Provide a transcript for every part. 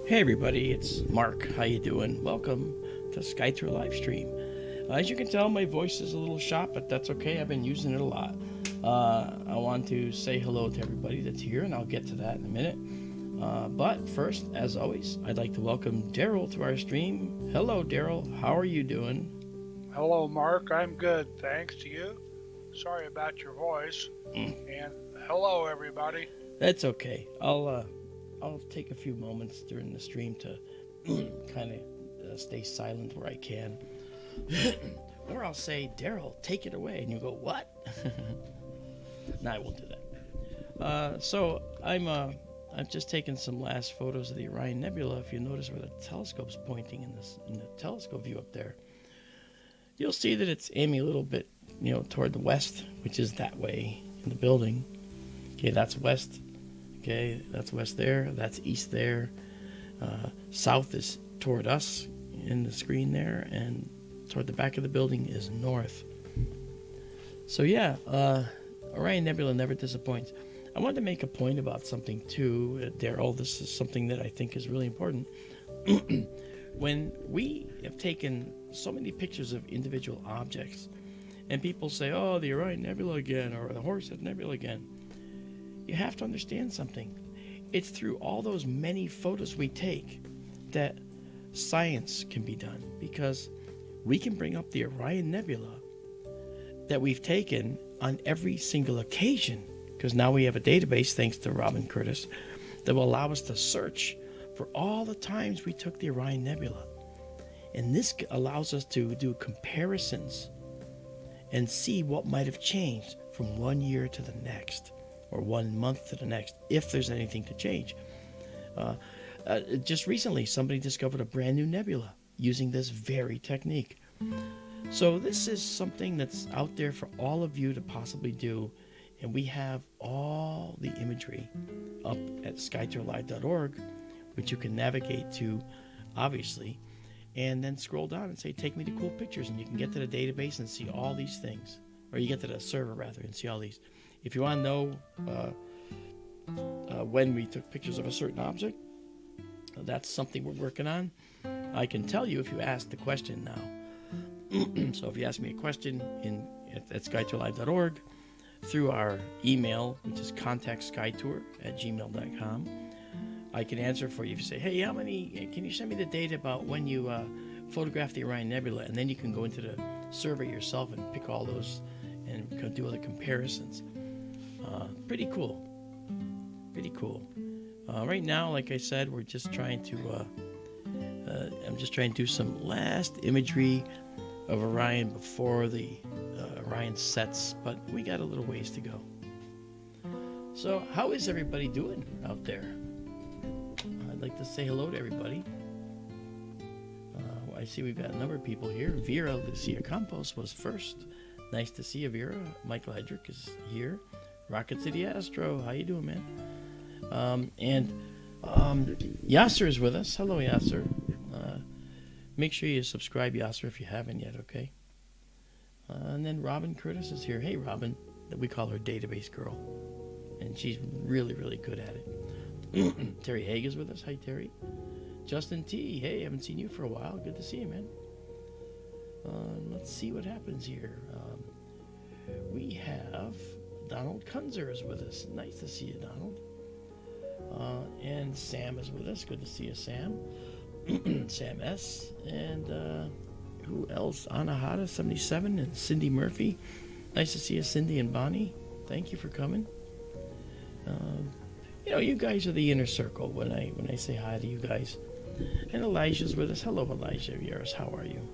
Hey everybody, it's Marc. How you doing? Welcome to SkyTour LiveStream. As you can tell, my voice is a little shot, but that's okay. I've been using it a lot. I want to say hello to everybody that's here, and I'll get to that in a minute. But first, as always, I'd like to welcome Daryl to our stream. Hello, Daryl. How are you doing? Hello, Marc. I'm good, thanks to you. Sorry about your voice. And hello, everybody. That's okay. I'll take a few moments during the stream to kind of stay silent where I can. Or I'll say, Daryl, take it away. And you go, what? No, I won't do that. So I've just taken some last photos of the Orion Nebula. If you notice where the telescope's pointing in the telescope view up there, you'll see that it's aiming a little bit, toward the west, which is that way in the building. Okay, that's west. Okay, that's west there. That's east there. South is toward us in the screen there, and toward the back of the building is north. So yeah, Orion Nebula never disappoints. I wanted to make a point about something too, Daryl. This is something that I think is really important. When we have taken so many pictures of individual objects, and people say, oh, the Orion Nebula again, or the Horsehead Nebula again, you have to understand something. It's through all those many photos we take that science can be done, because we can bring up the Orion Nebula that we've taken on every single occasion, because now we have a database, thanks to Robin Curtis, that will allow us to search for all the times we took the Orion Nebula. And this allows us to do comparisons and see what might have changed from one year to the next, or 1 month to the next, if there's anything to change. Just recently, somebody discovered a brand new nebula using this very technique. So this is something that's out there for all of you to possibly do, and we have all the imagery up at skytourlive.org, which you can navigate to, obviously, and then scroll down and say, take me to cool pictures, and you can get to the database and see all these things, or you get to the server rather and see all these. If you want to know when we took pictures of a certain object, that's something we're working on. I can tell you if you ask the question now. So if you ask me a question at skytourlive.org, through our email, which is ContactSkyTour@gmail.com, I can answer for you. If you say, hey, can you send me the data about when you photographed the Orion Nebula? And then you can go into the survey yourself and pick all those and do other comparisons. Pretty cool. Right now, like I said, we're just trying to I'm just trying to do some last imagery of Orion before the Orion sets, but we got a little ways to go. So how is everybody doing out there? I'd like to say hello to everybody. I see we've got a number of people here. Vera Lucia Campos was first. Nice to see you, Vera. Michael Hedrick is here. Rocket City Astro, how you doing, man? And Yasser is with us. Hello, Yasser. Make sure you subscribe, Yasser, if you haven't yet, okay? And then Robin Curtis is here. Hey, Robin. We call her Database Girl. And she's really, really good at it. Terry Haig is with us. Hi, Terry. Justin T. Hey, haven't seen you for a while. Good to see you, man. Let's see what happens here. We have Donald Kunzer is with us. Nice to see you, Donald. And Sam is with us. Good to see you, Sam. Sam S. And who else? Anahata 77 and Cindy Murphy. Nice to see you, Cindy and Bonnie. Thank you for coming. You guys are the inner circle when I say hi to you guys. And Elijah's with us. Hello, Elijah Vieras. How are you?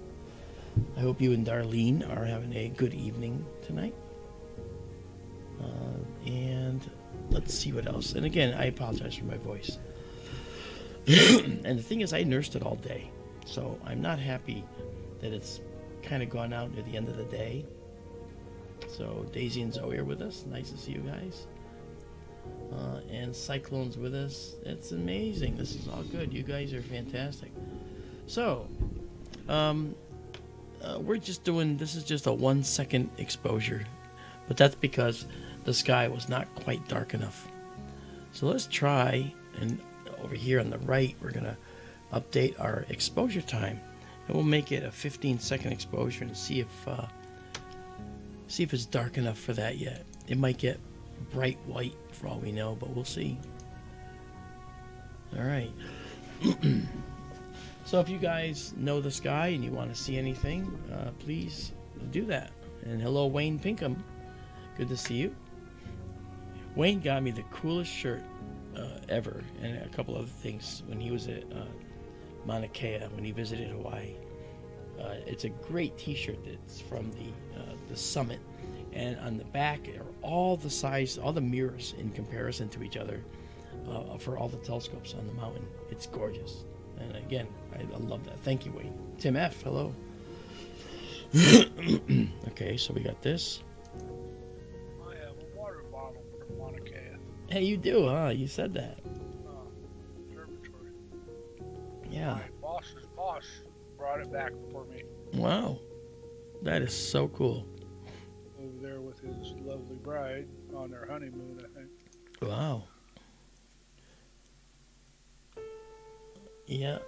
I hope you and Darlene are having a good evening tonight. And let's see what else. And again, I apologize for my voice. And the thing is, I nursed it all day. So I'm not happy that it's kind of gone out near the end of the day. So Daisy and Zoe are with us. Nice to see you guys. And Cyclone's with us. It's amazing. This is all good. You guys are fantastic. So, we're just doing, this is just a 1 second exposure. But that's because the sky was not quite dark enough. So let's try and over here on the right, we're going to update our exposure time. And we'll make it a 15-second exposure and see if it's dark enough for that yet. It might get bright white for all we know, but we'll see. All right. So if you guys know the sky and you want to see anything, please do that. And hello, Wayne Pinkham. Good to see you. Wayne got me the coolest shirt ever, and a couple other things when he was at Mauna Kea, when he visited Hawaii. It's a great t-shirt that's from the summit, and on the back are all the mirrors in comparison to each other for all the telescopes on the mountain. It's gorgeous. And again, I love that. Thank you, Wayne. Tim F, hello. Okay, so we got this. I have a water bottle from Mauna Kea. Hey, you do, huh? You said that. Observatory. Yeah. My boss's boss brought it back for me. Wow. That is so cool. Over there with his lovely bride on their honeymoon, I think. Wow. Yeah.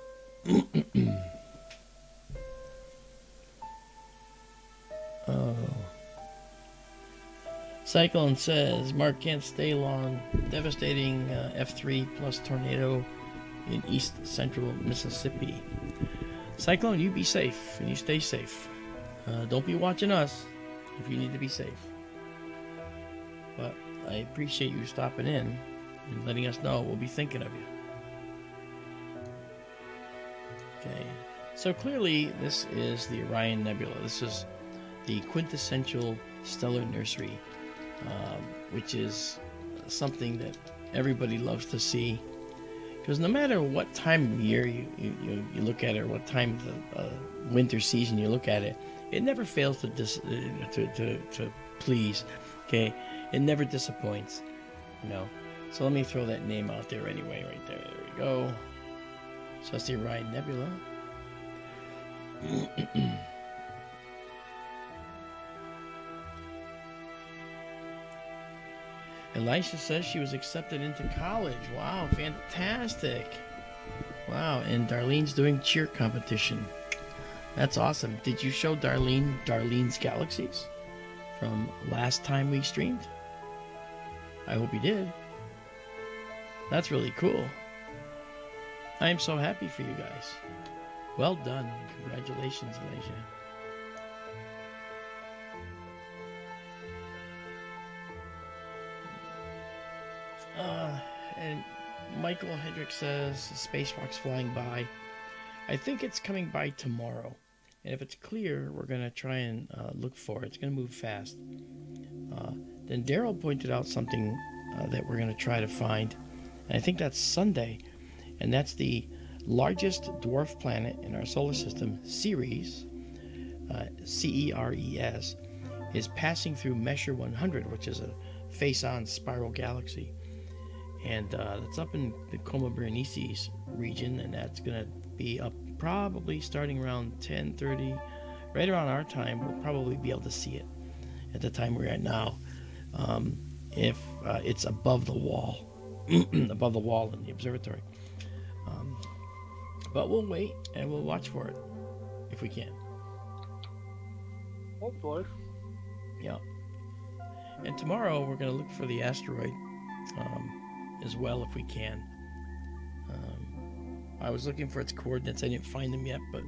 Oh. Cyclone says Marc can't stay long. Devastating F3 plus tornado in east central Mississippi. Cyclone, you be safe and you stay safe. Don't be watching us if you need to be safe. But I appreciate you stopping in and letting us know. We'll be thinking of you. Okay, so clearly this is the Orion Nebula. This is the quintessential stellar nursery, which is something that everybody loves to see. Because no matter what time of year you look at it, or what time of the winter season you look at it, it never fails to please. Okay, it never disappoints. You know. So let me throw that name out there anyway, right there. There we go. So that's the Orion Nebula. Elisha says she was accepted into college. Wow, fantastic. Wow, and Darlene's doing cheer competition. That's awesome. Did you show Darlene's galaxies from last time we streamed? I hope you did. That's really cool. I am so happy for you guys. Well done. Congratulations, Elisha. And Michael Hedrick says the spacewalk's flying by. I think it's coming by tomorrow. And if it's clear, we're going to try and look for it. It's going to move fast. Then Daryl pointed out something that we're going to try to find. And I think that's Sunday. And that's the largest dwarf planet in our solar system, Ceres, Ceres, is passing through Messier 100, which is a face-on spiral galaxy. And that's up in the Coma Berenices region, and that's going to be up probably starting around 10:30, right around our time. We'll probably be able to see it at the time we're at now, if it's above the wall, above the wall in the observatory. But we'll wait and we'll watch for it if we can. Hopefully. Yeah. And tomorrow we're going to look for the asteroid as well if we can. I was looking for its coordinates. I didn't find them yet, but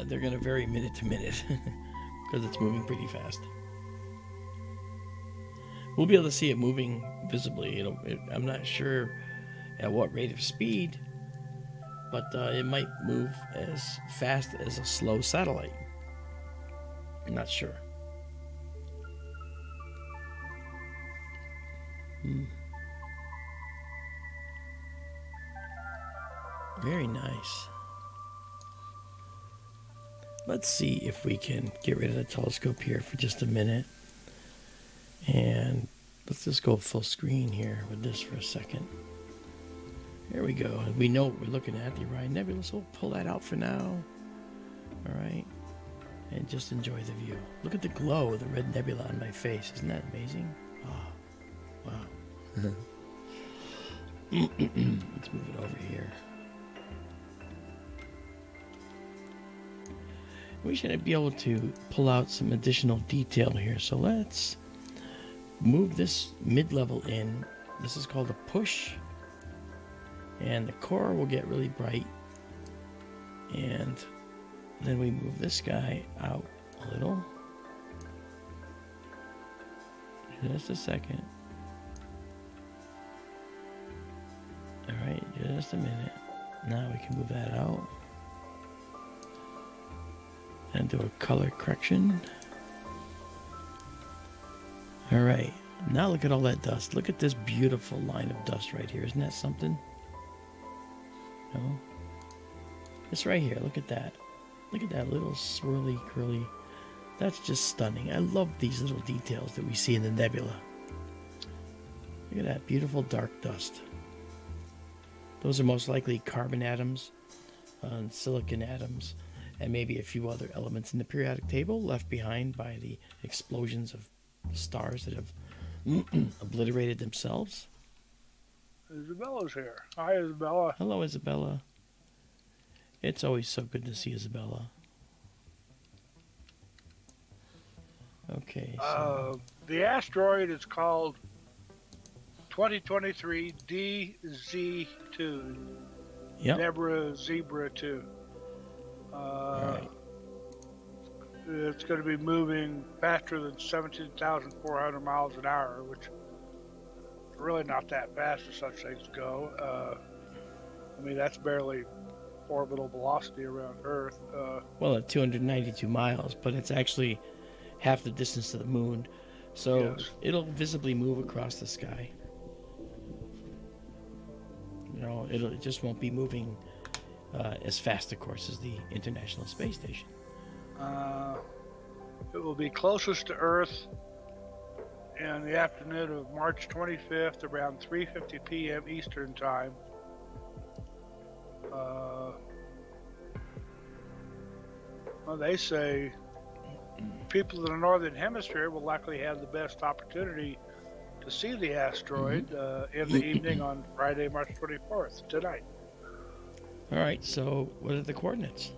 they're going to vary minute to minute because it's moving pretty fast. We'll be able to see it moving visibly. I'm not sure at what rate of speed, but it might move as fast as a slow satellite. I'm not sure. Very nice. Let's see if we can get rid of the telescope here for just a minute. And let's just go full screen here with this for a second. There we go. We know what we're looking at, the Orion Nebula, so we'll pull that out for now. All right. And just enjoy the view. Look at the glow of the red nebula on my face. Isn't that amazing? Oh, wow. Let's move it over here. We should be able to pull out some additional detail here. So let's move this mid-level in. This is called a push. And the core will get really bright. And then we move this guy out a little. Just a second. Alright, just a minute. Now we can move that out. And do a color correction. Alright, now look at all that dust. Look at this beautiful line of dust right here. Isn't that something? No? This right here, look at that. Look at that little swirly, curly. That's just stunning. I love these little details that we see in the nebula. Look at that beautiful dark dust. Those are most likely carbon atoms, silicon atoms, and maybe a few other elements in the periodic table left behind by the explosions of stars that have obliterated themselves. Izabela's here. Hi, Izabela. Hello, Izabela. It's always so good to see Izabela. Okay. So. The asteroid is called 2023 DZ2. Yep. Nebra Zebra 2. Right. It's going to be moving faster than 17,400 miles an hour, which is really not that fast as such things go. I mean, that's barely orbital velocity around Earth. Well, at 292 miles, but it's actually half the distance to the moon. So yes. It'll visibly move across the sky. You know, it just won't be moving as fast, of course, as the International Space Station. It will be closest to Earth in the afternoon of March 25th around 3:50 p.m. Eastern Time. Well, they say people in the Northern Hemisphere will likely have the best opportunity to see the asteroid in the evening on Friday, March 24th, tonight. All right, so what are the coordinates?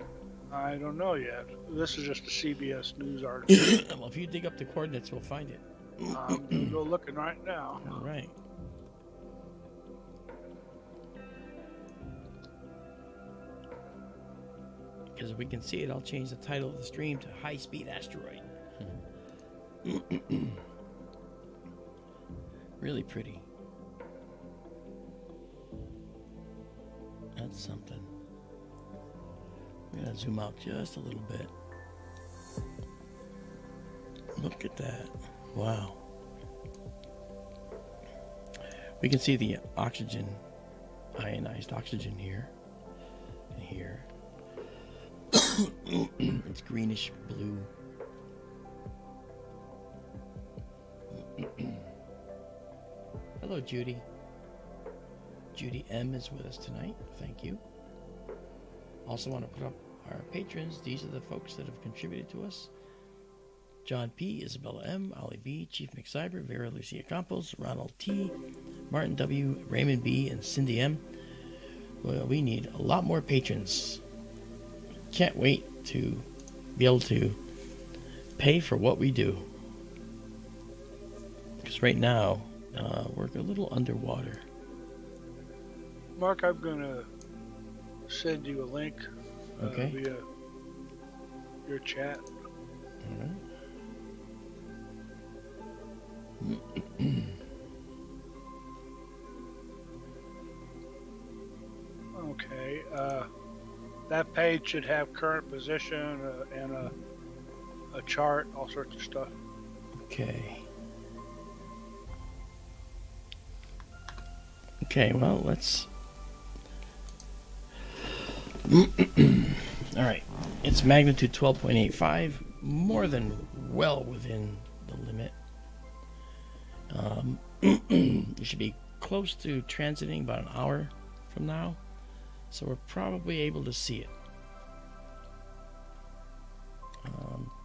I don't know yet. This is just a CBS News article. Well, if you dig up the coordinates, we'll find it. I'm going to go looking right now. All right. Because if we can see it, I'll change the title of the stream to High Speed Asteroid. Really pretty. That's something. I'm going to zoom out just a little bit. Look at that. Wow. We can see the oxygen, ionized oxygen here and here. It's greenish blue. Hello, Judy. Judy M is with us tonight. Thank you. Also want to put up our patrons. These are the folks that have contributed to us. John P., Izabela M., Ollie B., Chief McCyber, Vera Lucia Campos, Ronald T., Martin W., Raymond B., and Cindy M. Well, we need a lot more patrons. Can't wait to be able to pay for what we do. Because right now, we're a little underwater. Mark, I'm going to send you a link via your chat. All right. Okay. That page should have current position and a chart, all sorts of stuff. Okay. Okay, well, let's... All right. It's magnitude 12.85, more than well within the limit. You should be close to transiting about an hour from now, so we're probably able to see it.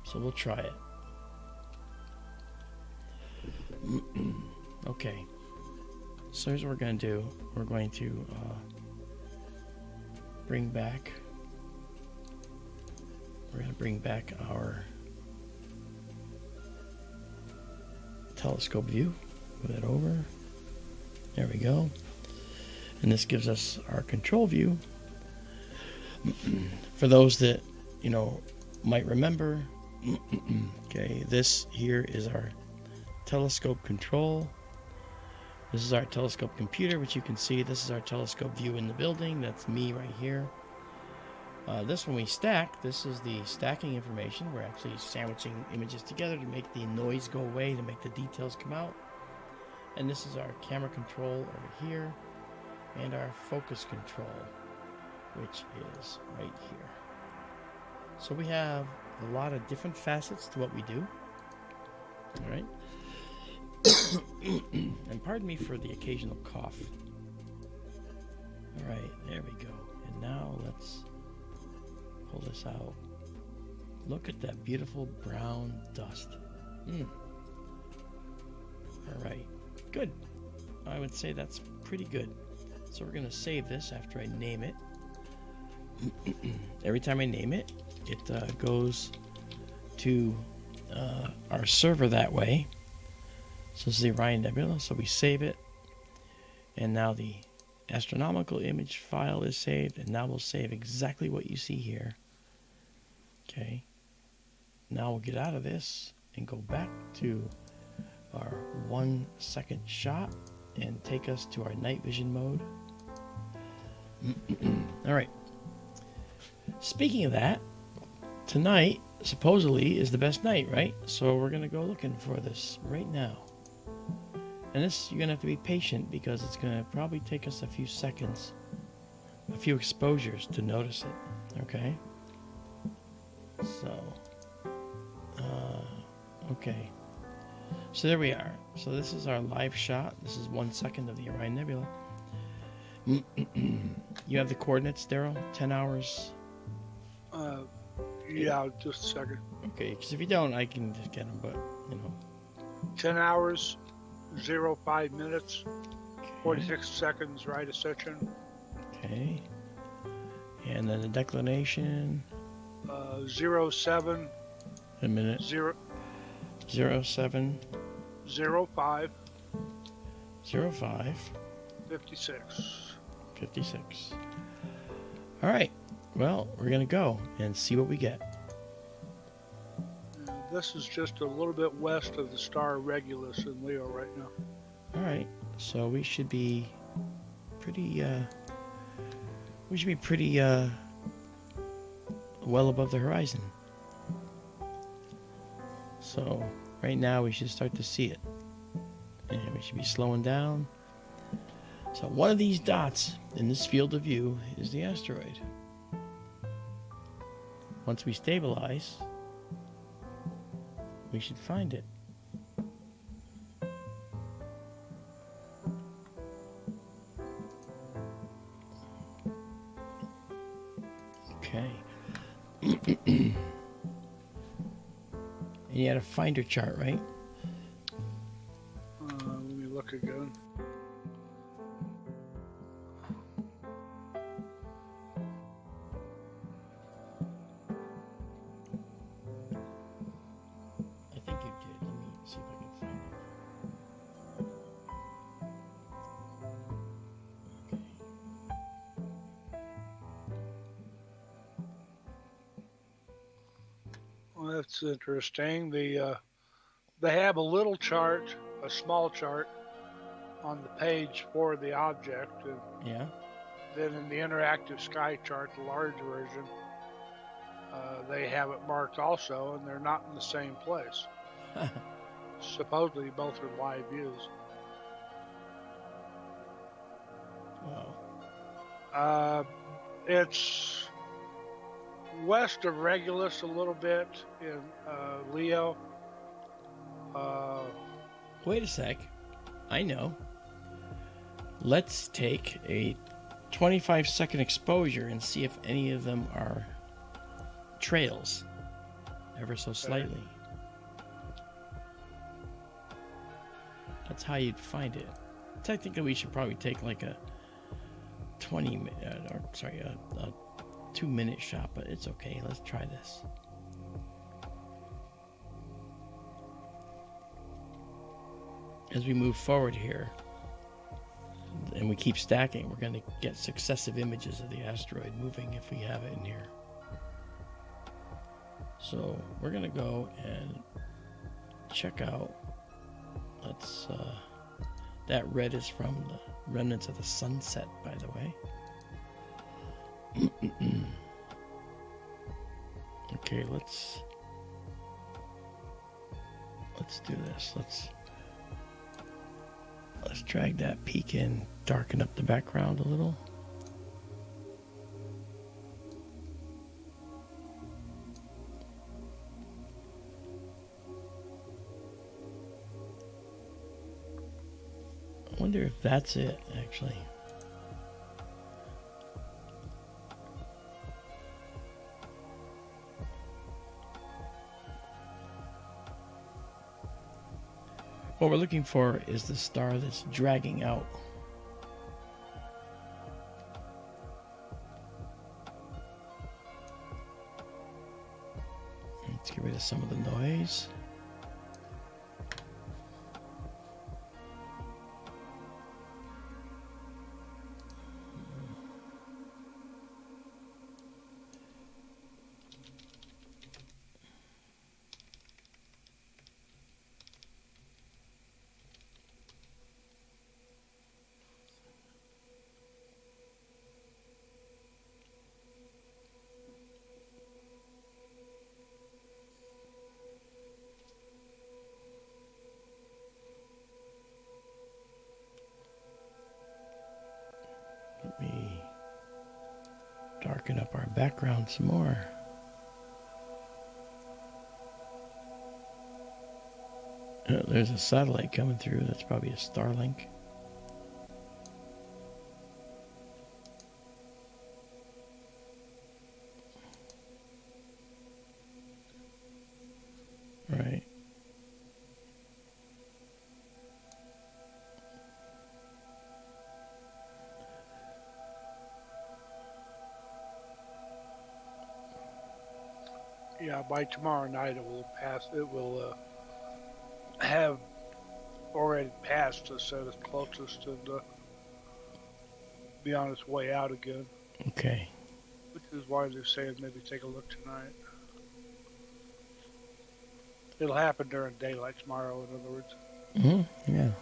So we'll try it. Okay. So here's what we're going to do. We're going to bring back our telescope view. Move that over. There we go. And this gives us our control view. For those that, might remember, okay, this here is our telescope control. This is our telescope computer, which you can see. This is our telescope view in the building. That's me right here. This one we stack. This is the stacking information. We're actually sandwiching images together to make the noise go away, to make the details come out. And this is our camera control over here, and our focus control, which is right here. So we have a lot of different facets to what we do. All right. And pardon me for the occasional cough. All right, there we go. And now let's pull this out. Look at that beautiful brown dust. All right, good. I would say that's pretty good. So we're going to save this after I name it. Every time I name it, it goes to our server that way. So this is the Orion Nebula, so we save it. And now the astronomical image file is saved, and now we'll save exactly what you see here. Okay. Now we'll get out of this and go back to our 1 second shot and take us to our night vision mode. All right. Speaking of that, tonight supposedly is the best night, right? So we're going to go looking for this right now. And this, you're going to have to be patient because it's going to probably take us a few seconds, a few exposures to notice it. Okay? So, okay. So there we are. So this is our live shot. This is 1 second of the Orion Nebula. You have the coordinates, Daryl? 10 hours? Yeah, just a second. Okay, because if you don't, I can just get them, but, 10 hours, 05 minutes, Okay. 46 seconds right ascension. Okay. And then the declination. 07. A minute. 07. 05. 05. 56. 56. All right. Well, we're going to go and see what we get. This is just a little bit west of the star Regulus in Leo right now. All right. So we should be pretty, well above the horizon. So right now we should start to see it. And we should be slowing down. So one of these dots in this field of view is the asteroid. Once we stabilize, we should find it. Okay. And you had a finder chart, right? Let me look again. I think you did. Let me see if I can find it. Okay. Well, that's interesting. They have a little chart, a small chart, on the page for the object, and Yeah. then in the interactive sky chart, the large version, they have it marked also, and they're not in the same place. Supposedly, both are live views. Wow. It's west of Regulus a little bit in Leo. Wait a sec. I know. Let's take a 25-second exposure and see if any of them are trails, ever so slightly. That's how you'd find it. technically we should probably take like a 2-minute shot, but it's okay. Let's try this. As we move forward here, and we keep stacking, we're going to get successive images of the asteroid moving if we have it in here. So we're going to go and check out. Let's. That red is from the remnants of the sunset, by the way. Okay, let's do this. Let's drag that peak in, darken up the background a little. I wonder if that's it, actually. What we're looking for is the star that's dragging out. Let's get rid of some of the noise. Let me darken up our background some more. There's a satellite coming through. That's probably a Starlink. Right. Yeah, by tomorrow night it will pass. It will have already passed the set as closest and be on its way out again. Okay. Which is why they're saying maybe take a look tonight. It'll happen during daylight tomorrow, in other words. Yeah.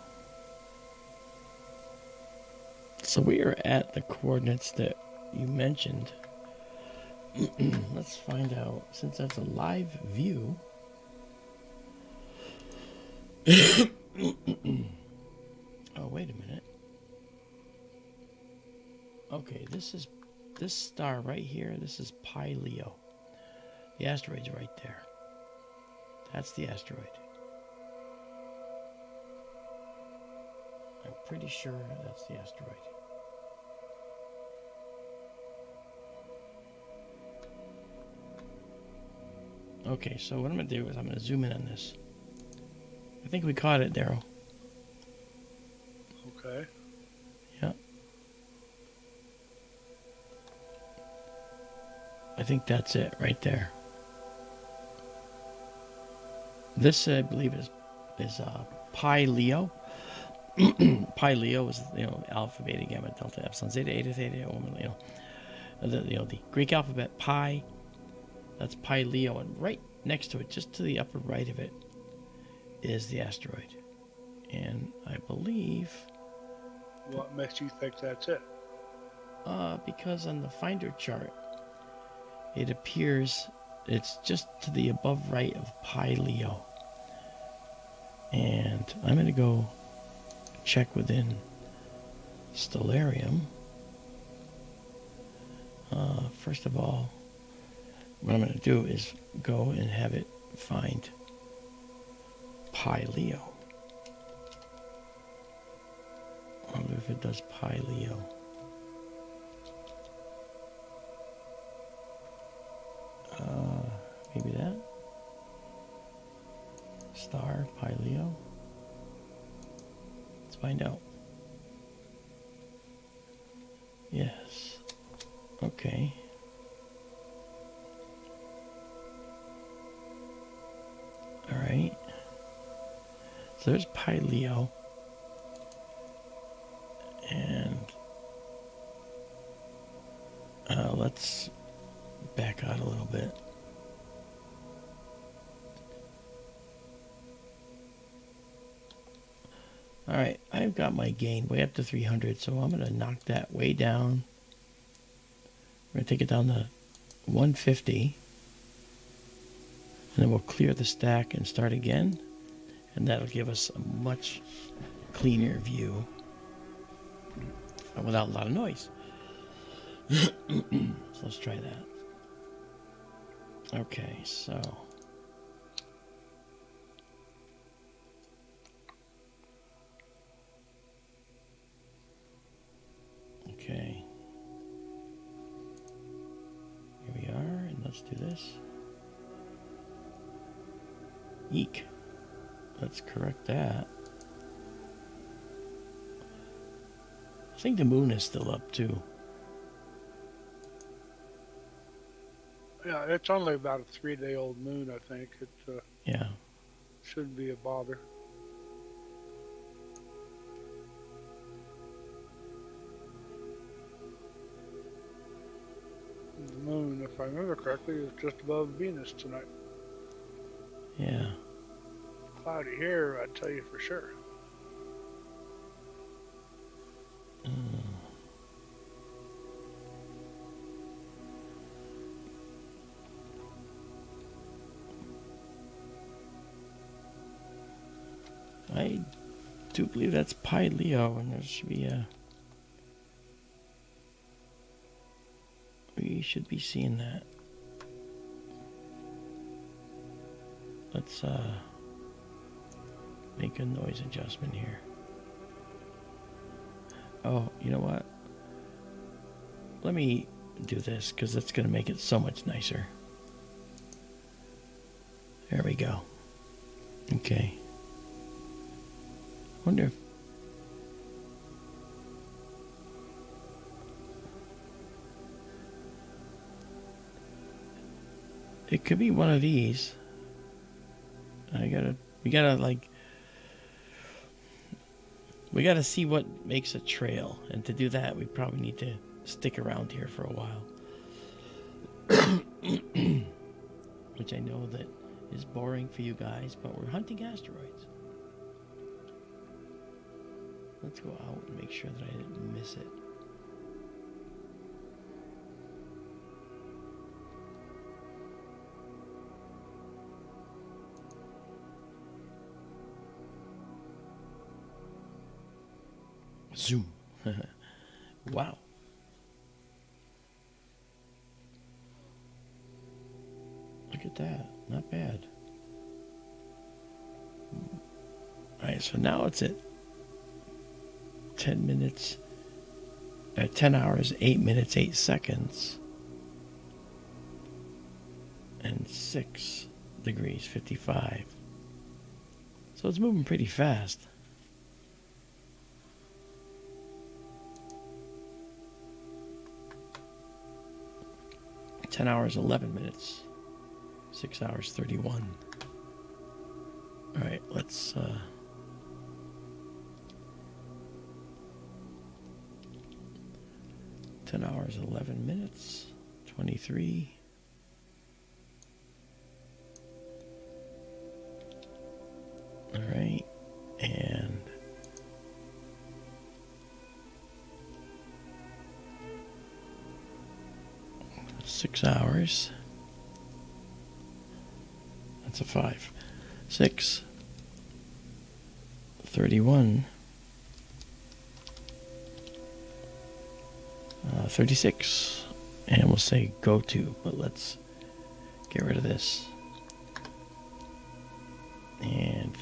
So we are at the coordinates that you mentioned. Let's find out, since that's a live view. Oh, wait a minute. Okay, this star right here, this is Pi Leo. The asteroid's right there. That's the asteroid. I'm pretty sure that's the asteroid. Okay, so what I'm going to do is I'm going to zoom in on this. I think we caught it, Daryl. Okay. Yeah. I think that's it right there. This, I believe, is Pi Leo. Pi Leo is, alpha, beta, gamma, delta, epsilon, zeta, eta, theta, omega, the Greek alphabet, Pi. That's Pi Leo, and right next to it, just to the upper right of it, is the asteroid. And I believe... What makes you think that's it? Because on the finder chart, it appears it's just to the above right of Pi Leo. And I'm going to go check within Stellarium. First of all, what I'm going to do is go and have it find Pi Leo. I wonder if it does Pi Leo. Maybe that. Star, Pi Leo. Let's find out. Yes. Okay. All right. So there's Pi Leo. And let's back out a little bit. All right, I've got my gain way up to 300, so I'm going to knock that way down. We're going to take it down to 150. And then we'll clear the stack and start again. And that'll give us a much cleaner view without a lot of noise. So let's try that. Okay, so okay, here we are, and let's do this. Eek. Let's correct that. I think the moon is still up too. Yeah, it's only about a 3-day-old moon, I think. It Yeah. shouldn't be a bother. The moon, if I remember correctly, is just above Venus tonight. Yeah. Cloudy here, I'd tell you for sure. I do believe that's Pi Leo, and there should be a... We should be seeing that. Let's make a noise adjustment here. Oh, you know what? Let me do this, because that's going to make it so much nicer. There we go. Okay. Wonder if... It could be one of these. We gotta see what makes a trail, and to do that we probably need to stick around here for a while. Which I know that is boring for you guys, but we're hunting asteroids. Let's go out and make sure that I didn't miss it. Zoom. Wow. Look at that. Not bad. Alright, so now it's at 10 hours, 8 minutes, 8 seconds. And 6 degrees, 55. So it's moving pretty fast. $10 11 minutes, 6 hours 31. All right, let's 10 hours 11 minutes 23. All right, and 6 hours. That's a 5. 6. 31. 36. And we'll say go to, but let's get rid of this. And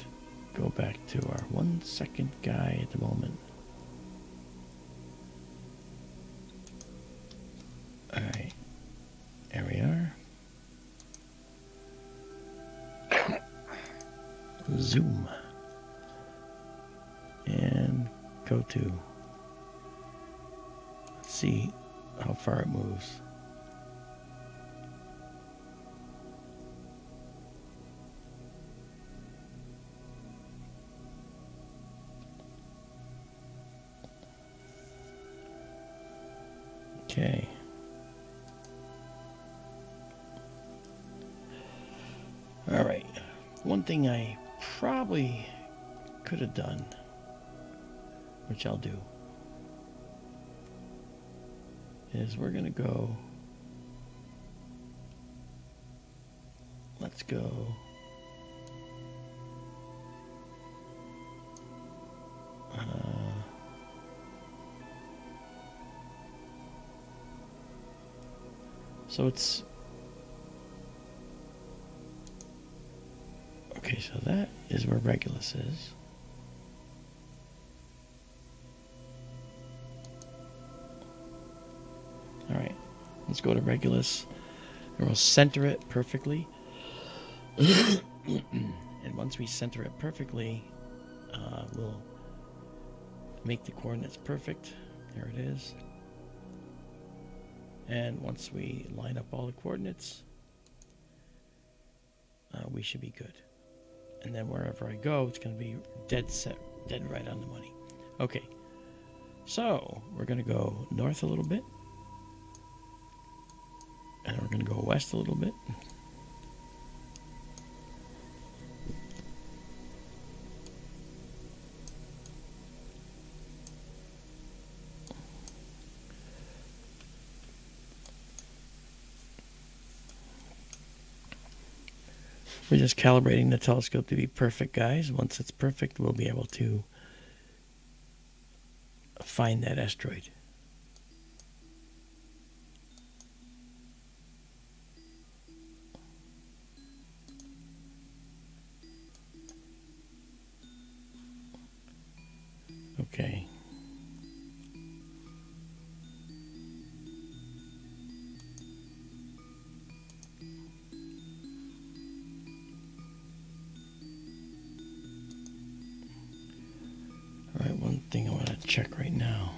go back to our 1 second guy at the moment. Alright. There we are. Zoom. And go to. Let's see how far it moves. Okay. All right. One thing I probably could have done, which I'll do, is we're gonna go. Let's go. So it's okay. So that is where Regulus is. All right, let's go to Regulus, and we'll center it perfectly. And once we center it perfectly, we'll make the coordinates perfect. There it is. And once we line up all the coordinates, we should be good. And then wherever I go, it's going to be dead right on the money. Okay, so we're going to go north a little bit. And we're going to go west a little bit. We're just calibrating the telescope to be perfect, guys. Once it's perfect, we'll be able to find that asteroid. Okay. All right, one thing I want to check right now.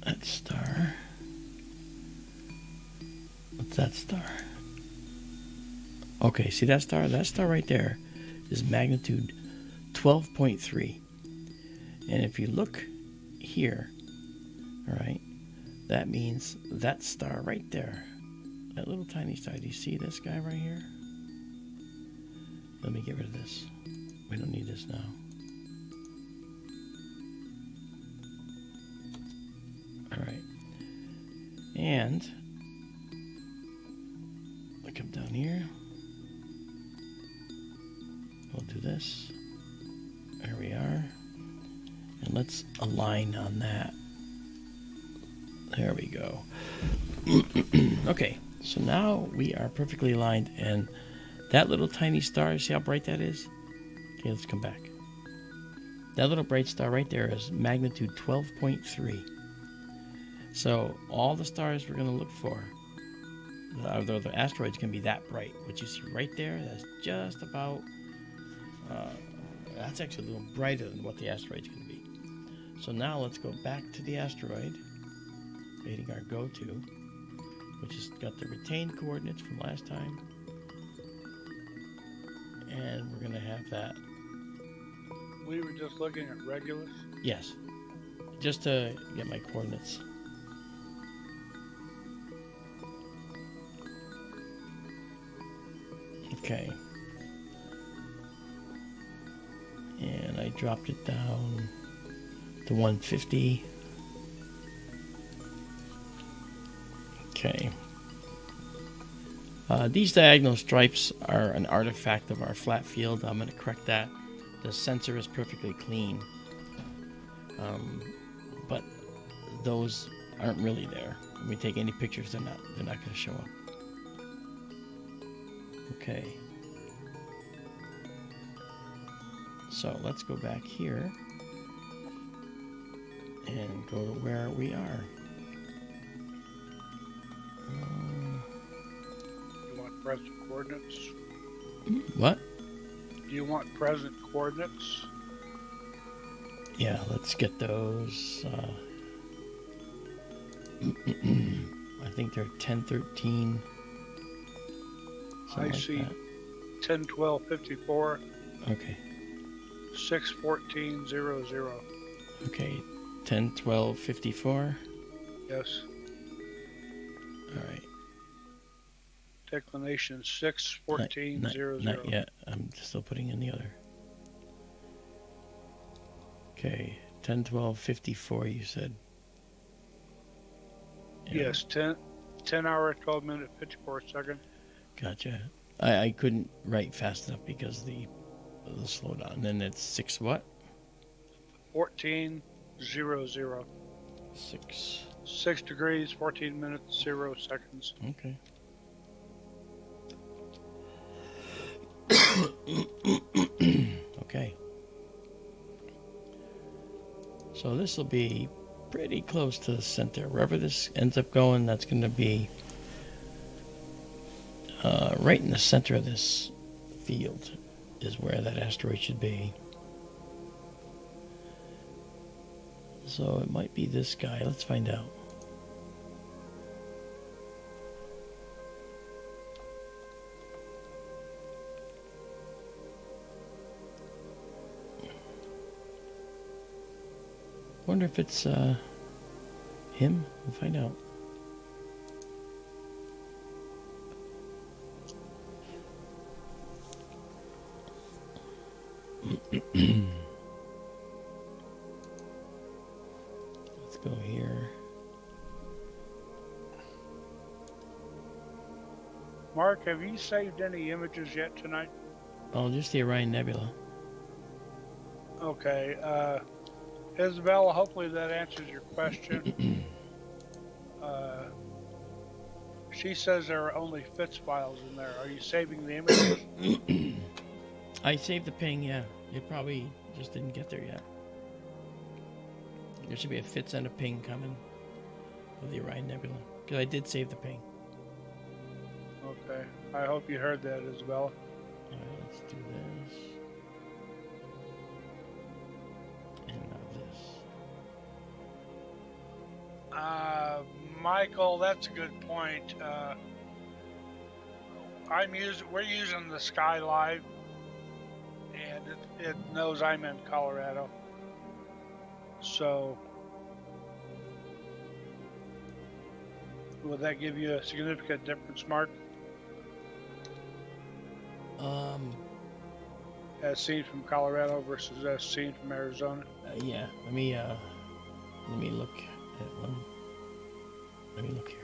That star. What's that star? Okay, see that star? That star right there is magnitude 12.3. And if you look here, all right, that means that star right there, that little tiny star. Do you see this guy right here? Let me get rid of this. We don't need this now. All right. And I come down here. We'll do this. There we are. And let's align on that. There we go. Okay, so now we are perfectly aligned, and that little tiny star, see how bright that is? Okay, let's come back. That little bright star right there is magnitude 12.3. So all the stars we're going to look for, the asteroid's going to be that bright. What you see right there, that's just about, that's actually a little brighter than what the asteroid's going to be. So now let's go back to the asteroid, creating our go-to, which has got the retained coordinates from last time. And we're going to have that. We were just looking at Regulus? Yes. Just to get my coordinates. Okay. And I dropped it down to 150. Okay. These diagonal stripes are an artifact of our flat field. I'm going to correct that. The sensor is perfectly clean. But those aren't really there. When we take any pictures, they're not going to show up. Okay. So let's go back here and go to where we are. Present coordinates. What? Do you want present coordinates? Yeah, let's get those. I think they're 1013. I Like see that. 101254. Okay. 61400. Okay. 101254. Yes. All right. Declination 61400. Not yet. I'm still putting in the other. Okay. 101254. You said. Yeah. Yes. 10 hour 12 minute 54 second. Gotcha. I couldn't write fast enough because of the slowdown. And then it's 6 what? 1400. 6 degrees, 14 minutes, 0 seconds. Okay. Okay. So this will be pretty close to the center. Wherever this ends up going, that's going to be right in the center of this field is where that asteroid should be. So it might be this guy. Let's find out. Wonder if it's him. We'll find out. Let's go here. Mark, have you saved any images yet tonight? Oh, just the Orion Nebula. Okay. Izabela, hopefully that answers your question. She says there are only FITS files in there. Are you saving the images? I saved the ping, yeah. It probably just didn't get there yet. There should be a FITS and a ping coming of the Orion Nebula. Because I did save the ping. Okay. I hope you heard that, Izabela. Alright, let's do this. And now this. Michael, that's a good point. We're using the Sky Live, and it knows I'm in Colorado. So, will that give you a significant difference, Mark? As seen from Colorado versus as seen from Arizona? Yeah, let me look at one. Let me look here.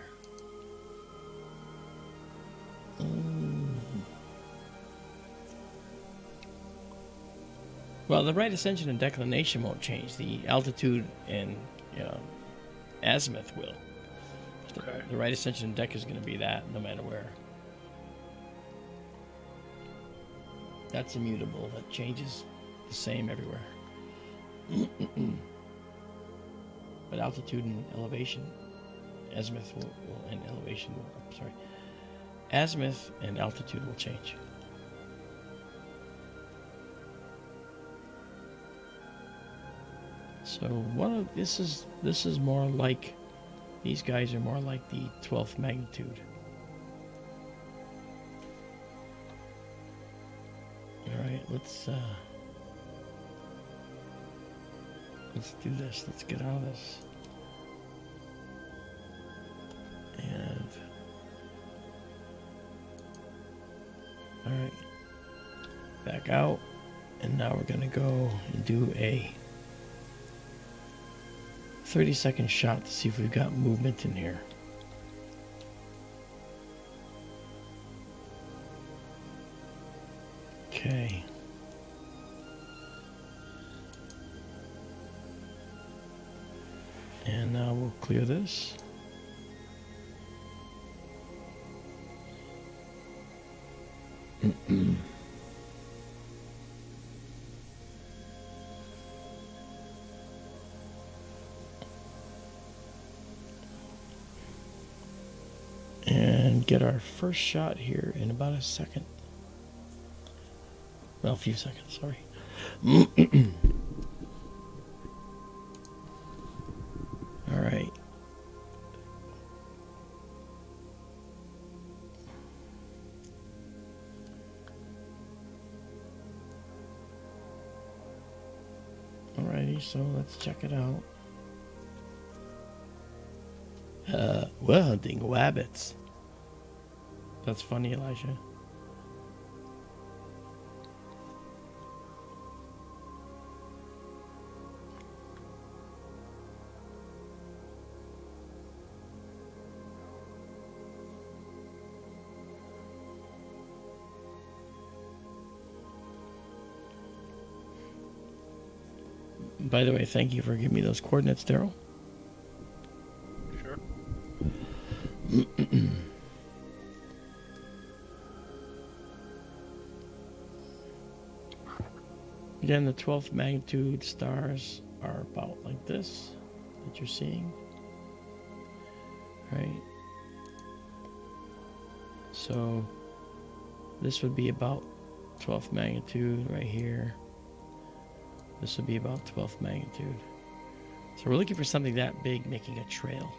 Well, the right ascension and declination won't change. The altitude and azimuth will. Okay. The right ascension and dec is going to be that no matter where. That's immutable. That changes the same everywhere. But altitude and elevation, azimuth and elevation will, azimuth and altitude will change. So this is more like, these guys are more like the 12th magnitude. All right, let's do this. Let's get out of this. And all right, back out, and now we're gonna go and do a 30-second shot to see if we've got movement in here. Okay. And now we'll clear this. And get our first shot here in about a second. Well, a few seconds, sorry. right. Alrighty, so let's check it out. We're hunting wabbits. That's funny, Elijah. By the way, thank you for giving me those coordinates, Daryl. Sure. Again, the 12th magnitude stars are about like this that you're seeing. Right? So this would be about 12th magnitude right here. This would be about 12th magnitude. So we're looking for something that big making a trail.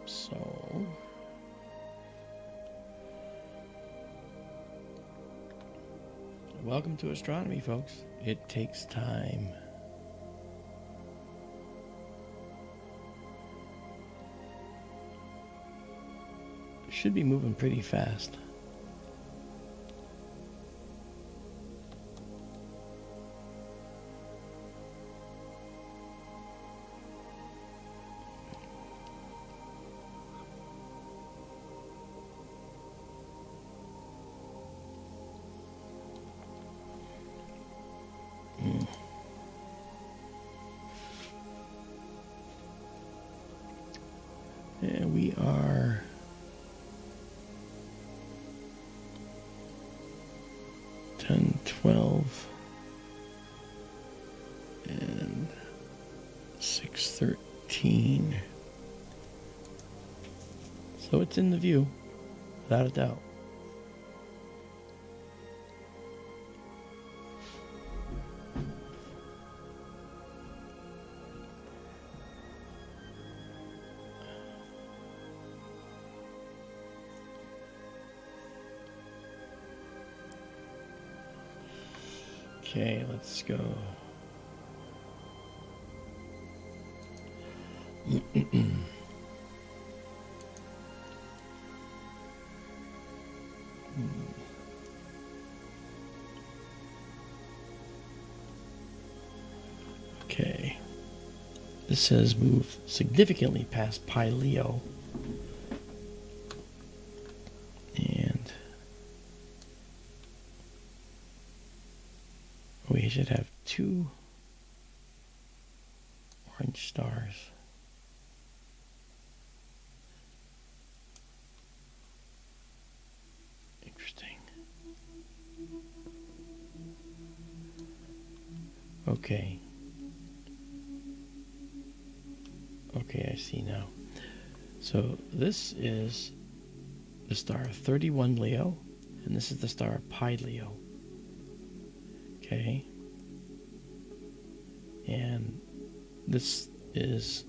So welcome to astronomy, folks. It takes time. Should be moving pretty fast. And we are ten, 12, and 6:13. So it's in the view, without a doubt. Okay, let's go. Okay. This says move significantly past Pi Leo. And we should have 2 orange stars. Interesting. Okay. Okay, I see now. So this is the star 31 Leo, and this is the star Pi Leo. Okay. And this is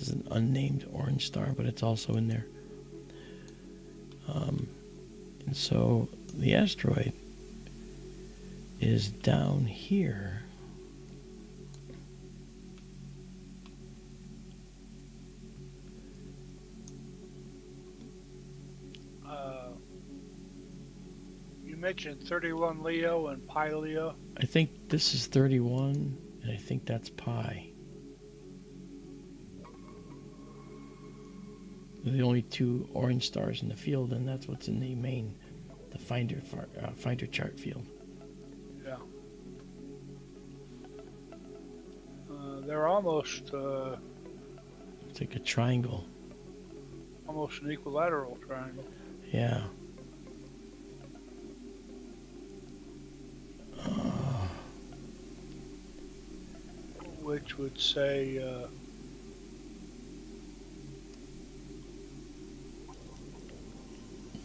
an unnamed orange star, but it's also in there. And so the asteroid is down here. You mentioned 31 Leo and Pi Leo. I think this is 31, and I think that's Pi. They're the only 2 orange stars in the field, and that's what's in the main, the finder chart field. Yeah. They're almost It's like a triangle. almost an equilateral triangle. Yeah. Which would say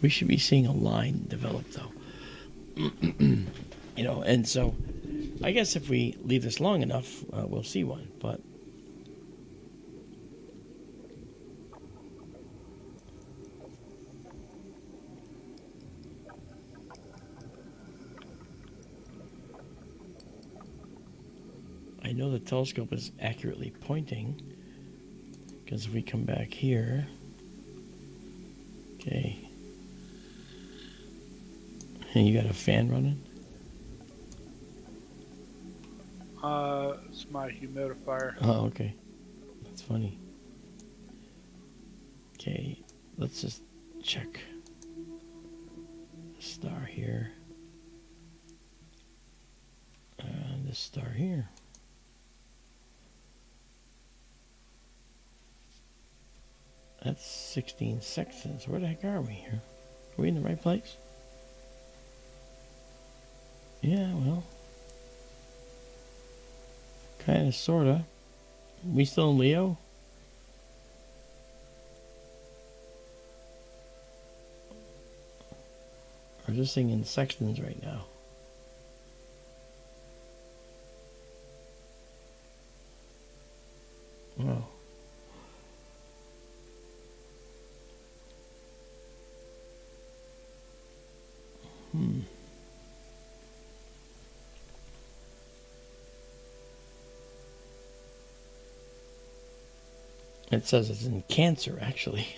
We should be seeing a line develop, though. You know, and so I guess if we leave this long enough, we'll see one. But I know the telescope is accurately pointing, because if we come back here, okay, and you got a fan running? It's my humidifier. Oh, okay. That's funny. Okay, let's just check the star here. And this star here. That's 16 sextants. Where the heck are we here? Are we in the right place? Yeah, well. Kinda, sorta. We still in Leo? Or this thing in sextants right now? Oh. It says it's in Cancer, actually.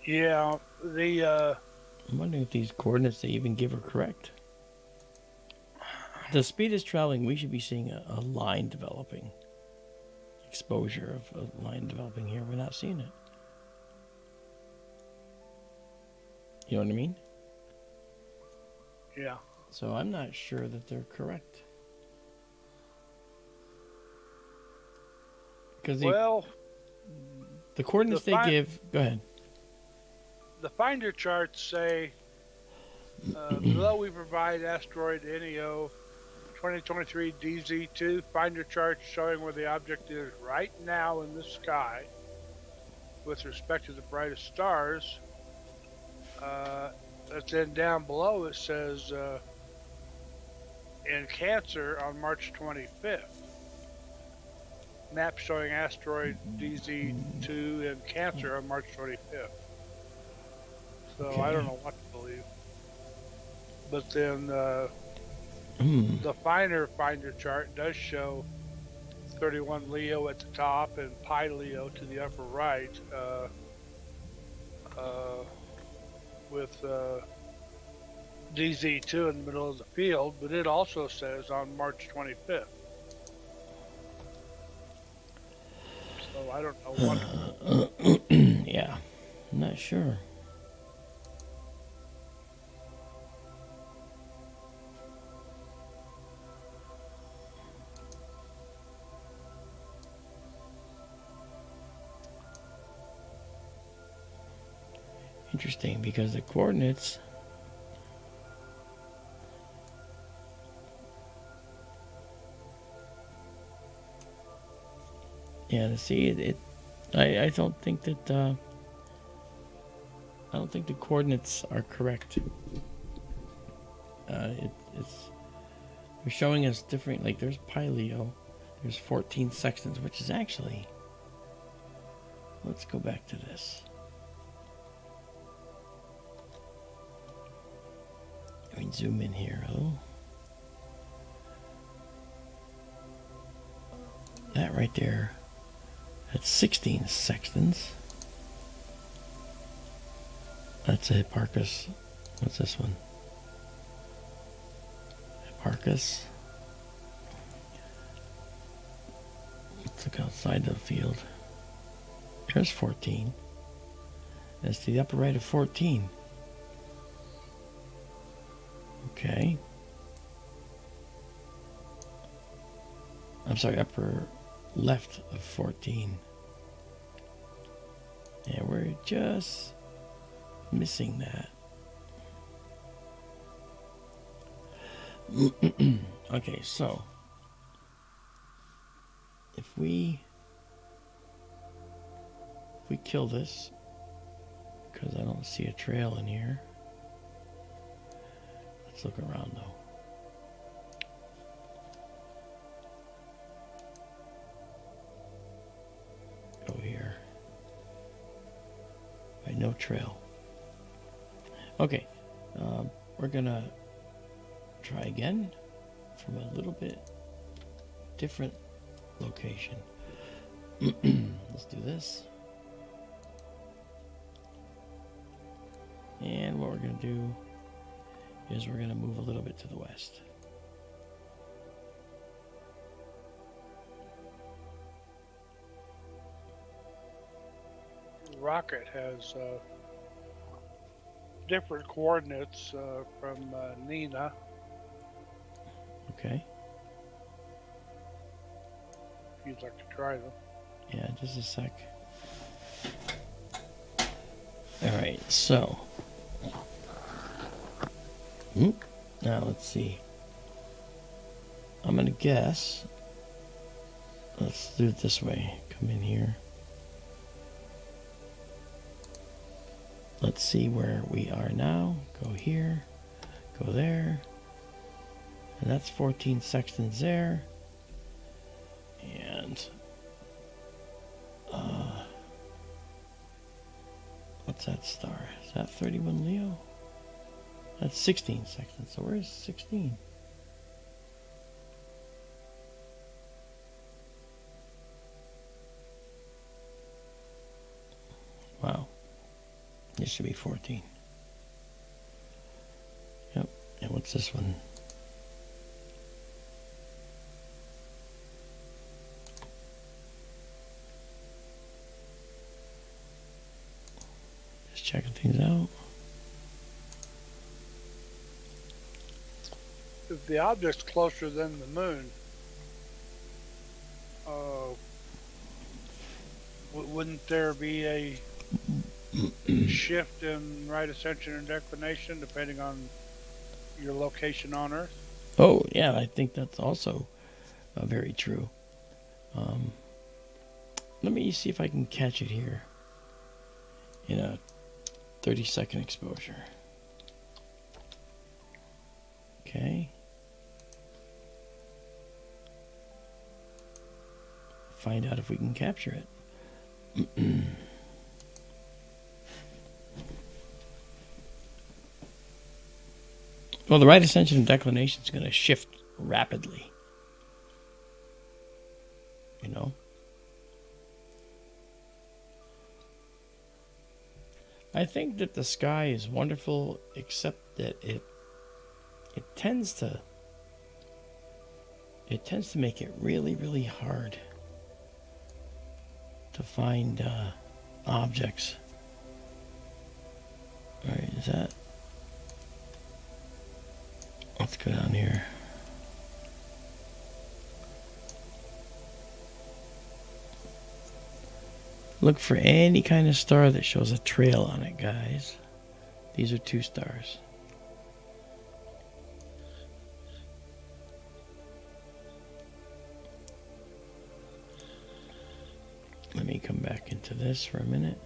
Yeah, I'm wondering if these coordinates they even give are correct. The speed is traveling, we should be seeing a line developing. Exposure of a line developing here. We're not seeing it. You know what I mean? yeah. So I'm not sure that they're correct. Because the coordinates they give... Go ahead. The finder charts say, below we provide asteroid NEO 2023 DZ2 finder charts showing where the object is right now in the sky with respect to the brightest stars. Then down below it says in Cancer on March 25th. Map showing asteroid DZ2 in Cancer on March 25th. So Okay. I don't know what to believe. But then the finer finder chart does show 31 Leo at the top and Pi Leo to the upper right, with DZ2 in the middle of the field, but it also says on March 25th. So I don't know what. Yeah, I'm not sure. Interesting, because the coordinates see I don't think that I don't think the coordinates are correct. It's they're showing us different. Like there's Pi Leo, there's 14 sextants, which is actually. Let's go back to this. Let me zoom in here. Oh, that right there. That's 16 sextants. That's a Hipparchus. What's this one? Hipparchus. Let's look outside the field. There's 14. That's to the upper right of 14. Okay. I'm sorry, upper left of 14. And we're just missing that. Okay, so if we kill this, because I don't see a trail in here. Let's look around though. Go here. Right, no trail. Okay, we're gonna try again from a little bit different location. Let's do this. And what we're going to do is we're going to move a little bit to the west. Rocket has different coordinates from Nina. Okay. If you'd like to try them. Yeah, just a sec. All right, so now let's see. I'm gonna guess. Let's do it this way. Come in here. Let's see where we are now. Go here. Go there. And that's 14 sextants there. And what's that star? Is that 31 Leo? That's 16 sextants. So where's 16? Wow. This should be 14. Yep. And what's this one? Just checking things out. If the object's closer than the moon, wouldn't there be a shift in right ascension and declination depending on your location on Earth? Oh, yeah, I think that's also very true. Let me see if I can catch it here in a 30-second exposure. Okay. Find out if we can capture it. Well, the right ascension and declination is going to shift rapidly. You know? I think that the sky is wonderful, except that it tends to make it really, really hard to find objects. All right, is that? Let's go down here. Look for any kind of star that shows a trail on it, guys. These are 2 stars. Let me come back into this for a minute.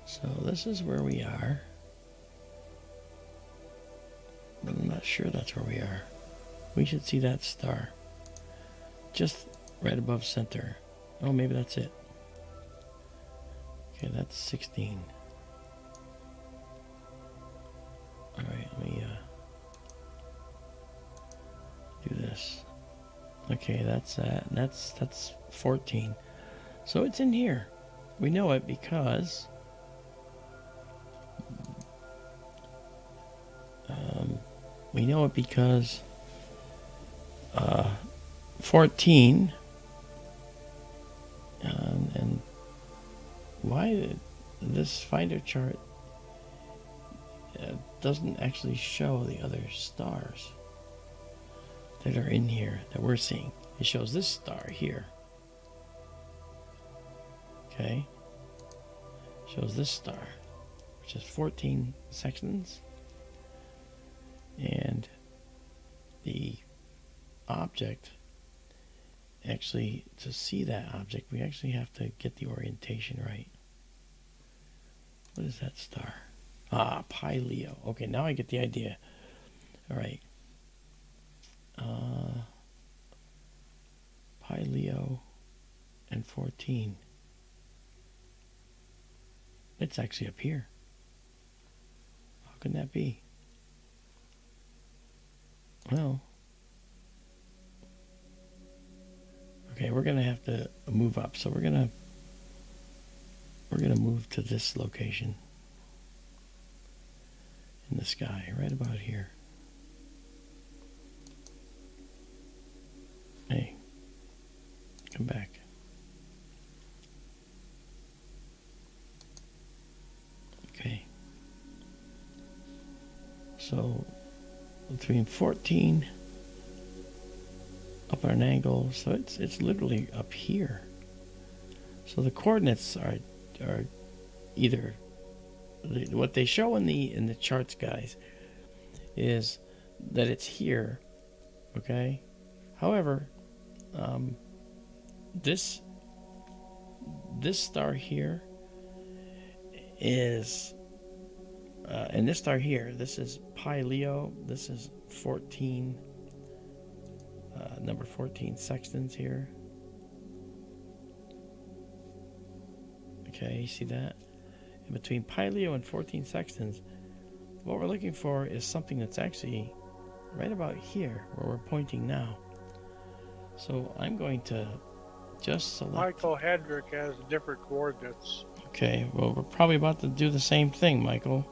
So this is where we are. But I'm not sure that's where we are. We should see that star. Just right above center. Oh, maybe that's it. Okay, that's 16. Alright, let me do this. Okay, that's that. That's 14. So it's in here. We know it because we know it because 14 and why this finder chart doesn't actually show the other stars that are in here that we're seeing. It shows this star here. Okay. Shows this star, which is 14 sextants. And the object actually, to see that object, we actually have to get the orientation right. What is that star? Ah, Pi Leo. Okay, now I get the idea. All right. Pi Leo and 14. It's actually up here. How can that be? Well, okay, we're gonna have to move up. So we're gonna move to this location in the sky, right about here. Hey, come back. Okay. So between 14 up at an angle, so it's literally up here. So the coordinates are either what they show in the charts, guys, is that it's here. Okay. However, this star here is, and this star here, this is Pi Leo. This is 14, number 14 sextants here. Okay, you see that? And between Pi Leo and 14 sextants, what we're looking for is something that's actually right about here, where we're pointing now. So I'm going to just select... Michael Hedrick has different coordinates. Okay, well, we're probably about to do the same thing, Michael.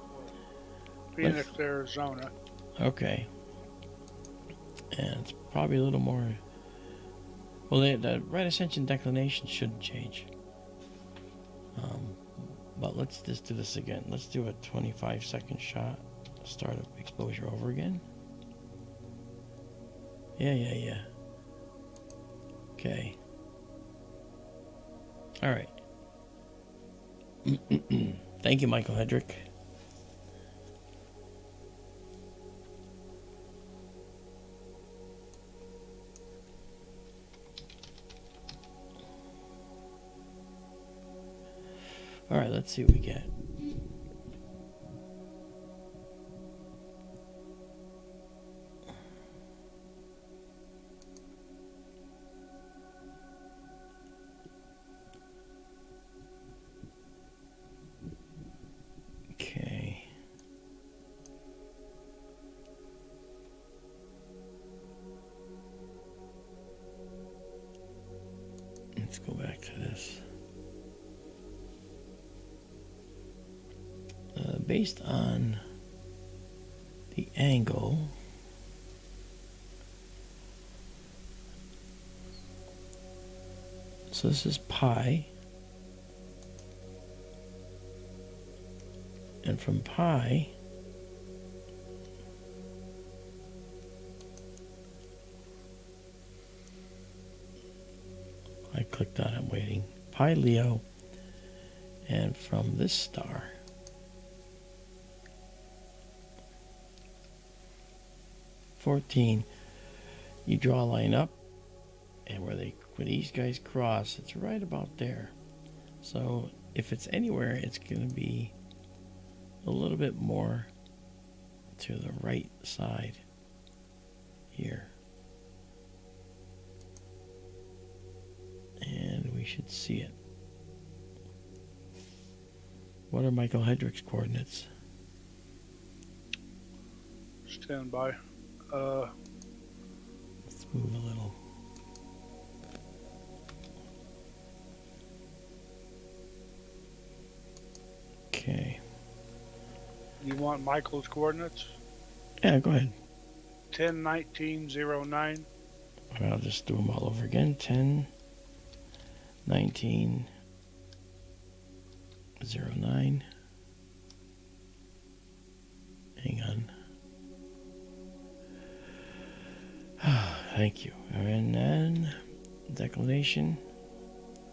Phoenix, Arizona. Okay. And it's probably a little more... Well, the right ascension declination shouldn't change. But let's just do this again. Let's do a 25-second shot. Start up exposure over again. Yeah. Okay. All right. Thank you, Michael Hedrick. All right, let's see what we get. Okay. Let's go back to this. Based on the angle, so this is pi, and from pi I clicked on it, I'm waiting, Pi Leo, and from this star, you draw a line up, and where these guys cross, it's right about there. So if it's anywhere, it's going to be a little bit more to the right side here, and we should see it. What are Michael Hedrick's coordinates? Stand by. Let's move a little. Okay. You want Michael's coordinates? Yeah, go ahead. 10, 19, 09. I'll just do them all over again. 10, 19, 09. Hang on. Thank you. And then declination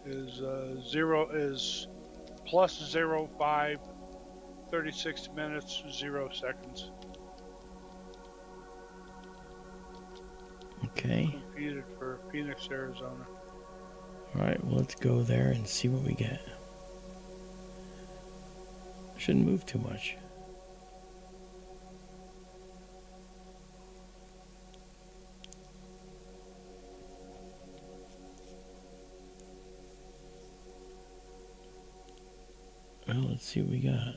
is plus 05, 36 minutes, 0 seconds. Okay. From computed for Phoenix, Arizona. Alright, well, let's go there and see what we get. Shouldn't move too much. Well, let's see what we got.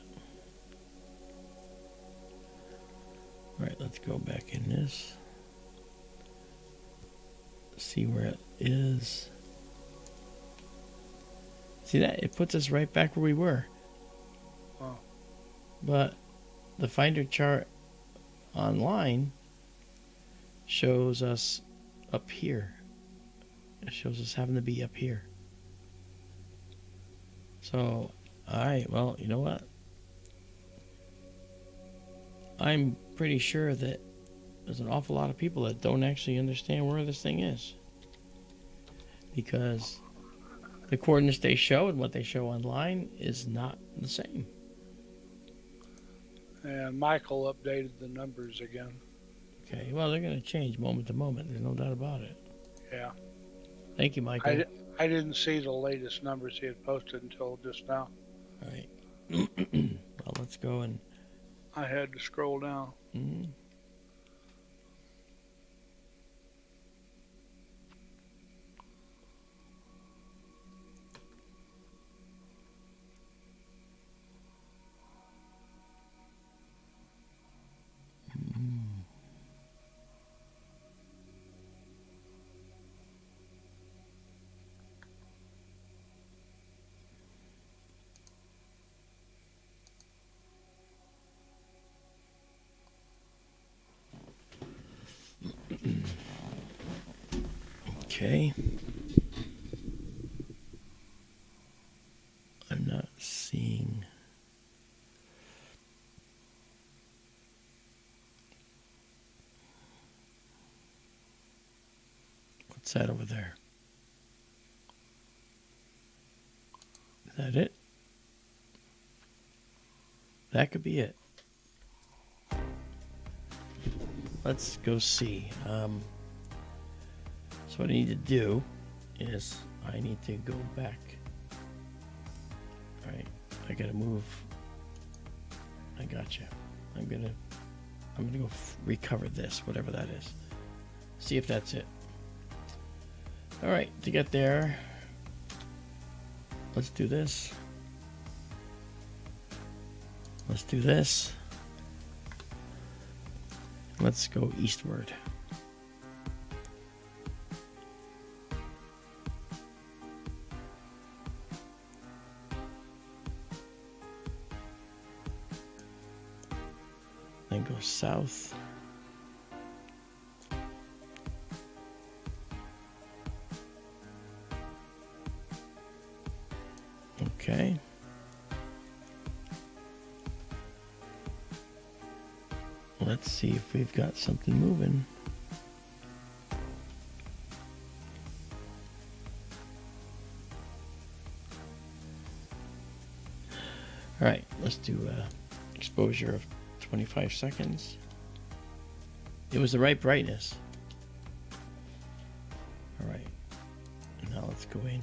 Alright, let's go back in this. See where it is. See that? It puts us right back where we were. Oh. But the finder chart online shows us up here. It shows us having to be up here. So, alright, well, you know what? I'm pretty sure that there's an awful lot of people that don't actually understand where this thing is. Because the coordinates they show and what they show online is not the same. And Michael updated the numbers again. Okay, well, they're going to change moment to moment. There's no doubt about it. Yeah. Thank you, Michael. I didn't see the latest numbers he had posted until just now. All right. Well, let's go and... I had to scroll down. Mm-hmm. Okay. I'm not seeing... What's that over there? Is that it? That could be it. Let's go see. So what I need to do is I need to go back. All right, I gotta move. I gotcha. I'm gonna go recover this, whatever that is. See if that's it. All right, to get there, let's do this. Let's do this. Let's go eastward. Then go south. Okay. Let's see if we've got something moving. All right, let's do exposure of 25 seconds. It was the right brightness. All right, now let's go in.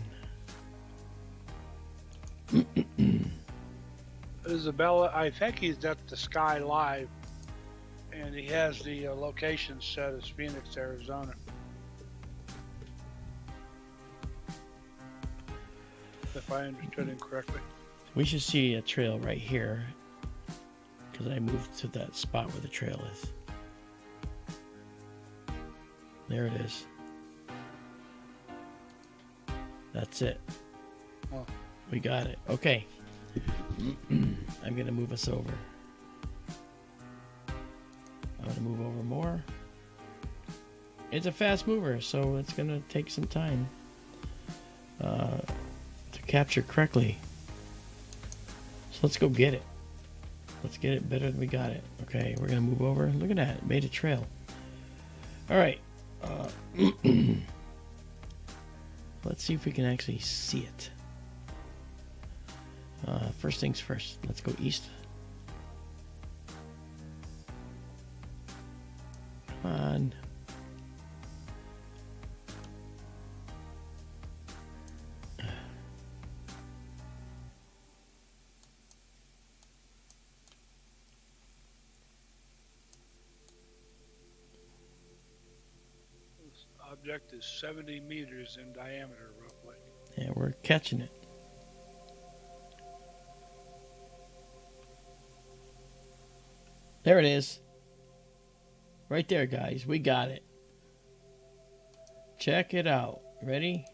Izabela, I think he's at the Sky Live, and he has the location set as Phoenix, Arizona. If I understood him correctly. We should see a trail right here, because I moved to that spot where the trail is. There it is. That's it. Oh. We got it. Okay. I'm going to move us over. I'm going to move over more. It's a fast mover, so it's going to take some time to capture correctly. So let's go get it. Let's get it better than we got it. Okay, we're going to move over. Look at that. It made a trail. All right. Let's see if we can actually see it. First things first. Let's go east. Come on. object is 70 meters in diameter, roughly. Yeah, we're catching it. There it is. Right there, guys. We got it. Check it out. Ready?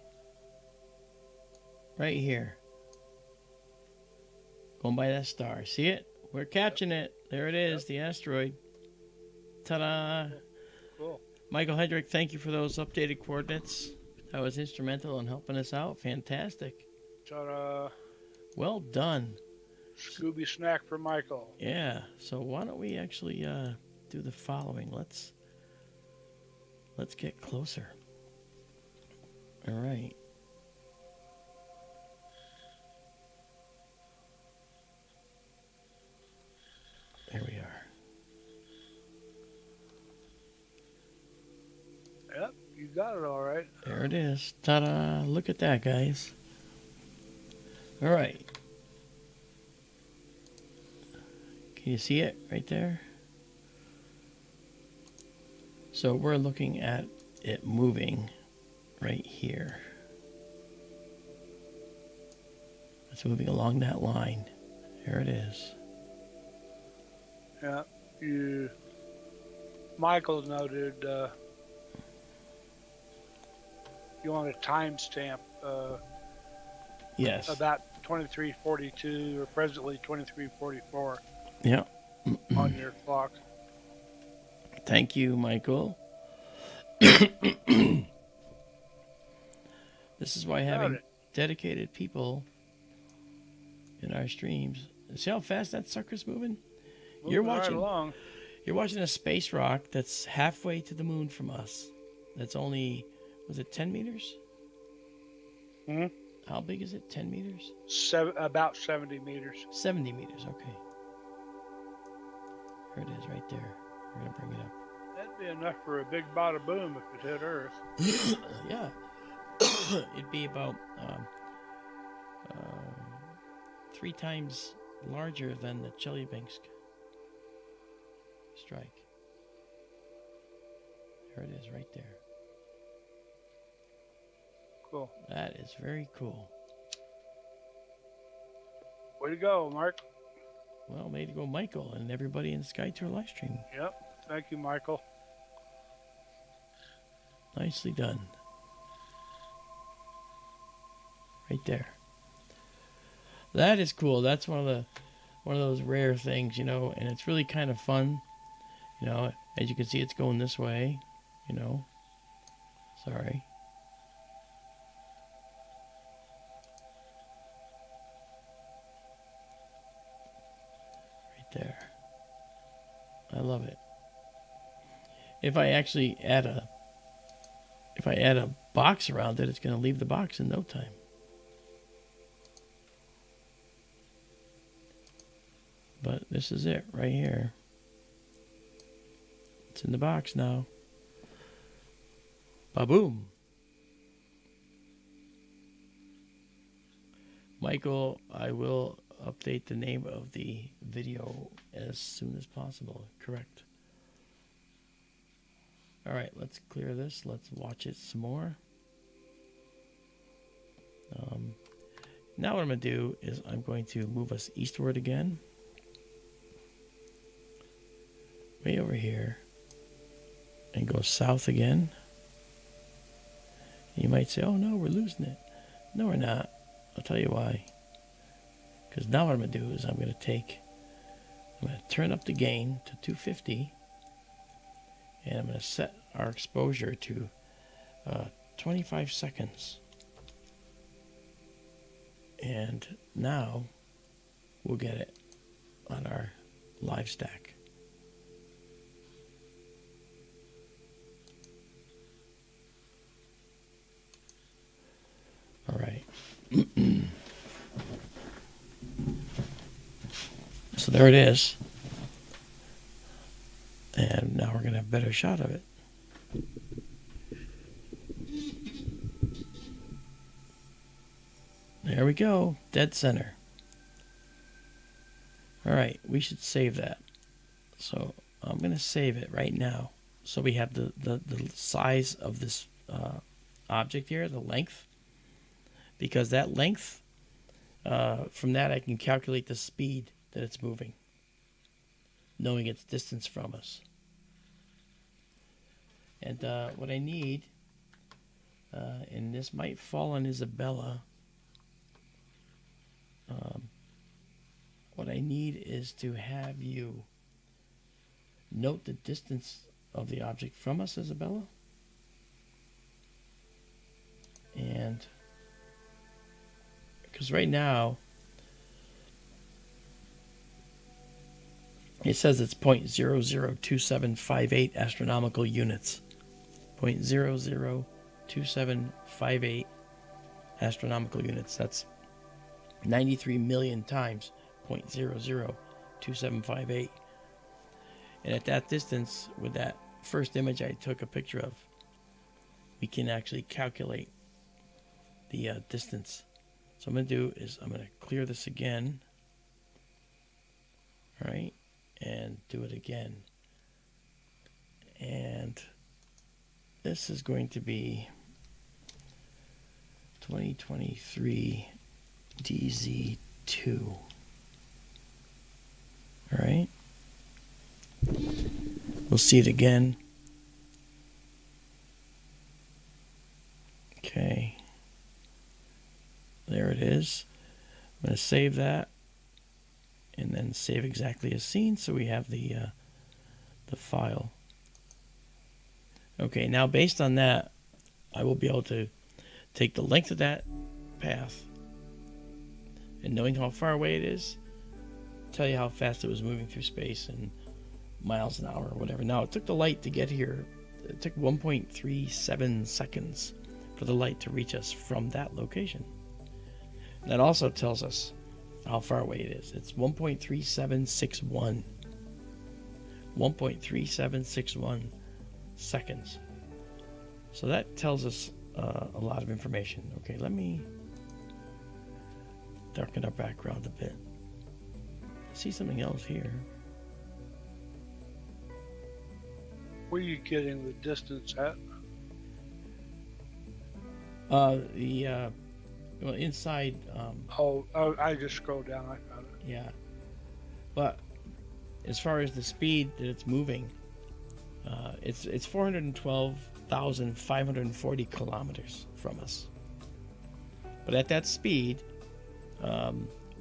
Right here. Going by that star. See it? We're catching it. There it is, the asteroid. Ta-da! Cool. Michael Hedrick, thank you for those updated coordinates. That was instrumental in helping us out. Fantastic. Ta-da! Well done. Scooby snack for Michael. Yeah. So why don't we actually do the following? Let's get closer. All right. There we are. Yep, you got it all right. There it is. Ta-da. Look at that, guys. All right. Can you see it right there? So we're looking at it moving right here. It's moving along that line. There it is. Yeah, Michael noted you want a timestamp Yes. about 2342 or presently 2344 Yeah. on your clock. Thank you, Michael. This is why having dedicated people in our streams. See how fast that sucker's moving? You're watching. Right along. You're watching a space rock that's halfway to the moon from us. That's only, was it 10 meters? Hmm. How big is it? 10 meters? About 70 meters. 70 meters. Okay. There it is, right there. We're gonna bring it up. That'd be enough for a big bada boom if it hit Earth. Yeah. It'd be about 3 times larger than the Chelyabinsk strike. There it is, right there. Cool. That is very cool. Way to go, Mark. Well, way to go, Michael, and everybody in SkyTour livestream. Yep. Thank you, Michael. Nicely done. Right there. That is cool. That's one of those rare things, you know, and it's really kind of fun. You know, as you can see, it's going this way, you know. Sorry. Right there. I love it. If I actually add a box around it, it's going to leave the box in no time. But this is it right here. It's in the box now. Ba-boom. Michael, I will update the name of the video as soon as possible. Correct. All right, let's clear this. Let's watch it some more. Now what I'm going to do is I'm going to move us eastward again. Way over here. And go south again. You might say, oh no, we're losing it. No, we're not. I'll tell you why. Because now what I'm going to do is I'm going to turn up the gain to 250. And I'm going to set our exposure to 25 seconds. And now we'll get it on our live stack. All right. So there it is. And now we're going to have a better shot of it. There we go. Dead center. All right. We should save that. So I'm going to save it right now. So we have the size of this object here, the length, because that length, from that I can calculate the speed that it's moving, knowing its distance from us. And what I need, and this might fall on Izabela, what I need is to have you note the distance of the object from us, Izabela. And because right now it says it's 0.002758 astronomical units. 0.002758 astronomical units. That's 93 million times 0.002758. And at that distance, with that first image I took a picture of, we can actually calculate the distance. So I'm going to do is I'm going to clear this again. All right. And do it again. And this is going to be 2023 DZ2. All right. We'll see it again. Okay. There it is. I'm going to save that and then save exactly as seen, so we have the file. Okay, now based on that, I will be able to take the length of that path and, knowing how far away it is, tell you how fast it was moving through space in miles an hour or whatever. Now, it took the light to get here. It took 1.37 seconds for the light to reach us from that location. That also tells us how far away it is. It's 1.3761. 1.3761 seconds. So that tells us a lot of information. Okay, let me darken our background a bit. See something else here. Where are you getting the distance at? Well, inside. I just scrolled down. I found it. Yeah, but as far as the speed that it's moving, it's 412,540 kilometers from us. But at that speed,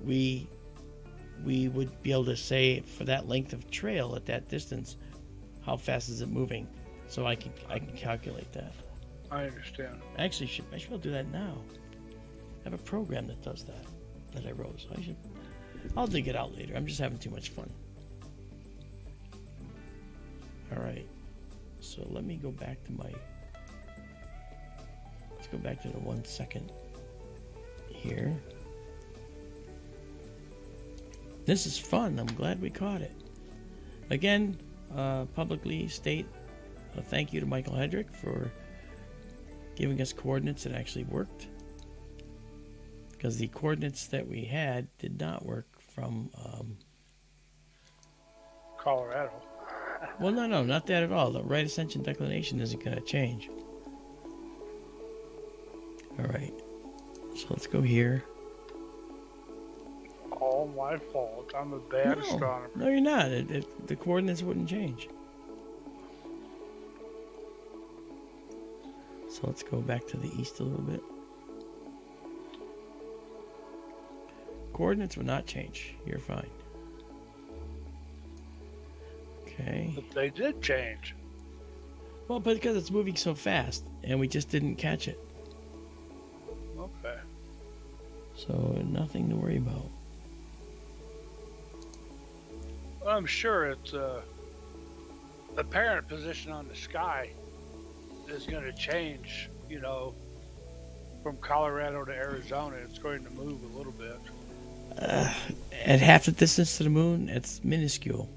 we would be able to say, for that length of trail at that distance, how fast is it moving? So I can calculate that. I understand. Actually, I should be able to do that now. I have a program that does that I wrote. So I'll dig it out later. I'm just having too much fun. All right. So let me go back to let's go back to the 1 second here. This is fun. I'm glad we caught it. Again, publicly state a thank you to Michael Hedrick for giving us coordinates that actually worked. Because the coordinates that we had did not work from Colorado. Well, no, not that at all. The right ascension declination isn't going to change. All right. So let's go here. All my fault. I'm a bad astronomer. No, you're not. The coordinates wouldn't change. So let's go back to the east a little bit. Coordinates would not change. You're fine. Okay. But they did change. Well, but because it's moving so fast, and we just didn't catch it. Okay. So nothing to worry about. Well, I'm sure it's the apparent position on the sky is going to change, from Colorado to Arizona. It's going to move a little bit. At half the distance to the moon, it's minuscule.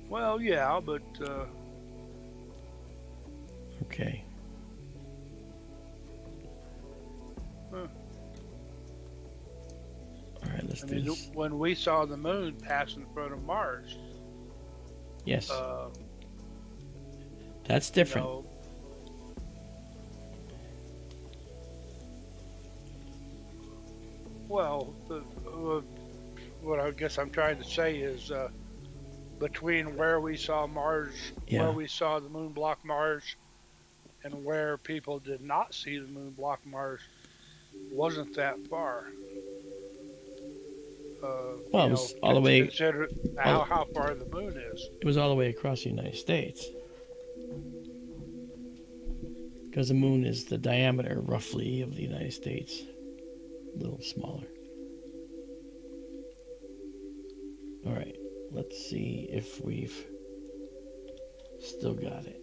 Well, yeah, but... Okay. Huh. All right, let's do this. When we saw the moon pass in front of Mars, Yes. Uh, That's different. You know, well, what I guess I'm trying to say is between where we saw Mars, Yeah. where we saw the moon block Mars, and where people did not see the moon block Mars, wasn't that far. Well, it was all the way. Consider how far the moon is. It was all the way across the United States. Because the moon is the diameter, roughly, of the United States. A little smaller. All right. Let's see if we've still got it.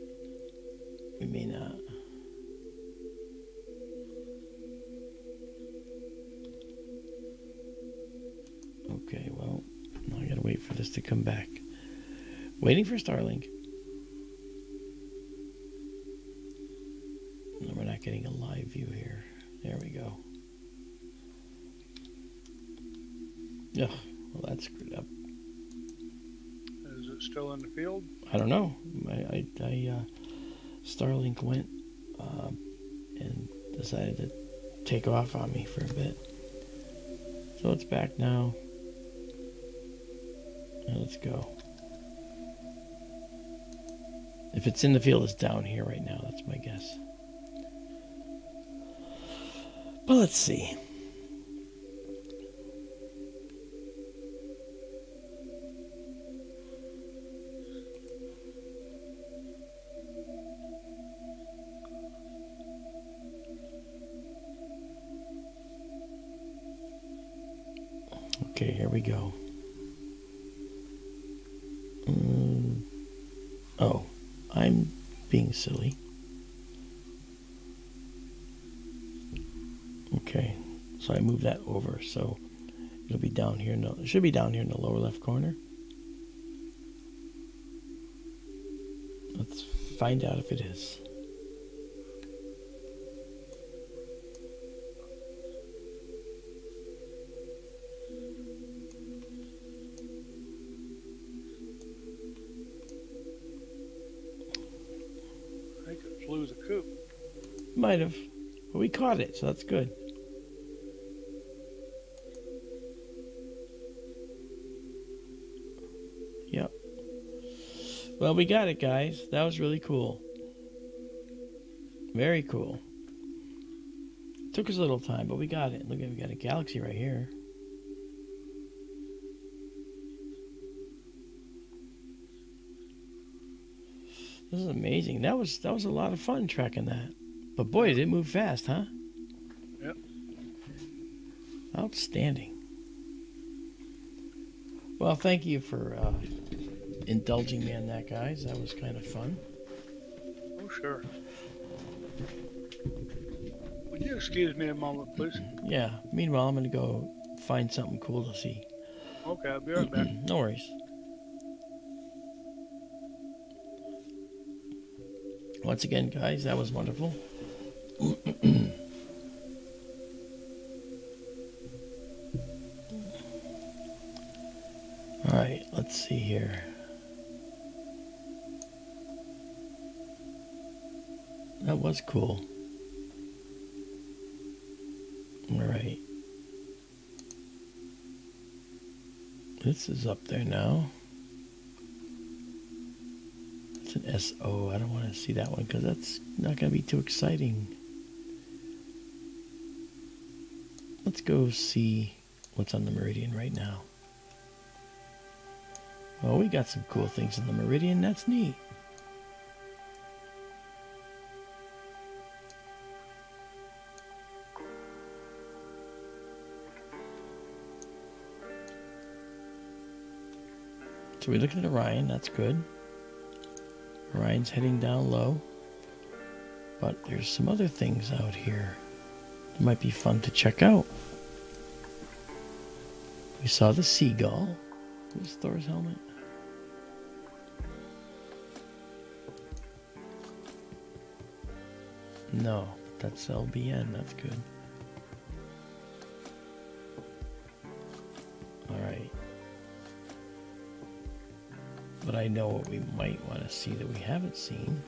We may not. Okay, well, now I gotta wait for this to come back. Waiting for Starlink. No, we're not getting a live view here. There we go. Ugh, well, that's screwed up. Is it still in the field? I don't know. Starlink went and decided to take off on me for a bit. So it's back now. And let's go. If it's in the field, it's down here right now. That's my guess. But let's see. Okay, here we go. Oh, I'm being silly. Okay, so I moved that over, so it'll be down here. No, it should be down here in the lower left corner. Let's find out if it is. I think it flew the coop. Might have. But we caught it, so that's good. Yep. Well, we got it, guys. That was really cool. Very cool. Took us a little time, but we got it. Look, we got a galaxy right here. This is amazing. That was a lot of fun tracking that. But boy, did it move fast, huh? Yep. Outstanding. Well, thank you for indulging me in that, guys. That was kind of fun. Oh, sure. Would you excuse me a moment, please? Yeah. Meanwhile, I'm going to go find something cool to see. Okay, I'll be right back. No worries. Once again, guys, that was wonderful. All right, let's see here. That was cool. All right. This is up there now. It's an SO. I don't want to see that one because that's not going to be too exciting. Let's go see what's on the Meridian right now. Well, we got some cool things in the Meridian. That's neat. So we're looking at Orion. That's good. Orion's heading down low. But there's some other things out here that might be fun to check out. We saw the seagull. Who's Thor's helmet? No, that's LBN. That's good. All right. But I know what we might want to see that we haven't seen.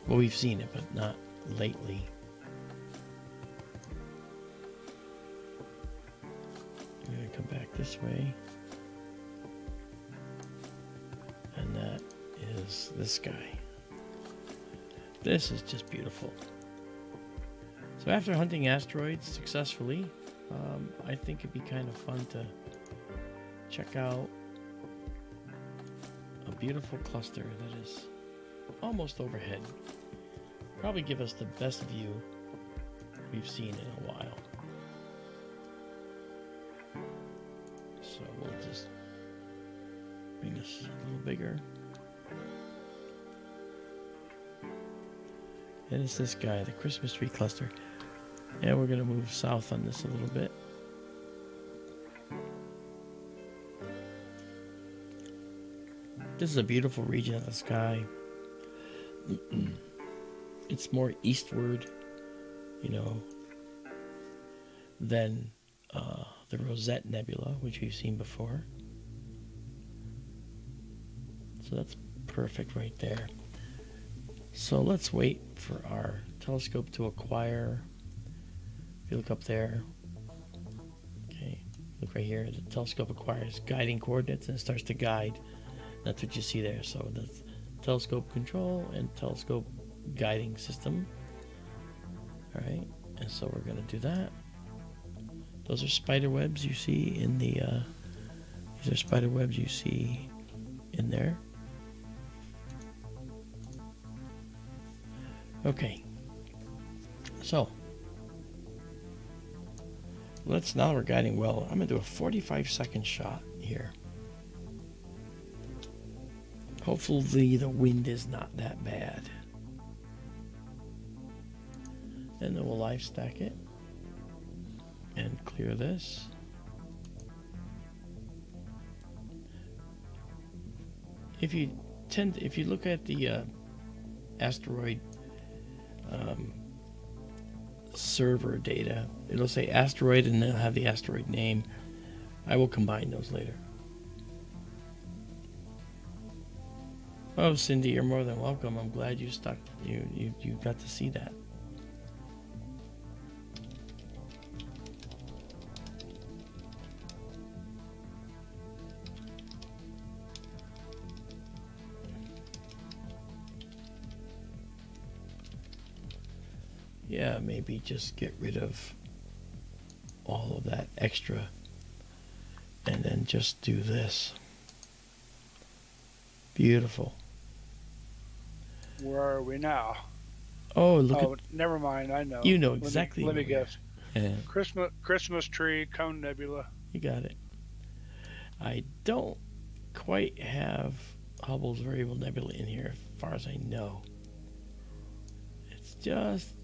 Well, we've seen it, but not lately. I'm going to come back this way. And that is this guy. This is just beautiful. So after hunting asteroids successfully, I think it'd be kind of fun to check out a beautiful cluster that is almost overhead. Probably give us the best view we've seen in a while. So we'll just bring this a little bigger. And it's this guy, the Christmas tree cluster. And we're going to move south on this a little bit. This is a beautiful region of the sky. It's more eastward, you know, than the Rosette Nebula, which we've seen before. So that's perfect right there. So let's wait for our telescope to acquire. If you look up there, okay, look right here, the telescope acquires guiding coordinates and it starts to guide. That's what you see there. So that's telescope control and telescope guiding system. All right, and so we're going to do that. Those are spider webs you see in the, these are spider webs you see in there. Okay, so now we're guiding well. I'm going to do a 45-second shot here. Hopefully the wind is not that bad. And then we'll live stack it and clear this. If you look at the asteroid server data, it'll say asteroid and it'll have the asteroid name. I will combine those later. Oh, Cindy, you're more than welcome. I'm glad you stuck. You got to see that. Yeah, maybe just get rid of all of that extra and then just do this. Beautiful. Where are we now? Oh, look at... never mind. I know. You know exactly. Let me guess. Yeah. Christmas tree, Cone Nebula. You got it. I don't quite have Hubble's Variable Nebula in here, as far as I know. It's just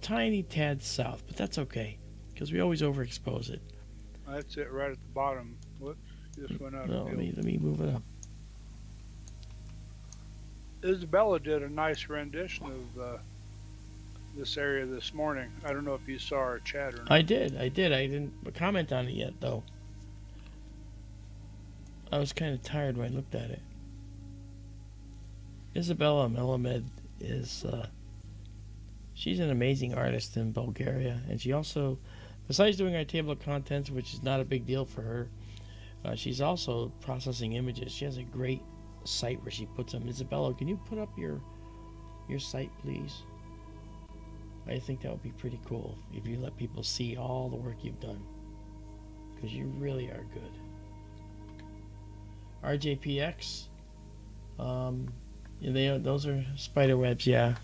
tiny tad south, but that's okay because we always overexpose it. That's it, right at the bottom. Whoops, just went out. No, let me move it up. Izabela did a nice rendition of this area this morning. I don't know if you saw our chat or not. I did. I didn't comment on it yet, though. I was kind of tired when I looked at it. Izabela Melamed is... she's an amazing artist in Bulgaria, and she also, besides doing our table of contents, which is not a big deal for her, she's also processing images. She has a great site where she puts them. Izabela, can you put up your site, please? I think that would be pretty cool if you let people see all the work you've done, because you really are good. RJPX, those are spider webs, yeah.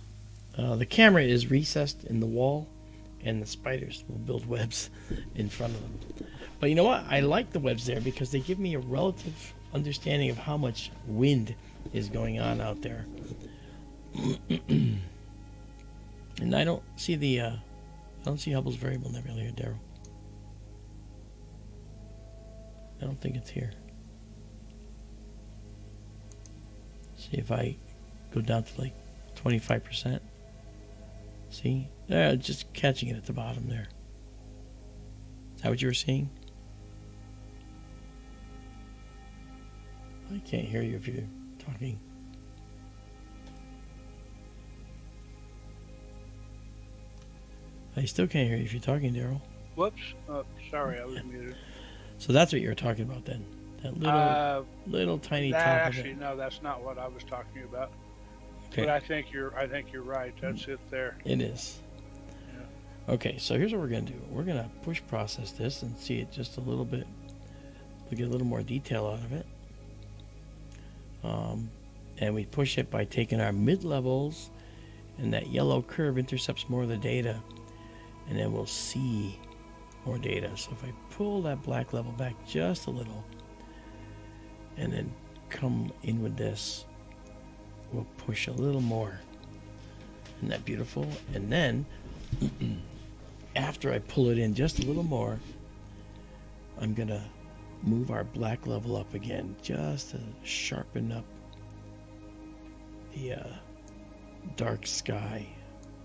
The camera is recessed in the wall, and the spiders will build webs in front of them. But you know what? I like the webs there because they give me a relative understanding of how much wind is going on out there. And I don't see Hubble's Variable Nebula here, Daryl. I don't think it's here. See if I go down to like 25%. See? Just catching it at the bottom there. Is that what you were seeing? Like can't hear you if you're talking. I still can't hear you if you're talking, Daryl. Whoops. Oh, sorry, I was muted. So that's what you were talking about then. That little tiny top actually, of it. no, that's not what I was talking about. Okay. But I think you're right. That's it there. It is. Yeah. Okay, so here's what we're gonna do. We're gonna push process this and see it just a little bit. We'll get a little more detail out of it. And we push it by taking our mid-levels, and that yellow curve intercepts more of the data, and then we'll see more data. So if I pull that black level back just a little, and then come in with this, we'll push a little more. Isn't that beautiful? And then, after I pull it in just a little more, I'm gonna move our black level up again, just to sharpen up the dark sky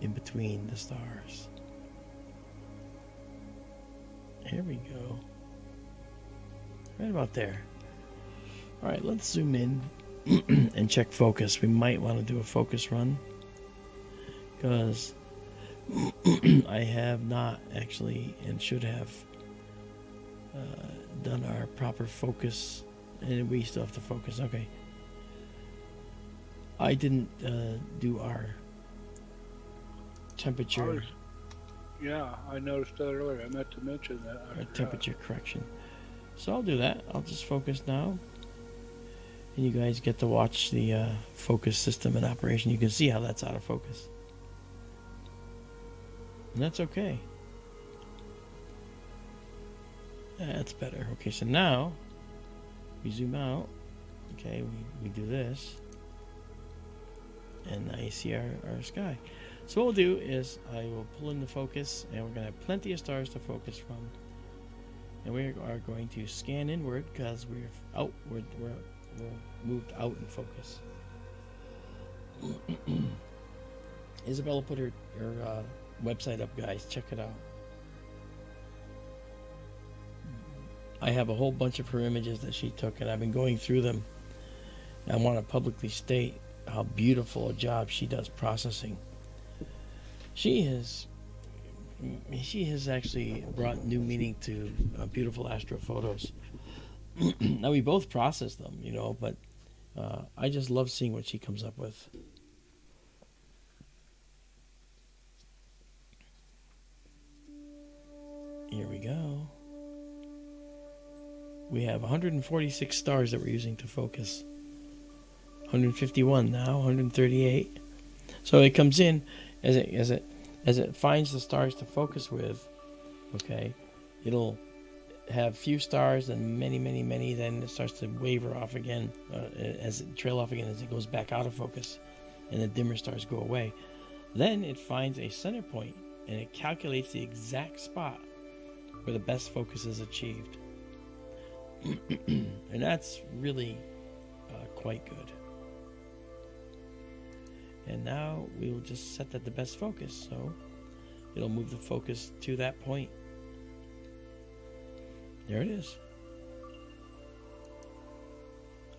in between the stars. Here we go. Right about there. All right, let's zoom in and check focus. We might want to do a focus run, because I have not actually, and should have, done our proper focus, and we still have to focus. Okay. I didn't do our temperature. Yeah, I noticed that earlier. I meant to mention that. Our temperature correction. So I'll do that. I'll just focus now. And you guys get to watch the focus system in operation. You can see how that's out of focus. And that's okay. That's better. Okay, so now we zoom out. Okay, we do this. And now you see our sky. So what we'll do is I will pull in the focus, and we're going to have plenty of stars to focus from. And we are going to scan inward, because we're moved out in focus. Izabela put her website up, guys. Check it out. I have a whole bunch of her images that she took, and I've been going through them. I want to publicly state how beautiful a job she does processing. She has actually brought new meaning to beautiful astrophotos. Now, we both process them, but I just love seeing what she comes up with. Here we go. We have 146 stars that we're using to focus. 151 now, 138. So it comes in as it finds the stars to focus with. Okay, it'll have few stars and many, then it starts to waver off again, as it trail off again as it goes back out of focus, and the dimmer stars go away. Then it finds a center point, and it calculates the exact spot where the best focus is achieved. And that's really quite good. And now we will just set that the best focus, so it'll move the focus to that point. There it is.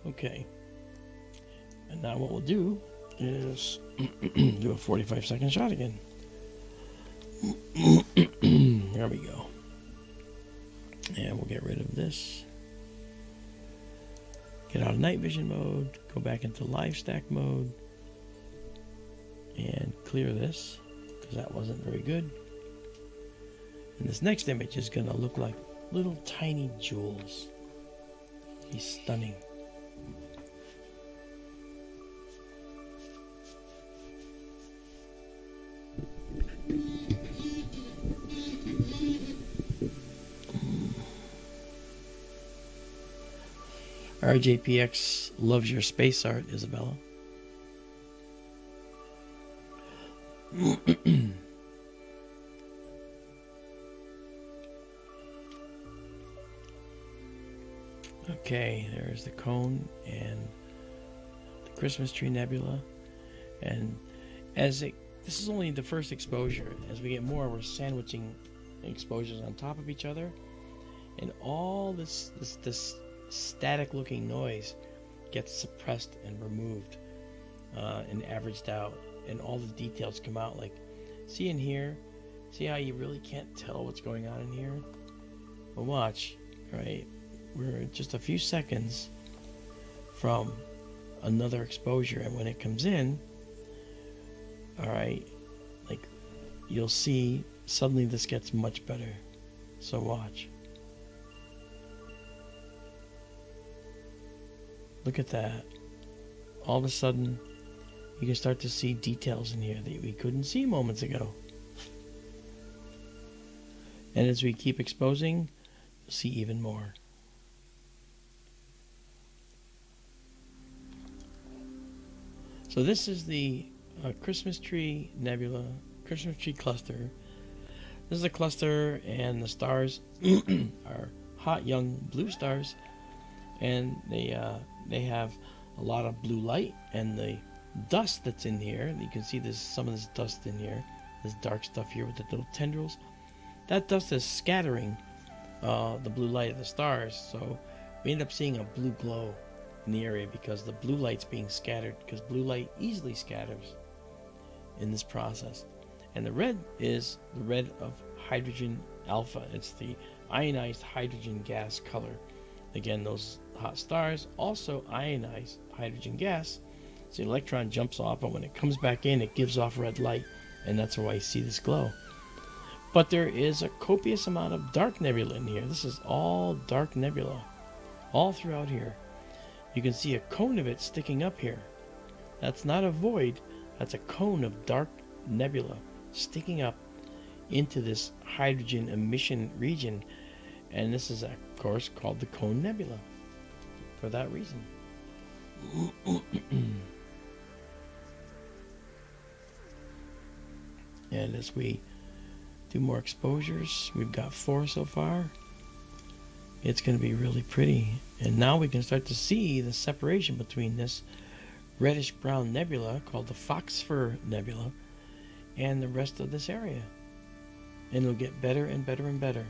Okay. And now what we'll do is do a 45-second shot again. There we go. And we'll get rid of this. Get out of night vision mode, go back into live stack mode, and clear this, because that wasn't very good. And this next image is going to look like little tiny jewels. He's stunning. RJPX loves your space art, Izabela. Okay, there's the cone and the Christmas tree nebula. And this is only the first exposure. As we get more, we're sandwiching exposures on top of each other. And all this static looking noise gets suppressed and removed and averaged out, and all the details come out. Like, see in here, see how you really can't tell what's going on in here? Well, watch, right? We're just a few seconds from another exposure, and when it comes in, all right, like, you'll see suddenly this gets much better. So watch. Look at that. All of a sudden, you can start to see details in here that we couldn't see moments ago. And as we keep exposing, you'll see even more. So this is the Christmas Tree Nebula, Christmas Tree Cluster. This is a cluster, and the stars are hot young blue stars, and they have a lot of blue light, and the dust that's in here, you can see there's some of this dust in here, this dark stuff here with the little tendrils. That dust is scattering the blue light of the stars, so we end up seeing a blue glow in the area because the blue light's being scattered, because blue light easily scatters in this process. And the red is the red of hydrogen alpha. It's the ionized hydrogen gas color. Again, those hot stars also ionize hydrogen gas. So the electron jumps off, and when it comes back in, it gives off red light, and that's why you see this glow. But there is a copious amount of dark nebula in here. This is all dark nebula, all throughout here. You can see a cone of it sticking up here. That's not a void, that's a cone of dark nebula sticking up into this hydrogen emission region, and this is of course called the Cone Nebula for that reason. And as we do more exposures, we've got 4 so far, it's going to be really pretty. And now we can start to see the separation between this reddish brown nebula called the Phosphor Nebula and the rest of this area. And it'll get better and better and better.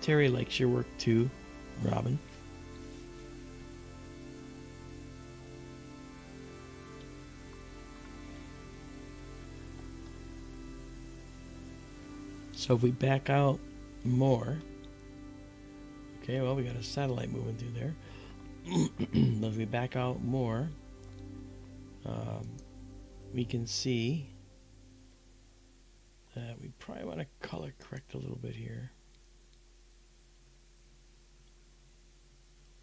Terry likes your work too, Robin. So if we back out more, okay, well, we got a satellite moving through there. If we back out more, we can see that we probably want to color correct a little bit here.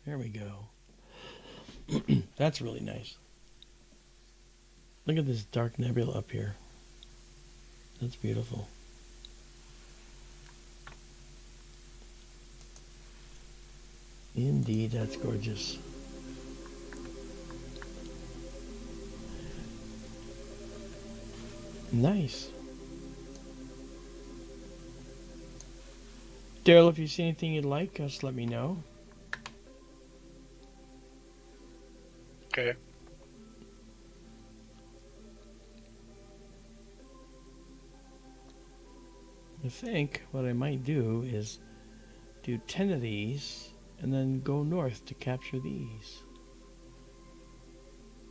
There we go. That's really nice. Look at this dark nebula up here. That's beautiful. Indeed, that's gorgeous. Nice. Daryl, if you see anything you'd like, just let me know. Okay. I think what I might do is do 10 of these and then go north to capture these.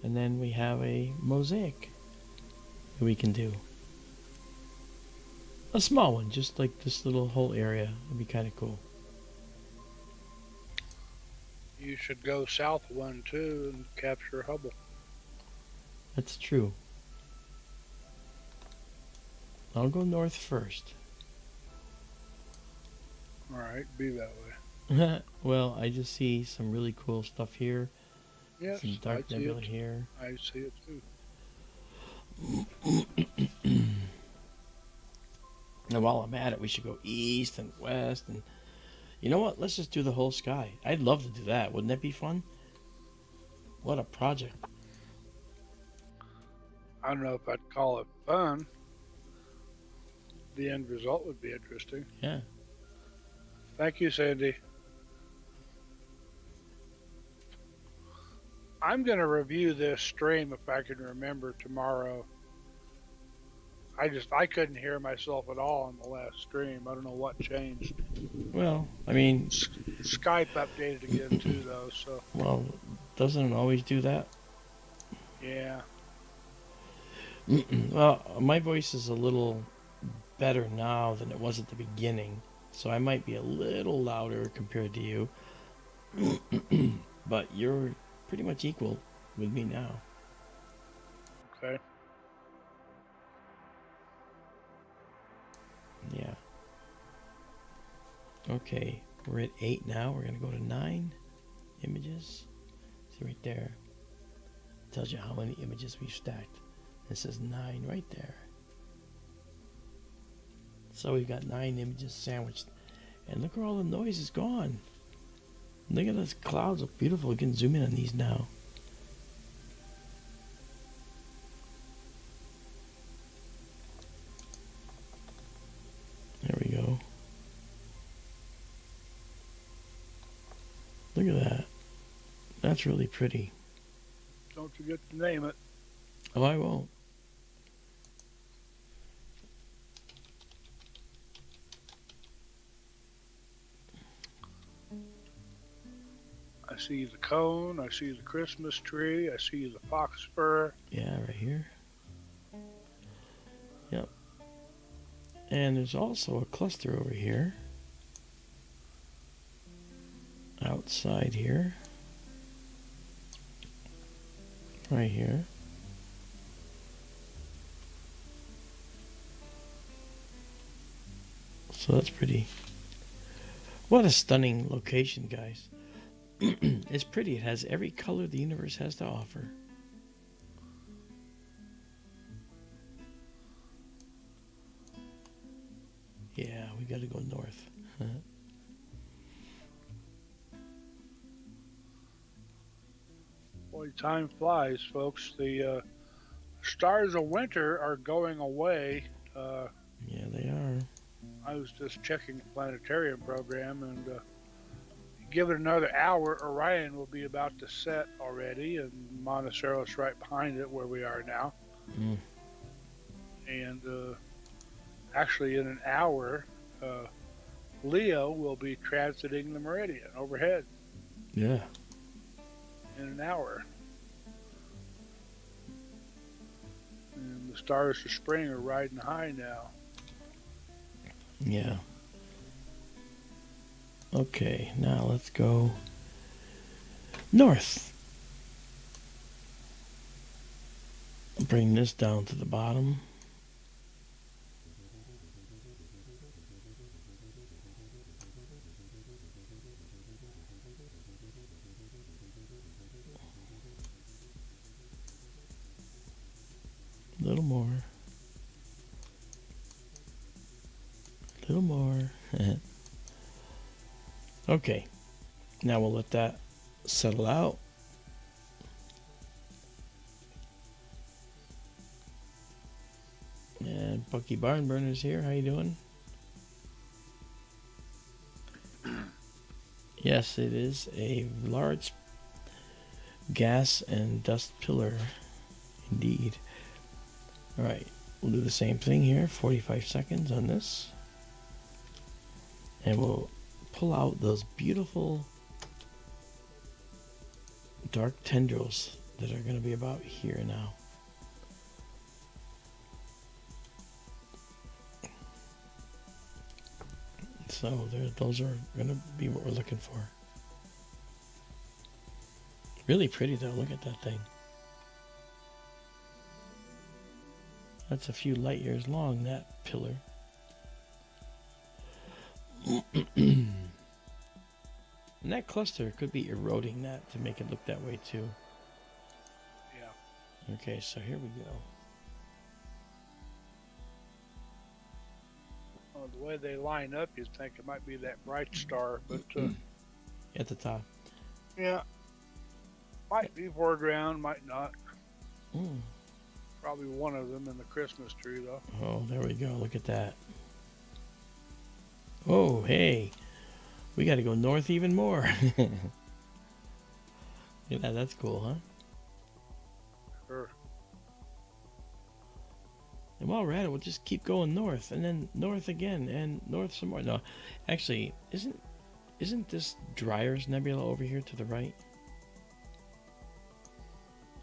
And then we have a mosaic that we can do. A small one, just like this little whole area. Would be kind of cool. You should go south one too and capture Hubble. That's true. I'll go north first. Alright, be that way. Well, I just see some really cool stuff here. Yes, some dark nebula here. I see it too. And while I'm at it, we should go east and west. And you know what? Let's just do the whole sky. I'd love to do that. Wouldn't that be fun? What a project. I don't know if I'd call it fun. The end result would be interesting. Yeah. Thank you, Sandy. I'm going to review this stream if I can remember tomorrow. I couldn't hear myself at all on the last stream. I don't know what changed. Well, I mean, Skype updated again too, though. So. Well, doesn't it always do that? Yeah. Well, my voice is a little better now than it was at the beginning, so I might be a little louder compared to you. But you're pretty much equal with me now. Okay. Yeah. Okay, we're at 8 now. We're going to go to 9 images. See right there. Tells you how many images we've stacked. This says 9 right there. So we've got 9 images sandwiched. And look where all the noise is gone. Look at those clouds, look beautiful. We can zoom in on these now. There we go. Look at that. That's really pretty. Don't forget to name it. Oh, I won't. I see the cone, I see the Christmas tree, I see the fox fur. Yeah, right here. Yep. And there's also a cluster over here. Outside here. Right here. So that's pretty. What a stunning location, guys. It's pretty. It has every color the universe has to offer. Yeah, we got to go north. Boy, time flies, folks. The stars of winter are going away. Yeah, they are. I was just checking the planetarium program, and give it another hour, Orion will be about to set already, and Ceres right behind it where we are now. Mm. And actually in an hour, Leo will be transiting the meridian overhead. Yeah. In an hour. And the stars of spring are riding high now. Yeah. Okay, now let's go north. Bring this down to the bottom. A little more. A little more. Okay, now we'll let that settle out. And Bucky Barnburner's here. How you doing? Yes, it is a large gas and dust pillar, indeed. All right, we'll do the same thing here. 45 seconds on this, and we'll pull out those beautiful dark tendrils that are going to be about here now. So those are going to be what we're looking for. Really pretty though, look at that thing. That's a few light years long, that pillar. And that cluster could be eroding that to make it look that way too. Yeah. Okay, so here we go. Well, the way they line up, you'd think it might be that bright star, but At the top. yeah, might be foreground, might not. Mm. Probably one of them in the Christmas tree, though. Oh, there we go. Look at that. Oh, hey. We got to go north even more. Look at that. That's cool, huh? Sure. And while we're at it, we'll just keep going north, and then north again, and north some more. No, actually, isn't this Dryer's Nebula over here to the right?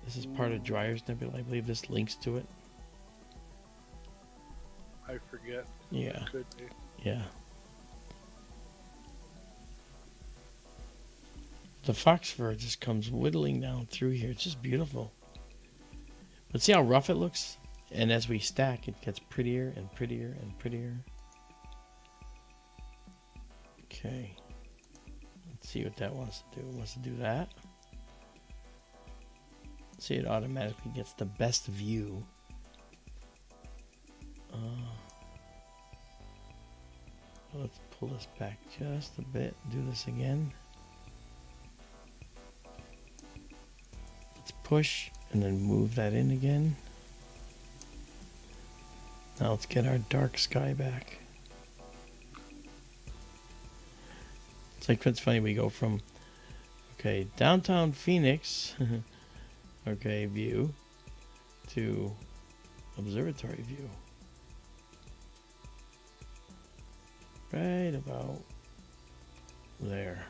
This is part of Dryer's Nebula. I believe this links to it. I forget. Yeah. It could be. Yeah. The fox fur just comes whittling down through here. It's just beautiful. But see how rough it looks? And as we stack, it gets prettier and prettier and prettier. Okay. Let's see what that wants to do. It wants to do that. See, it automatically gets the best view. Let's pull this back just a bit. Do this again. Let's push and then move that in again. Now let's get our dark sky back. It's like, it's funny, we go from, okay, downtown Phoenix, okay, view, to observatory view. Right about there.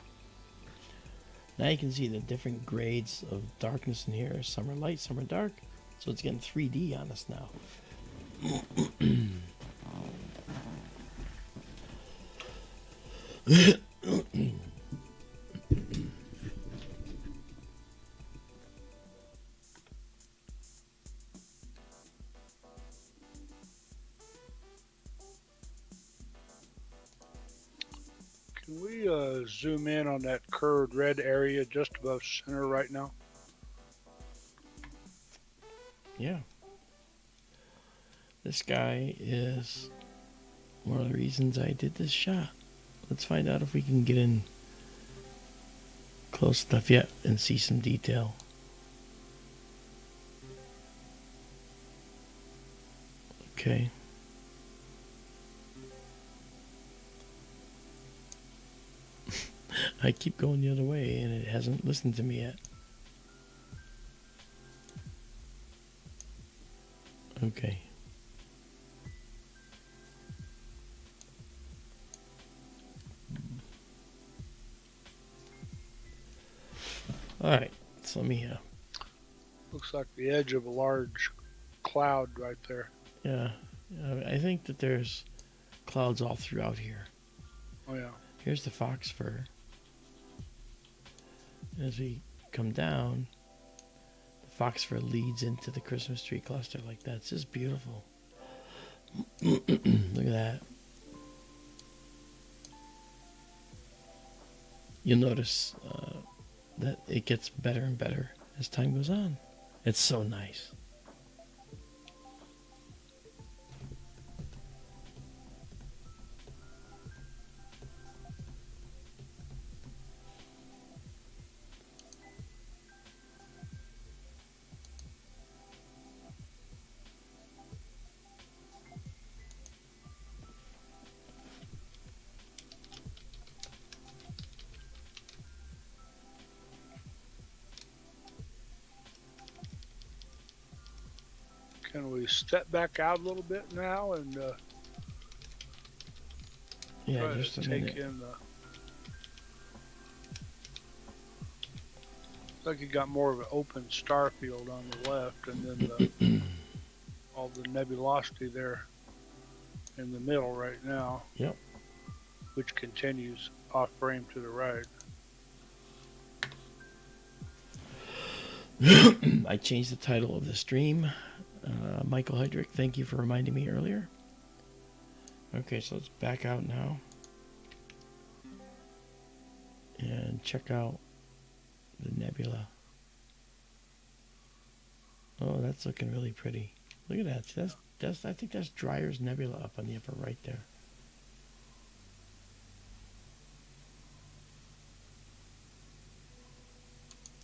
Now you can see the different grades of darkness in here. Some are light, some are dark. So it's getting 3D on us now. Can we zoom in on that curved red area just above center right now? Yeah. This guy is one of the reasons I did this shot. Let's find out if we can get in close enough yet and see some detail. Okay. I keep going the other way and it hasn't listened to me yet. Okay. Alright, so let me Looks like the edge of a large cloud right there. yeah, I think that there's clouds all throughout here. Oh yeah. Here's the fox fur. As we come down, the fox fur leads into the Christmas tree cluster like that. It's just beautiful. Look at that. You'll notice that it gets better and better as time goes on. It's so nice. Can we step back out a little bit now and Yeah, try just to a take minute. in the... Looks like you got more of an open star field on the left, and then the, all the nebulosity there in the middle right now. Yep. Which continues off frame to the right. I changed the title of the stream. Michael Hydrick, thank you for reminding me earlier. Okay, so let's back out now. And check out the nebula. Oh, that's looking really pretty. Look at that. That's I think that's Dryer's Nebula up on the upper right there.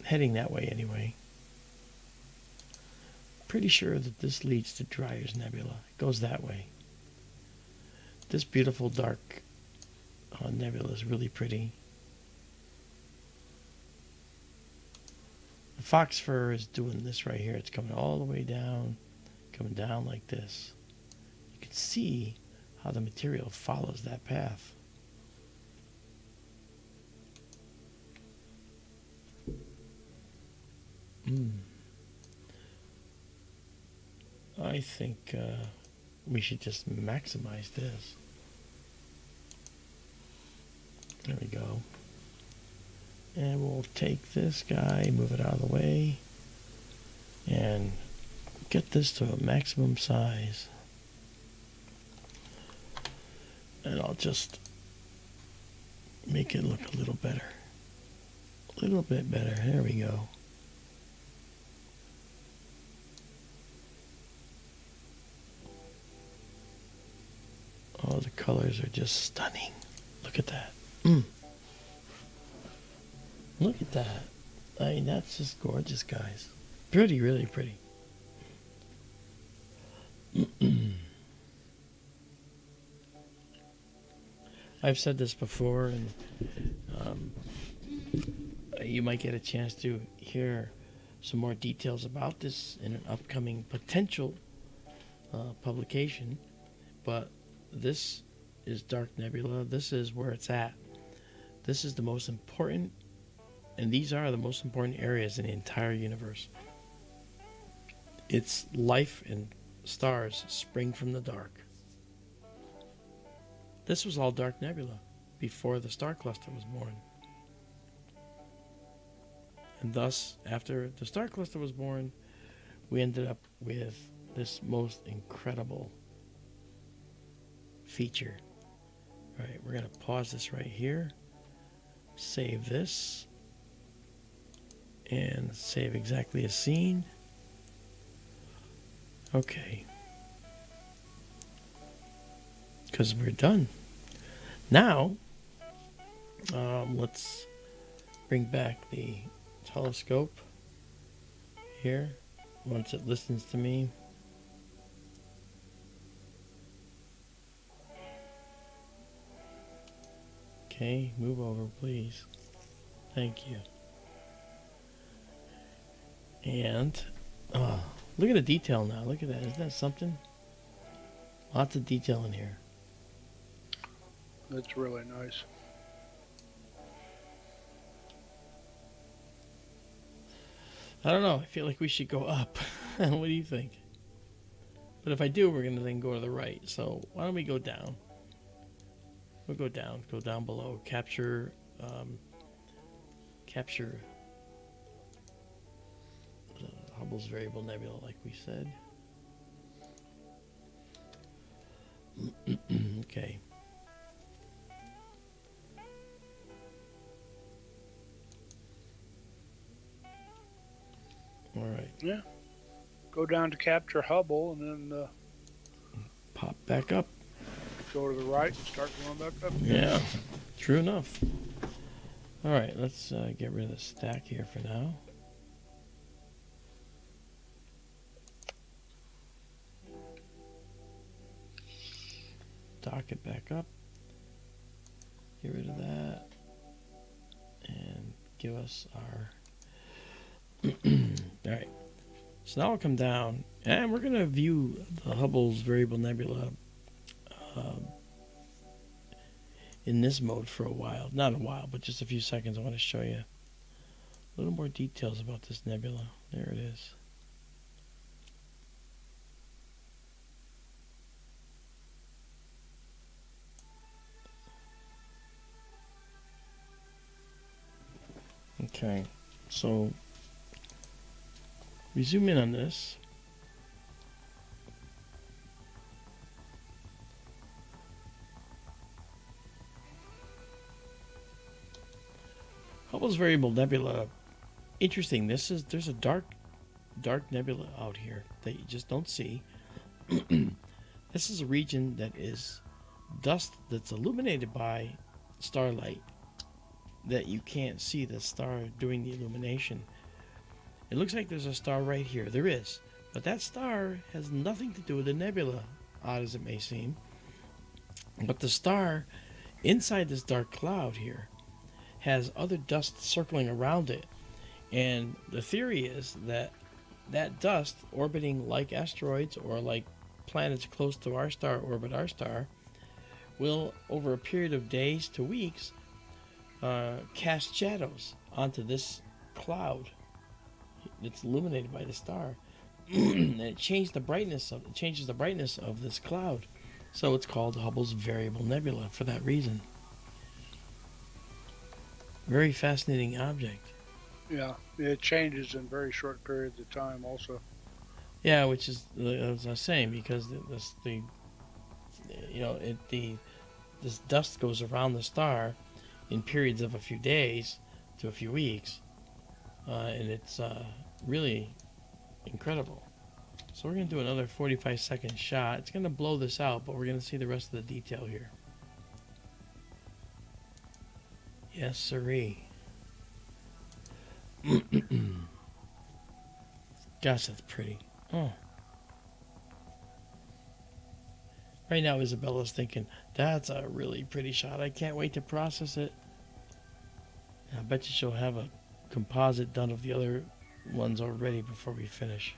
Heading that way anyway. Pretty sure that this leads to Dryer's Nebula. It goes that way. This beautiful dark nebula is really pretty. The fox fur is doing this right here. It's coming all the way down, coming down like this. You can see how the material follows that path. I think we should just maximize this. There we go. And we'll take this guy, move it out of the way, and get this to a maximum size. And I'll just make it look a little better. A little bit better. There we go. Oh, the colors are just stunning. Look at that. Look at that. I mean, that's just gorgeous, guys. Pretty, really pretty. I've said this before, and you might get a chance to hear some more details about this in an upcoming potential publication. But this is Dark Nebula. This is where it's at. This is the most important, and these are the most important areas in the entire universe. Its life and stars spring from the dark. This was all Dark Nebula before the star cluster was born. And thus, after the star cluster was born, we ended up with this most incredible feature. All right, we're going to pause this right here, save this, and save exactly a scene. Okay. Because we're done. Now, let's bring back the telescope here once it listens to me. Okay, move over, please. Thank you. And look at the detail now. Look at that. Isn't that something? Lots of detail in here. That's really nice. I don't know. I feel like we should go up. What do you think? But if I do, we're going to then go to the right. So why don't we go down? We'll go down below. Capture Hubble's variable nebula, like we said. Okay. All right. Yeah. Go down to capture Hubble and then pop back up. Go to the right and start going back up. Yeah, true enough. All right, let's get rid of the stack here for now. Dock it back up. Get rid of that. And give us our... All right. So now I'll come down, and we're going to view the Hubble's variable nebula in this mode for a while. Not a while, but just a few seconds. I want to show you a little more details about this nebula. There it is. Okay, so we zoom in on this. Hubble's variable nebula. Interesting. There's a dark nebula out here that you just don't see. This is a region that is dust that's illuminated by starlight that you can't see the star doing the illumination. It looks like there's a star right here. There is. But that star has nothing to do with the nebula, odd as it may seem. But the star inside this dark cloud here has other dust circling around it. And the theory is that that dust orbiting like asteroids or like planets close to our star orbit our star will, over a period of days to weeks, cast shadows onto this cloud that's illuminated by the star. And it changes the brightness of this cloud. So it's called Hubble's Variable Nebula for that reason. Very fascinating object. Yeah, it changes in very short periods of time also. Yeah, which is, as I was saying, because this dust goes around the star in periods of a few days to a few weeks, and it's really incredible. So we're going to do another 45-second shot. It's going to blow this out, but we're going to see the rest of the detail here. Yes, sirree. Gosh, that's pretty. Oh. Right now, Izabela's thinking, that's a really pretty shot. I can't wait to process it. I bet you she'll have a composite done of the other ones already before we finish.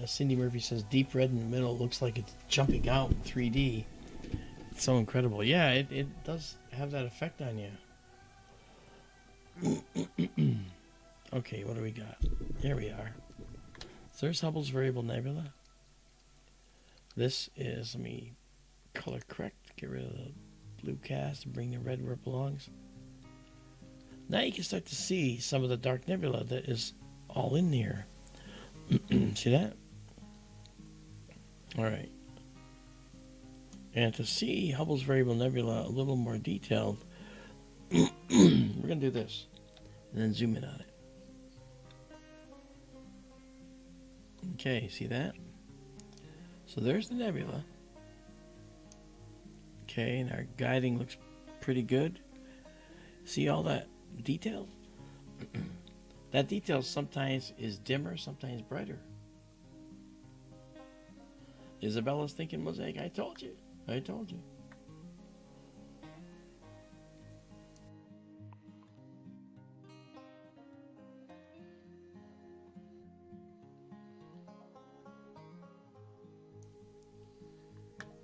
Cindy Murphy says, deep red in the middle looks like it's jumping out in 3D. It's so incredible. Yeah, it does have that effect on you. Okay, what do we got? Here we are. So there's Hubble's Variable Nebula. This is, let me color correct, get rid of the blue cast and bring the red where it belongs. Now you can start to see some of the dark nebula that is all in here. See that? Alright. And to see Hubble's Variable Nebula a little more detailed, we're going to do this. And then zoom in on it. Okay, see that? So there's the nebula. Okay, and our guiding looks pretty good. See all that detail? That detail sometimes is dimmer, sometimes brighter. Izabela's thinking Mosaic. I told you.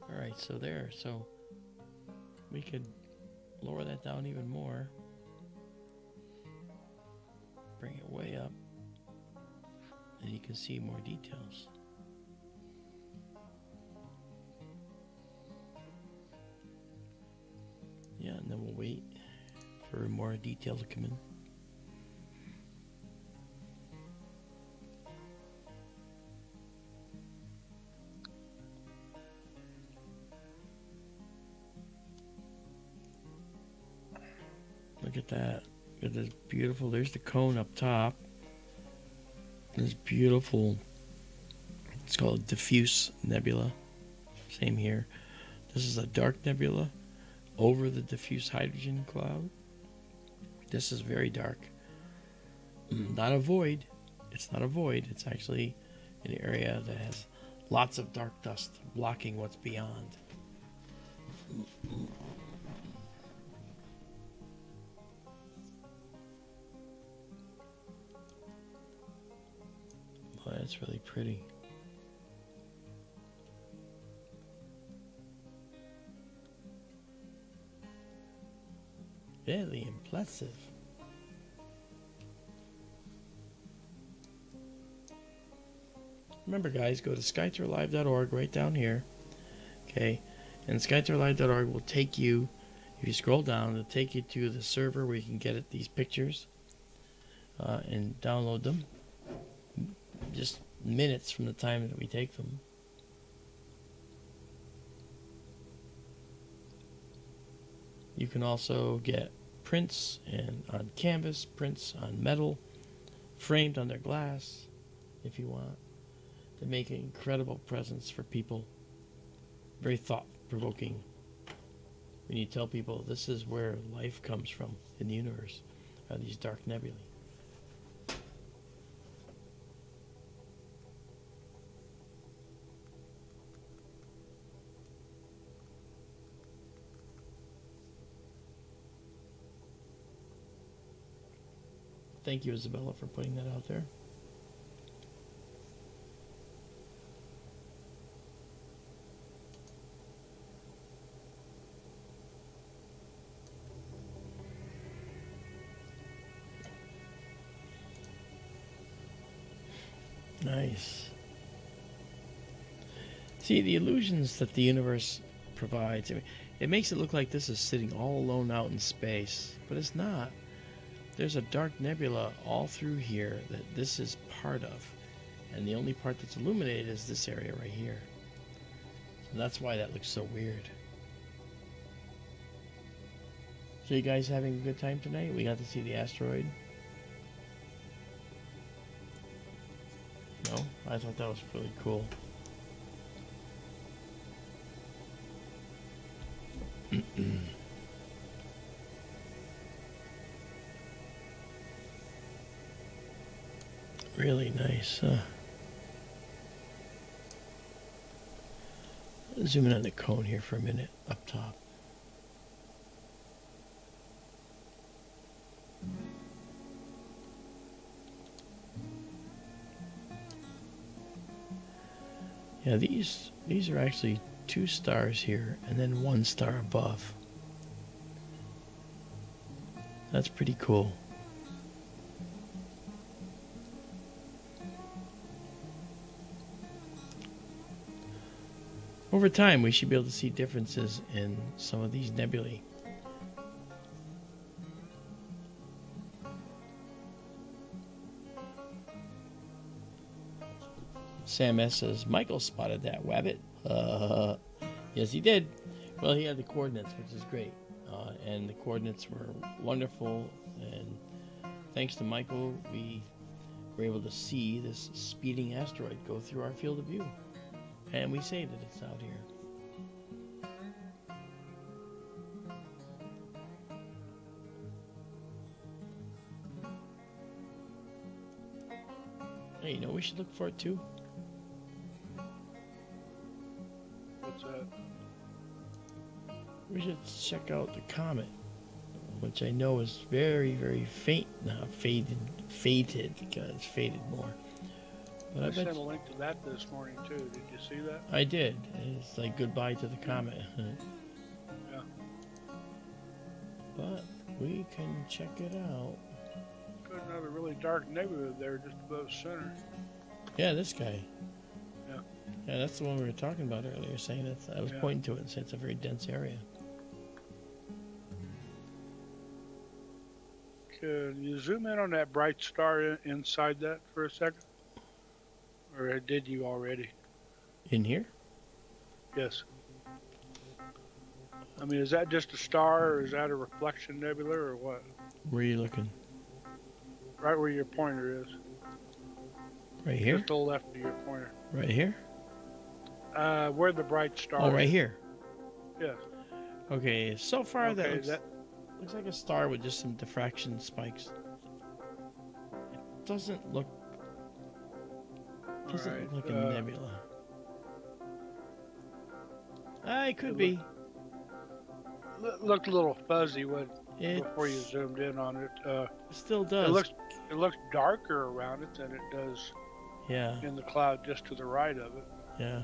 Alright, so there. So we could lower that down even more. Bring it way up. And you can see more details. Yeah, and then we'll wait for more detail to come in. Look at that. Look at this beautiful, there's the cone up top. This beautiful, it's called diffuse nebula. Same here. This is a dark nebula over the diffuse hydrogen cloud. This is very dark. Not a void. It's not a void. It's actually an area that has lots of dark dust blocking what's beyond. Boy, that's really pretty. Very impressive. Remember, guys, go to SkyTourLive.org right down here. Okay, and SkyTourLive.org will take you, if you scroll down, it'll take you to the server where you can get at these pictures and download them. Just minutes from the time that we take them. You can also get prints and on canvas, prints on metal, framed under glass, if you want, to make an incredible presence for people. Very thought-provoking. When you tell people this is where life comes from in the universe, are these dark nebulae. Thank you, Izabela, for putting that out there. Nice. See, the illusions that the universe provides, I mean, it makes it look like this is sitting all alone out in space, but it's not. There's a dark nebula all through here that this is part of, and the only part that's illuminated is this area right here. So that's why that looks so weird. So you guys having a good time tonight? We got to see the asteroid. No? I thought that was really cool. Really nice. Zoom in on the cone here for a minute up top. Yeah, these are actually 2 stars here and then 1 star above. That's pretty cool. Over time, we should be able to see differences in some of these nebulae. Sam S says, Michael spotted that wabbit. Yes, he did. Well, he had the coordinates, which is great. And the coordinates were wonderful. And thanks to Michael, we were able to see this speeding asteroid go through our field of view. And we say that it's out here. Hey, you know we should look for it too? What's that? We should check out the comet, which I know is very, very faint now. Fated, because it's faded more. But I sent a link to that this morning too. Did you see that? I did. It's like goodbye to the comet. Yeah. But we can check it out. Got another really dark nebula there just above center. Yeah, this guy. Yeah. Yeah, that's the one we were talking about earlier, saying that I was pointing to it and saying it's a very dense area. Can you zoom in on that bright star inside that for a second? Or did you already? In here? Yes. I mean, is that just a star, or is that a reflection nebula, or what? Where are you looking? Right where your pointer is. Right here? Just to the left of your pointer. Right here? Where the bright star Oh, right is. here. Yes. Okay, so far that Okay, looks like a star with just some diffraction spikes. It doesn't look like a nebula. It could be. Looked a little fuzzy before you zoomed in on it. It still does. It looks darker around it than it does in the cloud just to the right of it. Yeah.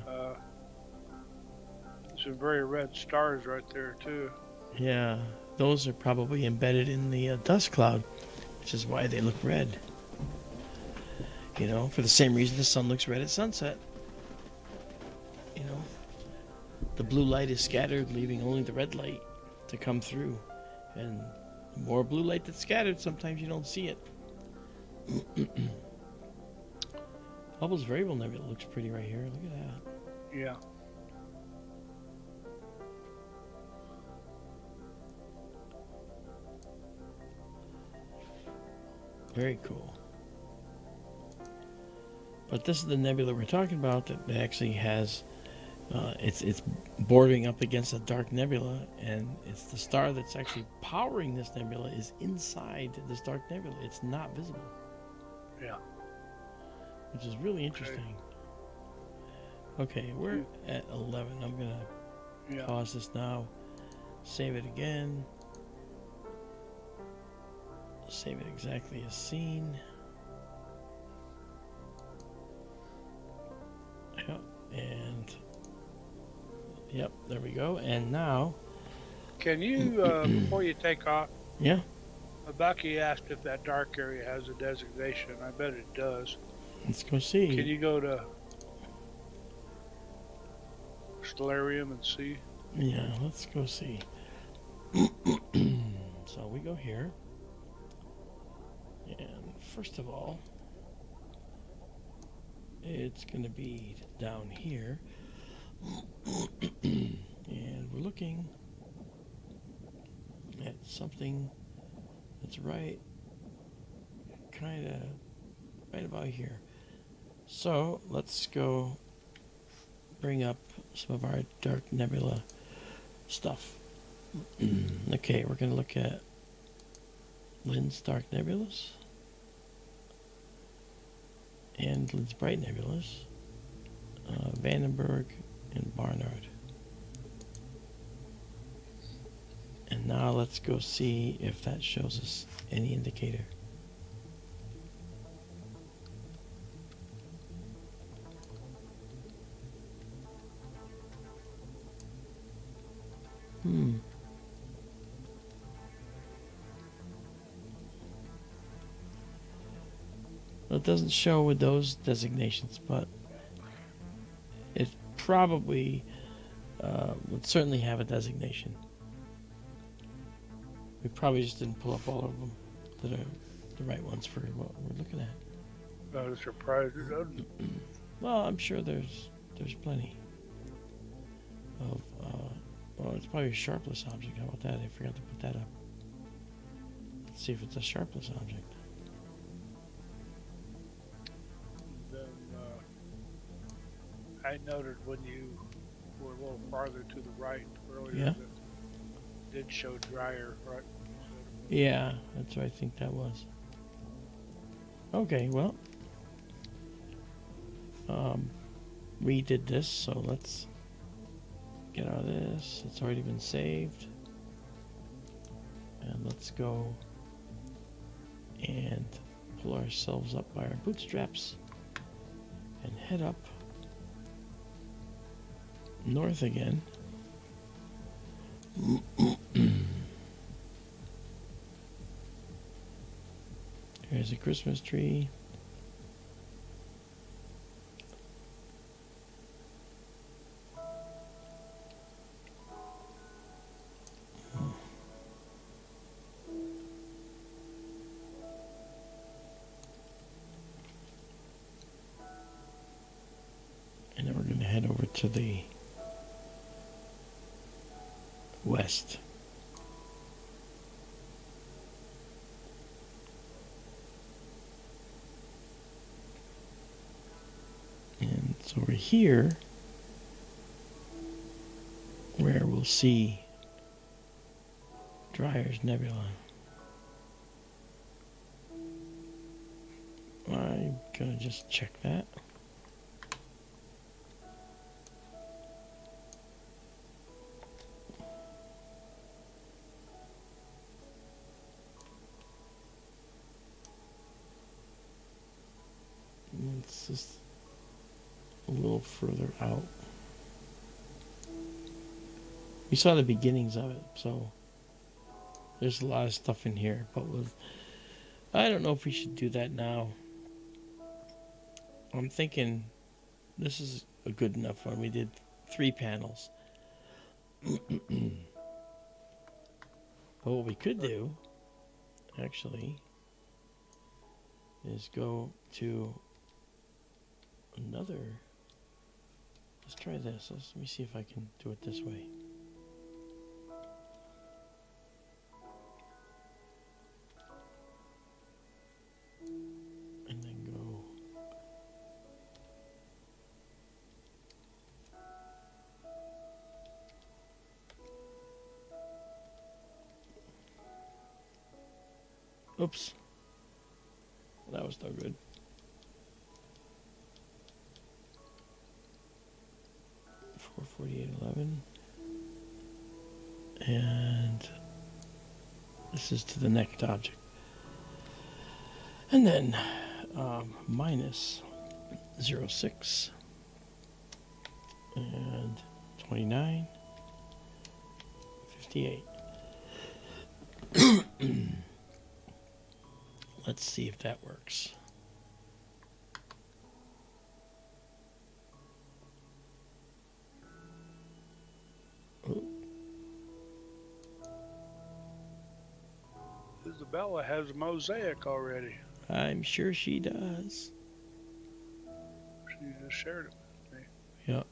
Some very red stars right there too. Yeah, those are probably embedded in the dust cloud, which is why they look red. You know, for the same reason the sun looks red at sunset. You know, the blue light is scattered, leaving only the red light to come through. And the more blue light that's scattered, sometimes you don't see it. Hubble's Variable Nebula looks pretty right here. Look at that. Yeah. Very cool. But this is the nebula we're talking about that actually has, it's bordering up against a dark nebula, and it's the star that's actually powering this nebula is inside this dark nebula. It's not visible. Yeah. Which is really interesting. Okay, we're at 11. I'm going to pause this now, save it again, Save it exactly as seen. Yep, and yep, there we go. And now, Can you, before you take off, yeah, Bucky asked if that dark area has a designation. I bet it does. let's go see. Can you go to Stellarium and see? Yeah, let's go see. So we go here. And first of all, it's going to be down here. And we're looking at something that's right about here. So let's go bring up some of our dark nebula stuff. Okay, we're going to look at Lynn's dark nebulas and Lynn's bright nebulas, Vandenberg and Barnard. And now let's go see if that shows us any indicator. Well, it doesn't show with those designations, but it probably would certainly have a designation. We probably just didn't pull up all of them that are the right ones for what we're looking at. Not a surprise it doesn't. Well, I'm sure there's plenty of. Well, it's probably a sharpless object. How about that? I forgot to put that up. Let's see if it's a sharpless object. Then I noted when you were a little farther to the right earlier Yeah. that it did show drier, right? Yeah, that's what I think that was. Okay, well, we did this, so let's get out of this. It's already been saved. And let's go and pull ourselves up by our bootstraps and head up north again. Here's a Christmas tree. And then we're going to head over to the west. And it's over here where we'll see Dryer's Nebula. I'm gonna just check that. It's just a little further out. We saw the beginnings of it, so there's a lot of stuff in here, but I don't know if we should do that now. I'm thinking this is a good enough one. We did 3 panels. But what we could do, actually, is go to another. Let's try this. Let me see if I can do it this way. And then go. Oops. That was no good. .4811, and this is to the next object. And then minus 0.6 and 29, 58. Let's see if that works. Ooh. Izabela has a Mosaic already. I'm sure she does. She just shared it with me. Yep.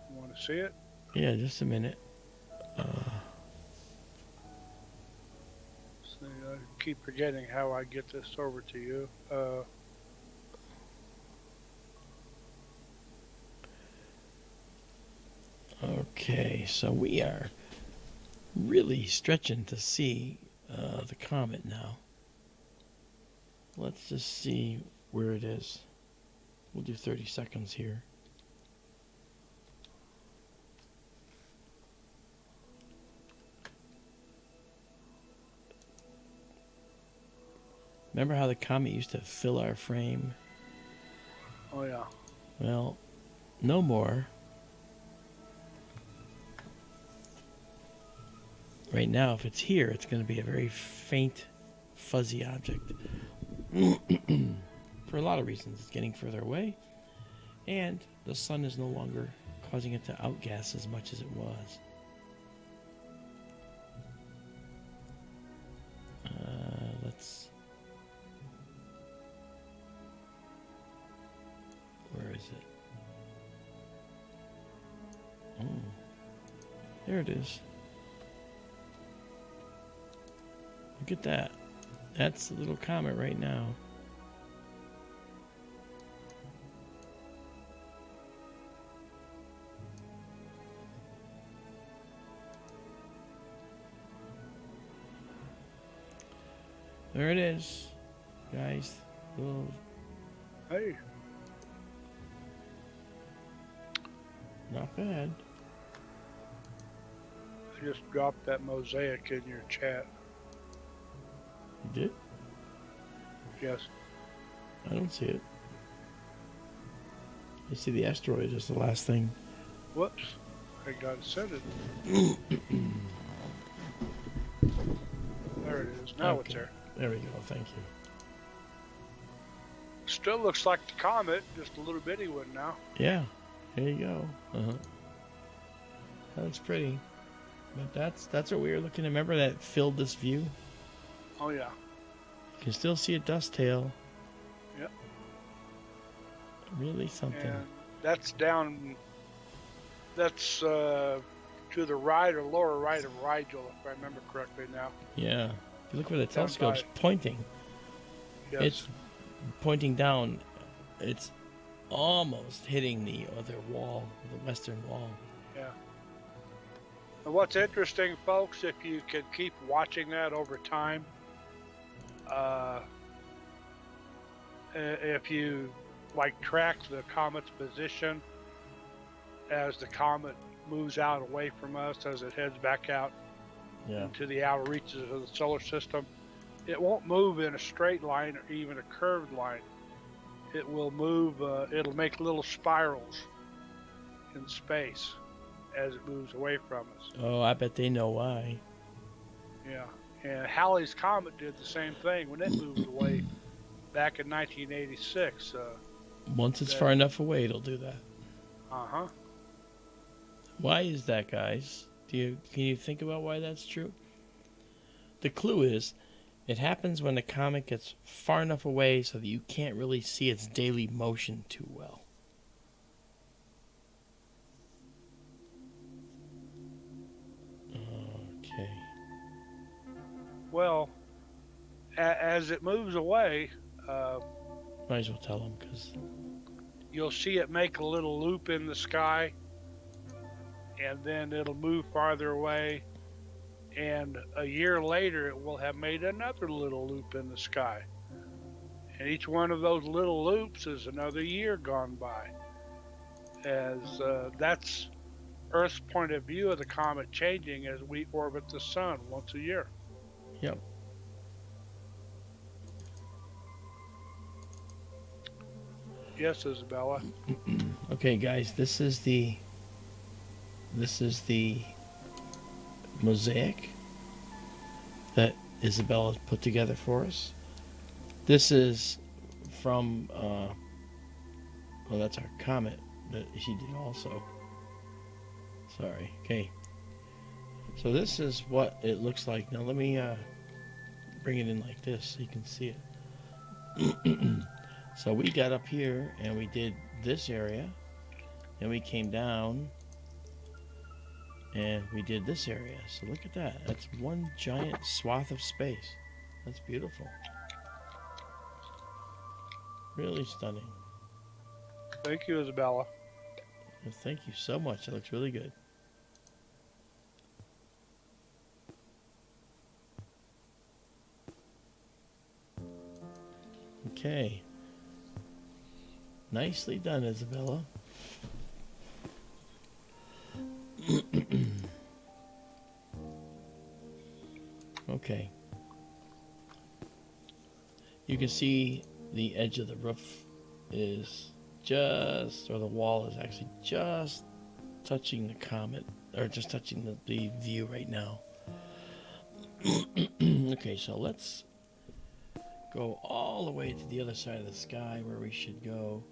You want to see it? Yeah, just a minute. See, I keep forgetting how I get this over to you. Okay, so we are really stretching to see the comet now. Let's just see where it is. We'll do 30 seconds here. Remember how the comet used to fill our frame? Oh, yeah. Well, no more. Right now, if it's here, it's going to be a very faint, fuzzy object. For a lot of reasons. It's getting further away, and the sun is no longer causing it to outgas as much as it was. Let's... Where is it? Oh, there it is. Look at that. That's the little comet right now. There it is, guys. Little... Hey. Not bad. I just dropped that Mosaic in your chat. You did? Yes. I don't see it. I see the asteroid is the last thing. Whoops. I gotta send it. There it is. Now Okay. it's there. There we go. Thank you. Still looks like the comet, just a little bitty one now. Yeah. There you go. That looks pretty. But that's what we were looking at. Remember that filled this view? Oh, yeah. You can still see a dust tail. Yep. Really something. And that's down, that's to the right or lower right of Rigel, if I remember correctly now. Yeah. If you look where the Down telescope's by- pointing. Yes. It's pointing down. It's almost hitting the other wall, the western wall. Yeah. And what's interesting, folks, if you can keep watching that over time, if you track the comet's position as the comet moves out away from us, as it heads back out into the outer reaches of the solar system, it won't move in a straight line or even a curved line. It will move, it'll make little spirals in space as it moves away from us. Oh, I bet they know why. Yeah. And Halley's Comet did the same thing when it moved away back in 1986. Once it's far enough away, it'll do that. Uh-huh. Why is that, guys? Can you think about why that's true? The clue is, it happens when the comet gets far enough away so that you can't really see its daily motion too well. Okay. Well, as it moves away, Might as well tell them, because... you'll see it make a little loop in the sky, and then it'll move farther away, and a year later it will have made another little loop in the sky. And each one of those little loops is another year gone by. As that's Earth's point of view of the comet changing as we orbit the sun once a year. Yep. Yes, Izabela. Okay, guys, this is the mosaic that Izabela put together for us. This is from well, that's our comet that she did also. Sorry. Okay. So this is what it looks like. Now let me bring it in like this so you can see it. So we got up here and we did this area, and we came down and we did this area. So look at that. That's one giant swath of space. That's beautiful. Really stunning. Thank you, Izabela. Well, thank you so much. It looks really good. Okay. Nicely done, Izabela. Okay. You can see the edge of the roof is just, or the wall is actually just touching the comet, or just touching the view right now. Okay, so let's go all the way to the other side of the sky where we should go.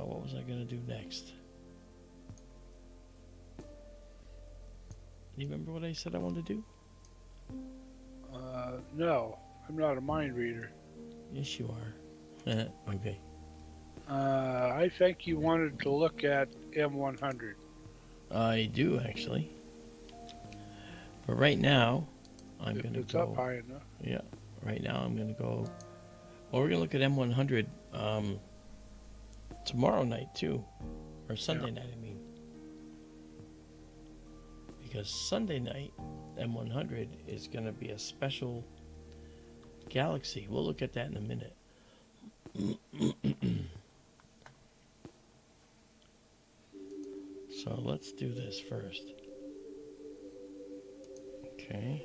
What was I going to do next? Do you remember what I said I wanted to do? No, I'm not a mind reader. Yes, you are. Okay. I think you wanted to look at M100. I do, actually. But right now, I'm going to It's go... up high enough. Yeah, right now I'm going to go... Well, we're going to look at M100 tomorrow night, too. Or Sunday night, I mean. Because Sunday night, M100 is going to be a special galaxy. We'll look at that in a minute. So let's do this first. Okay.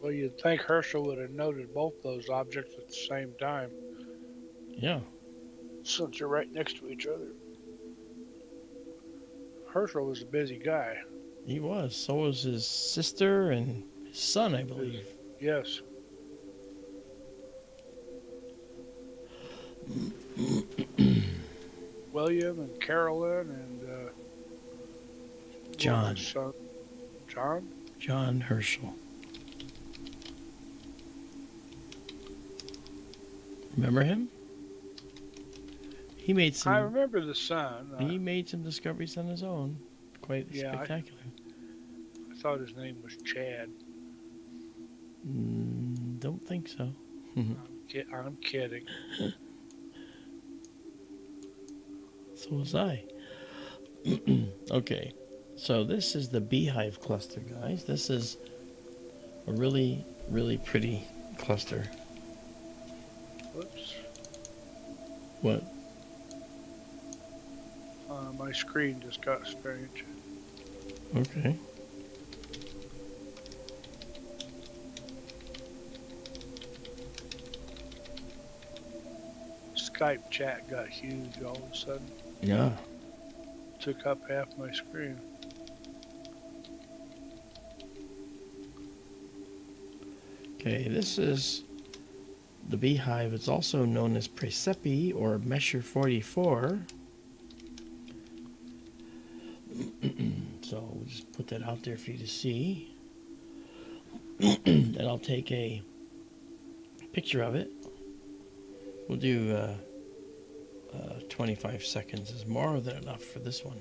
Well, you'd think Herschel would have noted both those objects at the same time. Yeah. Since they're right next to each other. Herschel was a busy guy. He was. So was his sister and his son, I believe. Yes. William and Carolyn and John. Son. John? John Herschel. Remember him? He made some. I remember the son. He made some discoveries on his own. Quite spectacular. I thought his name was Chad. Don't think so. I'm kidding. So was I. Okay, so this is the Beehive Cluster, guys. This is a really, really pretty cluster. Whoops. What? My screen just got strange. Okay. Skype chat got huge all of a sudden. Yeah. Took up half my screen. Okay, this is the Beehive. It's also known as Praesepe or Messier 44. So we'll just put that out there for you to see. And I'll take a picture of it. We'll do 25 seconds is more than enough for this one.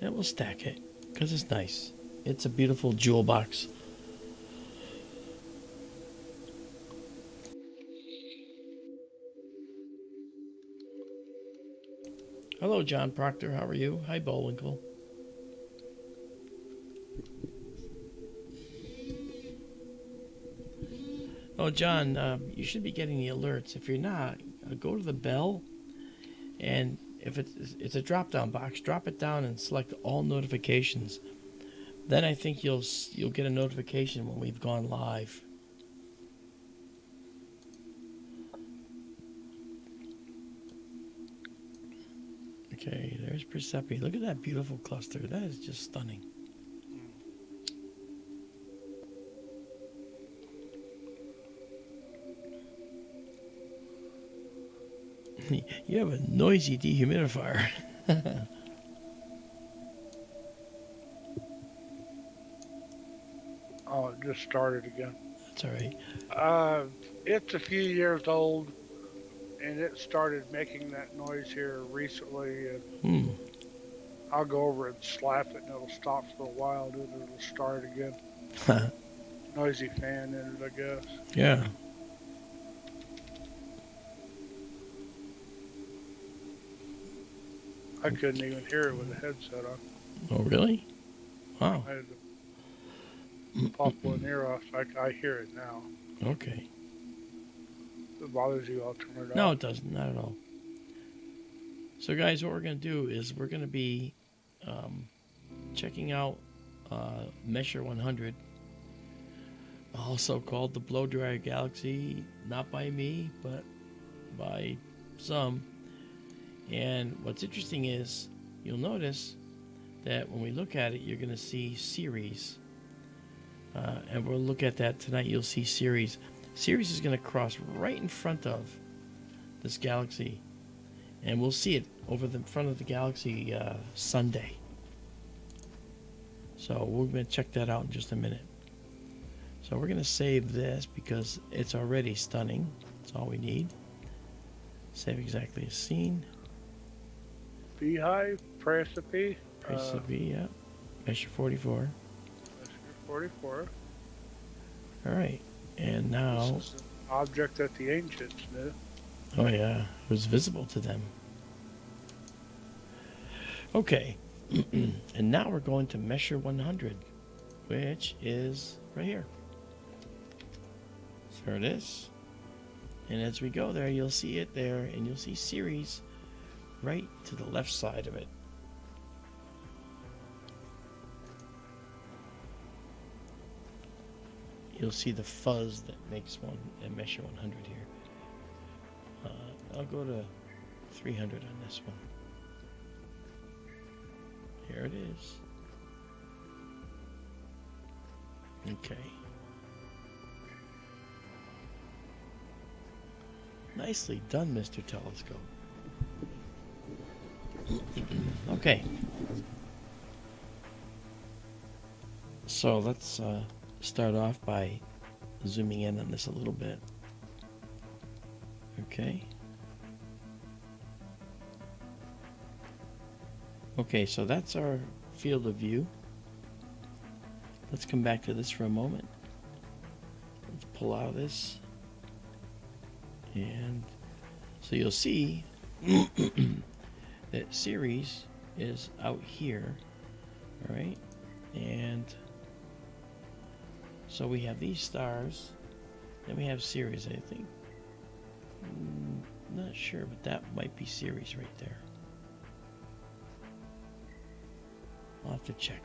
And we'll stack it because it's nice. It's a beautiful jewel box. Hello, John Proctor. How are you? Hi, Bullwinkle. Oh, John, you should be getting the alerts. If you're not, go to the bell, and if it's a drop-down box, drop it down and select all notifications. Then I think you'll get a notification when we've gone live. Okay, there's Persepi. Look at that beautiful cluster. That is just stunning. You have a noisy dehumidifier. Oh, it just started again. That's all right. It's a few years old, and it started making that noise here recently. And I'll go over and slap it, and it'll stop for a while, then it'll start again. Noisy fan in it, I guess. Yeah. I couldn't even hear it with the headset on. Oh, really? Wow. I had to pop one ear off. I hear it now. Okay. If it bothers you, I'll turn it off. No, it doesn't. Not at all. So, guys, what we're going to do is we're going to be checking out Measure 100, also called the Blow Dryer Galaxy, not by me, but by some. And what's interesting is you'll notice that when we look at it, you're going to see Ceres. And we'll look at that tonight. You'll see Ceres. Ceres is going to cross right in front of this galaxy. And we'll see it over the front of the galaxy Sunday. So we're going to check that out in just a minute. So we're going to save this because it's already stunning. That's all we need. Save exactly as seen. Beehive, Persepi. Persepi, yeah. Measure 44. Measure 44. All right. And now... This is an object that the ancients knew. Oh, yeah. It was visible to them. Okay. And now we're going to Measure 100, which is right here. So there it is. And as we go there, you'll see it there, and you'll see Ceres right to the left side of it. You'll see the fuzz that makes Measure 100 here. I'll go to 300 on this one. Here it is. Okay. Nicely done, Mr. Telescope. Okay. So let's start off by zooming in on this a little bit. Okay. Okay, so that's our field of view. Let's come back to this for a moment. Let's pull out of this. And so you'll see that Ceres is out here, all right? And so we have these stars, then we have Ceres, I think. Not sure, but that might be Ceres right there. I'll have to check.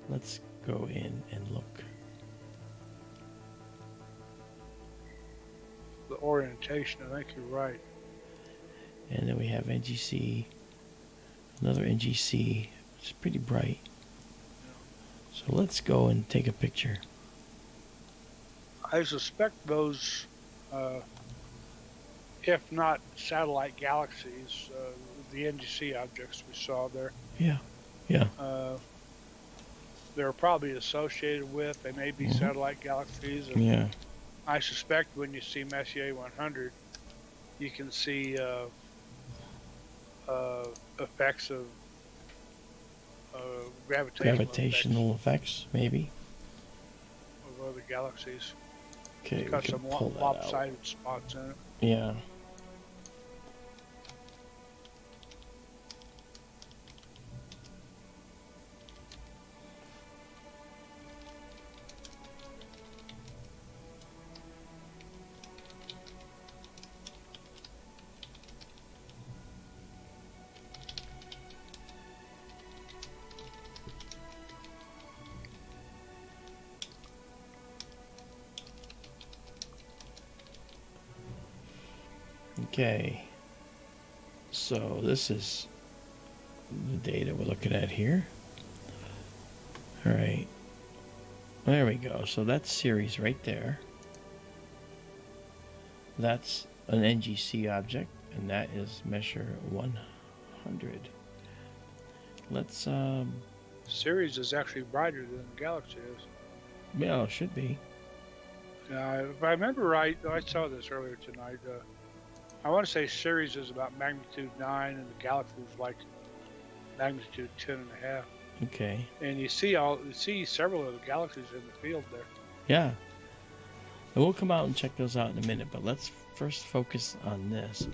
Let's go in and look. The orientation, I think you're right. And then we have NGC, another NGC, which is pretty bright. So let's go and take a picture. I suspect those, if not satellite galaxies, the NGC objects we saw there. Yeah, yeah. They're probably associated with, they may be satellite galaxies. And yeah. I suspect when you see Messier 100, you can see effects of gravitational effects, maybe. Of other galaxies. Okay, It's got some lopsided spots in it. Yeah. Okay. So this is the data we're looking at here. All right. There we go. So that's Ceres right there. That's an NGC object, and that is measure 100. Let's Ceres is actually brighter than the galaxy is. yeah, it should be. If I remember right, I saw this earlier tonight. I want to say Ceres is about magnitude 9, and the galaxy is like magnitude 10.5. Okay. And you see several of the galaxies in the field there. Yeah. And we'll come out and check those out in a minute, but let's first focus on this,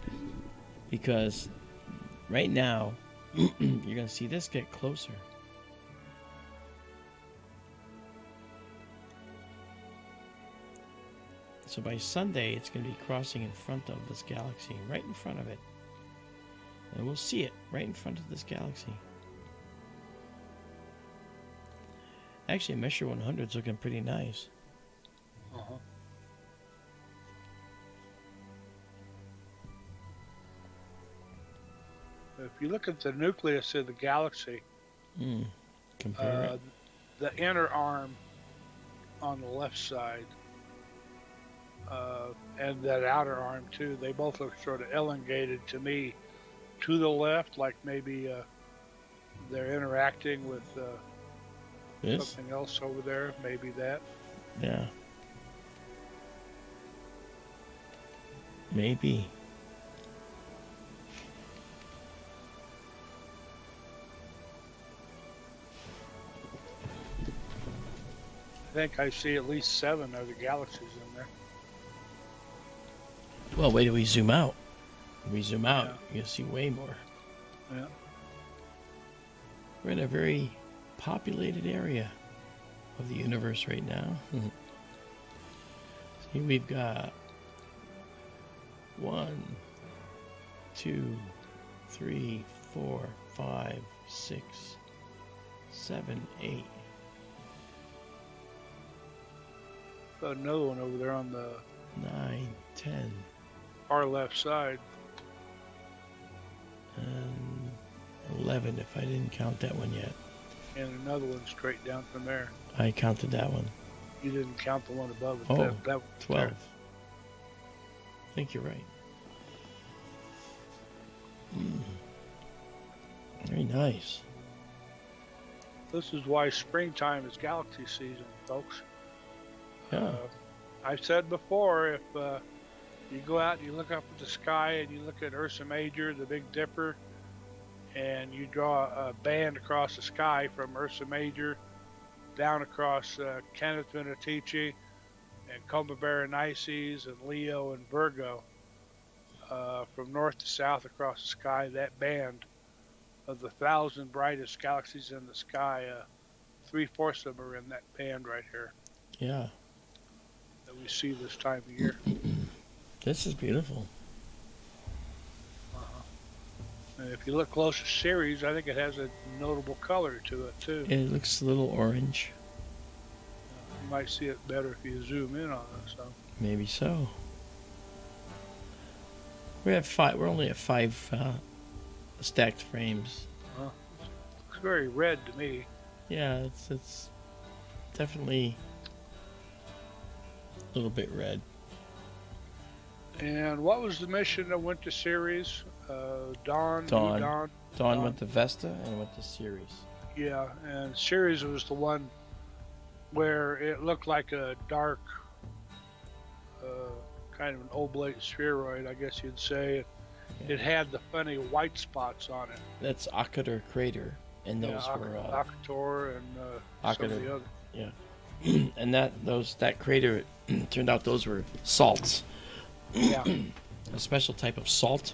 because right now you're going to see this get closer. So by Sunday, it's going to be crossing in front of this galaxy, right in front of it. And we'll see it right in front of this galaxy. Actually, measure 100 is looking pretty nice. Uh-huh. If you look at the nucleus of the galaxy, Compare it. the inner arm on the left side and that outer arm too, they both look sort of elongated to me to the left, like maybe they're interacting with something else over there, maybe that. Yeah. Maybe. I think I see at least 7 other galaxies in there. Well, wait till we zoom out. When we zoom out, Yeah. you'll see way more. Yeah. We're in a very populated area of the universe right now. See, we've got 1, 2, 3, 4, 5, 6, 7, 8. Got another one over there on the 9, 10, far left side. and 11 if I didn't count that one yet. And another one straight down from there. I counted that one. You didn't count the one above it. Oh, that 12. there. I think you're right. Very nice. This is why springtime is galaxy season, folks. Yeah. I've said before, if you go out and you look up at the sky and you look at Ursa Major, the Big Dipper, and you draw a band across the sky from Ursa Major down across Canis Venatici and Coma Berenices and Leo and Virgo, from north to south across the sky, that band of the 1,000 brightest galaxies in the sky, 3/4 of them are in that band right here Yeah. that we see this time of year. This is beautiful. And if you look close to Ceres, I think it has a notable color to it too. It looks a little orange. You might see it better if you zoom in on it. So Maybe so. We're at 5. We're only at 5 stacked frames. it's very red to me. Yeah, it's definitely a little bit red. And what was the mission that went to Ceres? Dawn. Dawn went to Vesta and went to Ceres. Yeah, and Ceres was the one where it looked like a dark, kind of an oblate spheroid, I guess you'd say. Yeah. It had the funny white spots on it. That's Akator crater, and those were Akator and some of the other. Yeah, and that crater turned out those were salts. Yeah. A special type of salt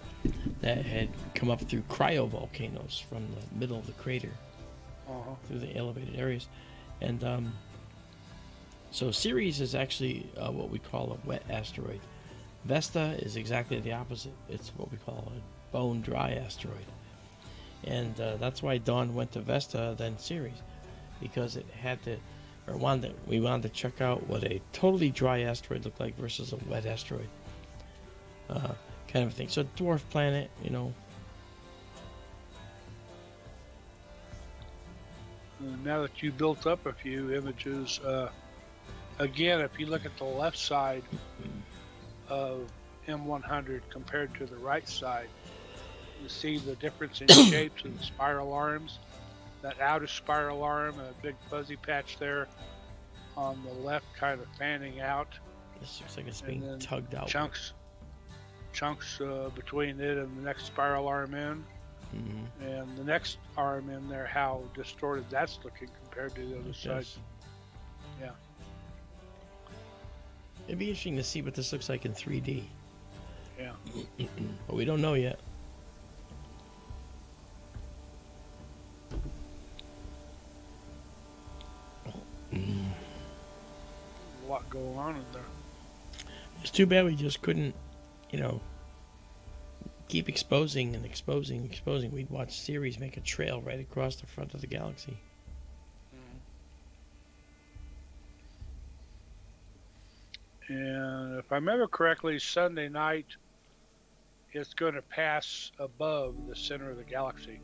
that had come up through cryovolcanoes from the middle of the crater through the elevated areas. And so Ceres is actually what we call a wet asteroid. Vesta is exactly the opposite. It's what we call a bone dry asteroid. And that's why Dawn went to Vesta then Ceres, because it had to, we wanted to check out what a totally dry asteroid looked like versus a wet asteroid. kind of a thing. So dwarf planet, you know. Now that you built up a few images, again, if you look at the left side of M100 compared to the right side, you see the difference in shapes of the spiral arms. That outer spiral arm, a big fuzzy patch there on the left, kind of fanning out. This looks like it's being tugged out. Chunks between it and the next spiral arm in. Mm-hmm. And the next arm in there, how distorted that's looking compared to the other side. Yeah. It'd be interesting to see what this looks like in 3D. Yeah. But we don't know yet. A lot going on in there. It's too bad we just couldn't, you know, keep exposing and exposing. We'd watch Ceres make a trail right across the front of the galaxy. And if I remember correctly, Sunday night, it's going to pass above the center of the galaxy.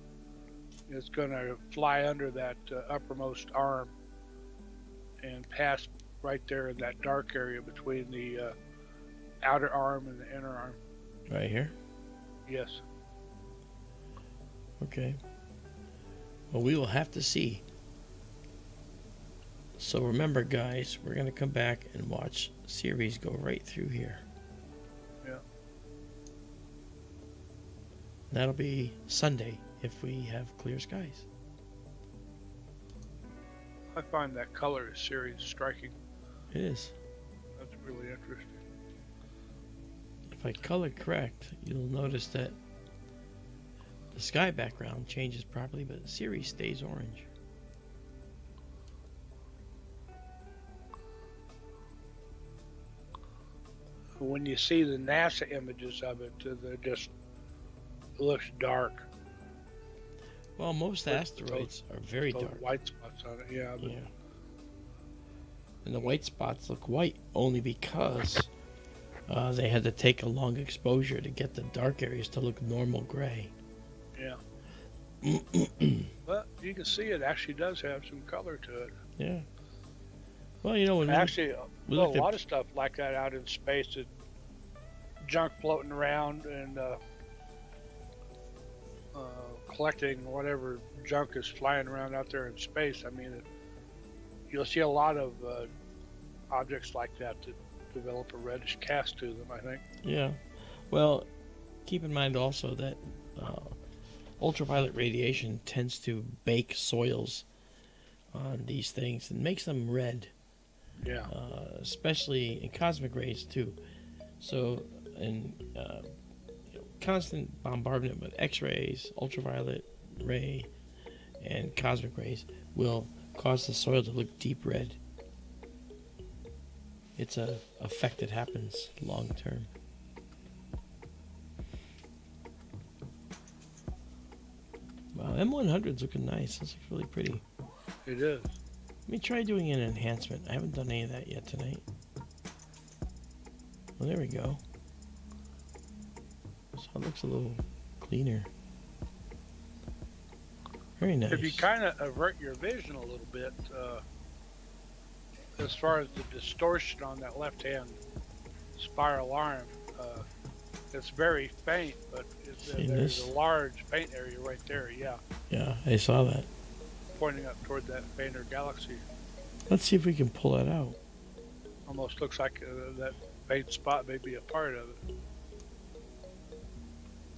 It's going to fly under that uppermost arm and pass right there in that dark area between the outer arm and the inner arm. Right here? Yes. Okay. Well, we will have to see. So remember, guys, we're going to come back and watch Ceres go right through here. Yeah. That'll be Sunday if we have clear skies. I find that color of Ceres striking. It is. That's really interesting. If I color correct, you'll notice that the sky background changes properly, but Ceres stays orange. When you see the NASA images of it, they're just, it looks dark. Well, most asteroids are very dark. White spots on it, yeah. But Yeah. And the white spots look white only because they had to take a long exposure to get the dark areas to look normal gray. Yeah. But you can see it actually does have some color to it. Yeah. Well, you know, when actually, a looked lot of stuff like that out in space, that junk floating around and collecting whatever junk is flying around out there in space. I mean, you'll see a lot of objects like that develop a reddish cast to them, I think. Yeah. Well, keep in mind also that ultraviolet radiation tends to bake soils on these things and makes them red. Yeah. Especially in cosmic rays too. So, in constant bombardment with X-rays, ultraviolet ray, and cosmic rays will cause the soil to look deep red. It's a effect that happens long term. Wow, M100's looking nice. This looks really pretty. It is. Let me try doing an enhancement. I haven't done any of that yet tonight. Well, there we go. So it looks a little cleaner. Very nice. If you kind of avert your vision a little bit, as far as the distortion on that left-hand spiral arm, it's very faint, but there's a large faint area right there, yeah. Yeah, I saw that. Pointing up toward that fainter galaxy. Let's see if we can pull that out. Almost looks like that faint spot may be a part of it.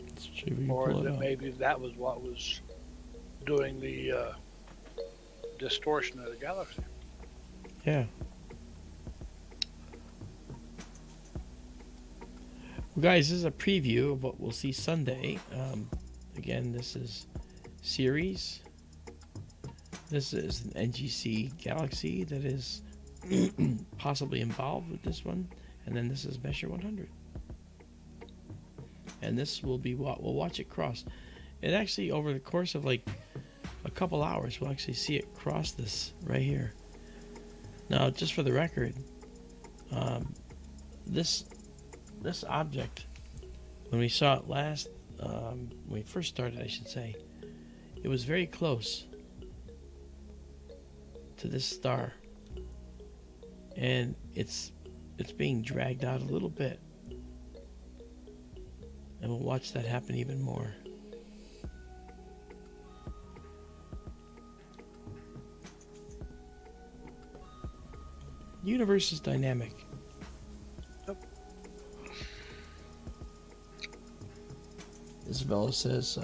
Let's see if we can Or pull it that out. maybe that was what was doing the distortion of the galaxy. Yeah. Well, guys, this is a preview of what we'll see Sunday. Again, this is Ceres. This is an NGC galaxy that is possibly involved with this one. And then this is Measure 100. And this will be what we'll watch it cross. It actually, over the course of like a couple hours, we'll actually see it cross this right here. Now, just for the record, this object When we saw it last, when we first started, I should say, it was very close to this star, and it's being dragged out a little bit, and we'll watch that happen even more. The universe is dynamic. Yep. Izabela says,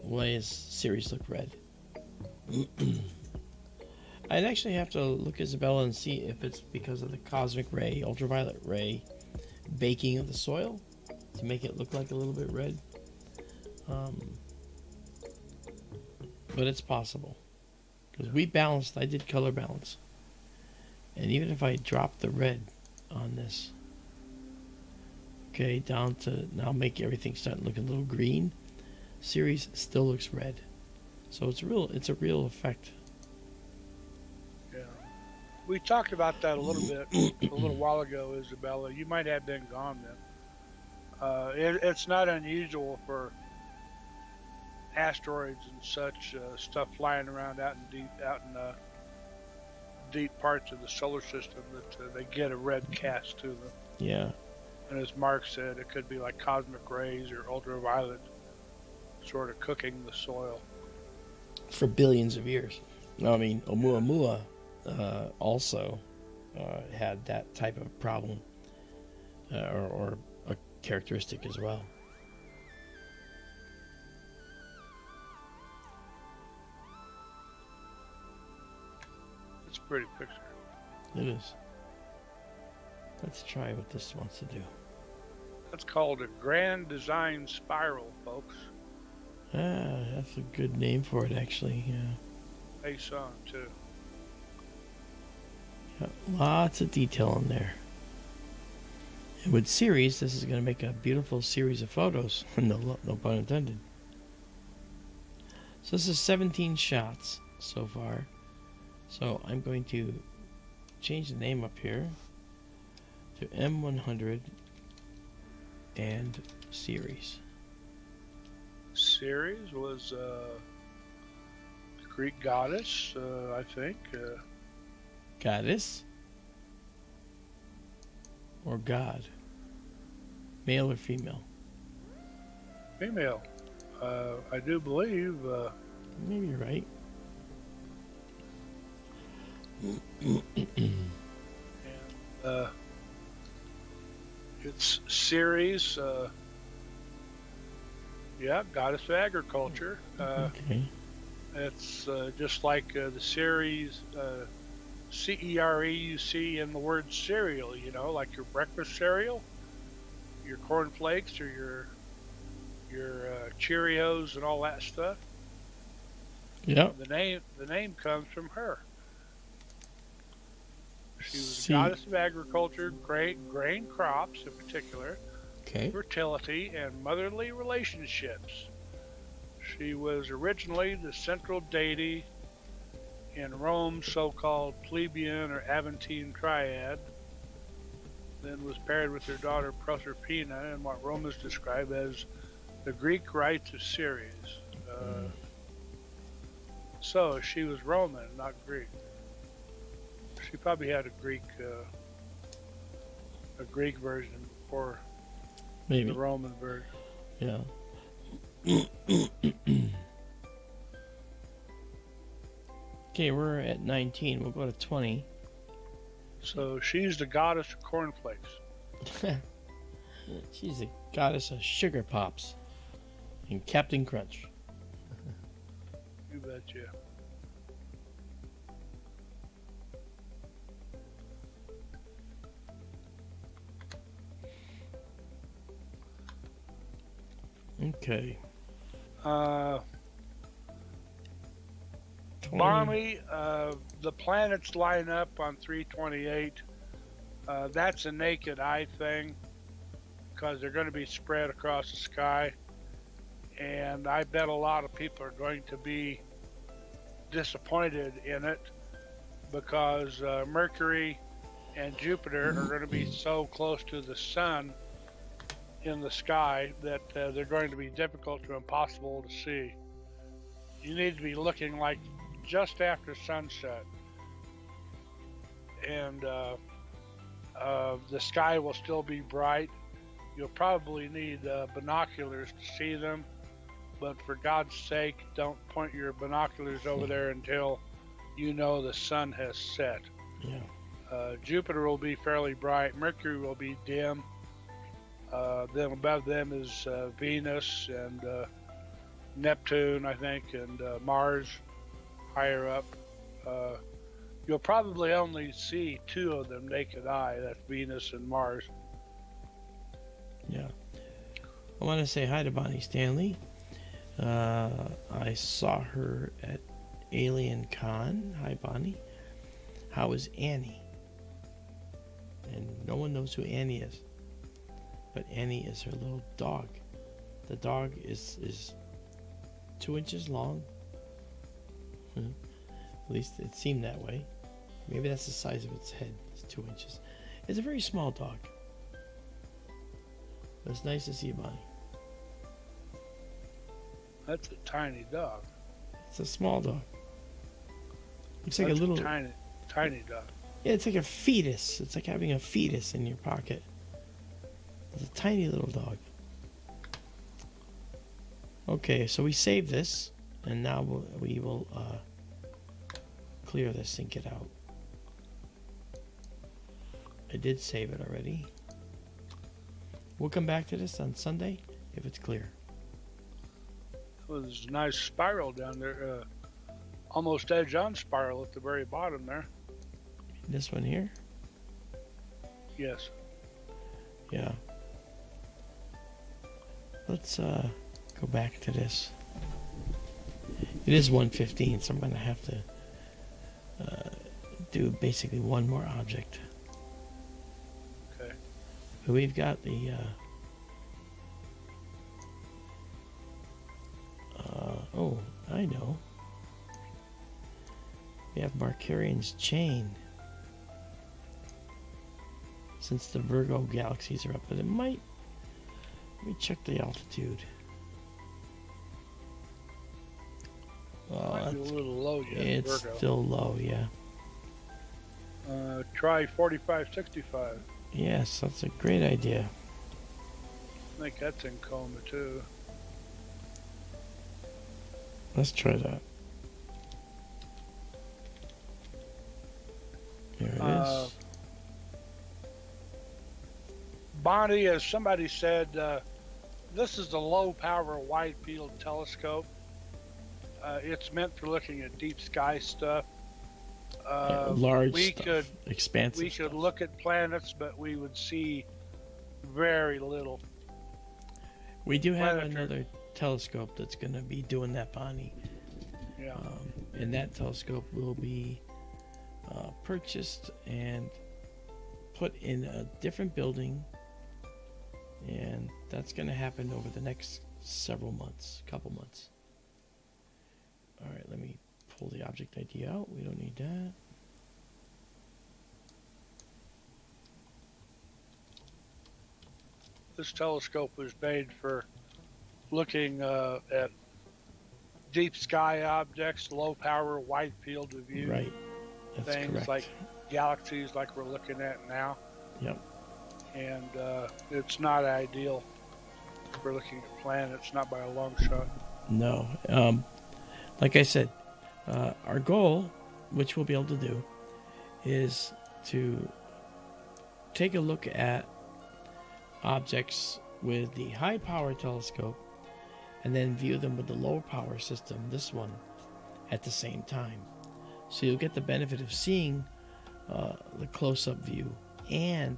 why is Ceres look red? I'd actually have to look Izabela and see if it's because of the cosmic ray, ultraviolet ray, baking of the soil to make it look like a little bit red. But it's possible. Because we balanced, I did color balance. And even if I drop the red on this, okay, down to now make everything start looking a little green, Ceres still looks red. So it's a real effect. Yeah. We talked about that a little bit a little while ago, Izabela. You might have been gone then. It's not unusual for asteroids and such stuff flying around out in deep parts of the solar system that they get a red cast to them. Yeah. And as Marc said, it could be like cosmic rays or ultraviolet sort of cooking the soil. For billions of years. I mean, Oumuamua also had that type of problem or a characteristic as well. It's a pretty picture. It is. Let's try what this wants to do. That's called a grand design spiral, folks. Ah, that's a good name for it, actually. Yeah. Face on, too. Yeah, lots of detail in there. And with Ceres, this is going to make a beautiful series of photos. No pun intended. So this is 17 shots so far. So I'm going to change the name up here to M100 and Ceres. Ceres was a Greek goddess, I think. Goddess? Or God? Male or female? Female. I do believe. Maybe you're right. And, it's Ceres. Yeah, goddess of agriculture. Okay. It's just like the Ceres, C-E-R-E you see in the word cereal, you know, like your breakfast cereal, your cornflakes or your Cheerios and all that stuff. Yep. The name comes from her. She was a goddess of agriculture, grain crops in particular, okay, fertility, and motherly relationships. She was originally the central deity in Rome's so-called plebeian or Aventine triad, then was paired with her daughter Proserpina in what Romans describe as the Greek rites of Ceres. So she was Roman, not Greek. She probably had a Greek version before maybe the Roman version. Yeah. Okay, we're at 19. We'll go to 20. So she's the goddess of cornflakes. She's a goddess of sugar pops and Captain Crunch. You betcha. Okay. Barney, the planets line up on 328. That's a naked eye thing because they're going to be spread across the sky. And I bet a lot of people are going to be disappointed in it because Mercury and Jupiter are going to be so close to the sun in the sky that they're going to be difficult to impossible to see. You need to be looking like just after sunset, and the sky will still be bright. You'll probably need binoculars to see them, but for God's sake, don't point your binoculars over there until you know the sun has set. Yeah. Jupiter will be fairly bright. Mercury will be dim. Then above them is Venus and Neptune, I think, and Mars higher up. You'll probably only see two of them naked eye. That's Venus and Mars. Yeah. I want to say hi to Bonnie Stanley. I saw her at Alien Con. Hi, Bonnie. How is Annie? And no one knows who Annie is. But Annie is her little dog. The dog is 2 inches long. At least it seemed that way. Maybe that's the size of its head. It's 2 inches. It's a very small dog. But it's nice to see you, Bonnie. That's a tiny dog. It's a small dog. Looks That's like a little tiny dog. Yeah, it's like a fetus. It's like having a fetus in your pocket. It's a tiny little dog. Okay, so we saved this, and now we will clear this and get out. I did save it already. We'll come back to this on Sunday if it's clear. Well, there's a nice spiral down there, almost edge-on spiral at the very bottom there. This one here? Yes. Yeah. Let's go back to this. It is 1:15, so I'm going to have to do basically one more object. Okay. But we've got the oh, I know. We have Markarian's chain. Since the Virgo galaxies are up, but it might. Let me check the altitude. Might be a little low yet. It's Virgo. still low, yeah. Try 4565. Yes, that's a great idea. I think that's in Coma too. Let's try that. There it is. Bonnie, as somebody said, this is the low power wide field telescope. It's meant for looking at deep sky stuff. Large we stuff, expansive we could stuff. look at planets, but we would see very little. We do have planetary. another telescope that's going to be doing that, Bonnie. Yeah. And that telescope will be purchased and put in a different building, and that's going to happen over the next couple months. All right, let me pull the object ID out. We don't need that. This telescope was made for looking at deep sky objects, low power, wide field of view. Right, that's things correct. like galaxies like we're looking at now. Yep. And it's not ideal for looking at planets, not by a long shot. No. Like I said, our goal, which we'll be able to do, is to take a look at objects with the high power telescope and then view them with the low power system, this one, at the same time. So you'll get the benefit of seeing the close-up view and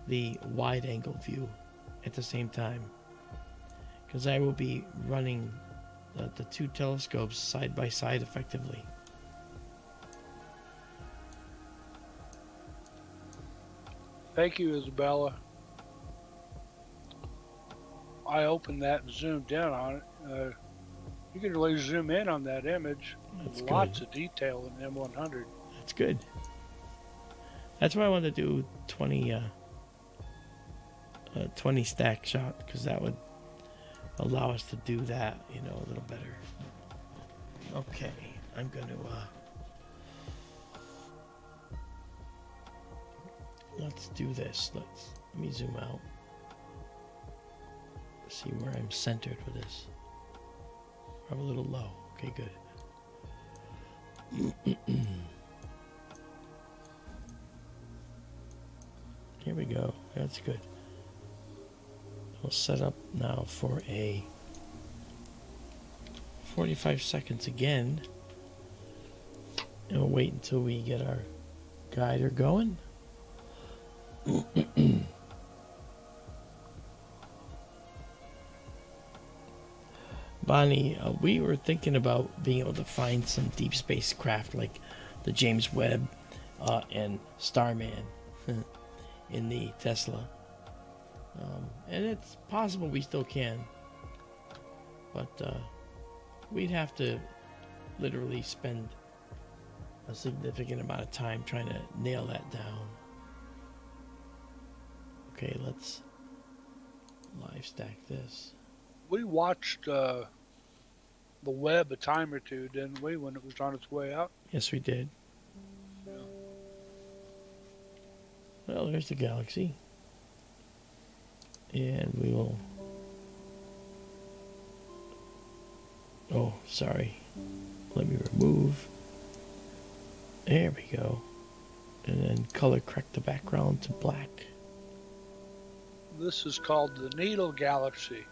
the wide-angle view at the same time. Because I will be running the two telescopes side by side effectively. Thank you, Izabela. I opened that and zoomed in on it. You can really zoom in on that image. That's Lots good. of detail in M100. That's good. That's why I wanted to do 20 stack shot, because that would allow us to do that, you know, a little better. Okay, I'm going to let's do this. Let me zoom out. See where I'm centered with this. I'm a little low. Okay, good. Here we go. That's good. We'll set up now for a 45 seconds again. And we'll wait until we get our guider going. Bonnie, we were thinking about being able to find some deep space craft like the James Webb and Starman in the Tesla. And it's possible we still can. But we'd have to literally spend a significant amount of time trying to nail that down. Okay, let's live stack this. We watched the Webb a time or two, didn't we, when it was on its way out? Yes, we did. Yeah. Well, there's the galaxy. And we will... Oh, sorry. Let me remove. There we go. And then color correct the background to black. This is called the Needle Galaxy.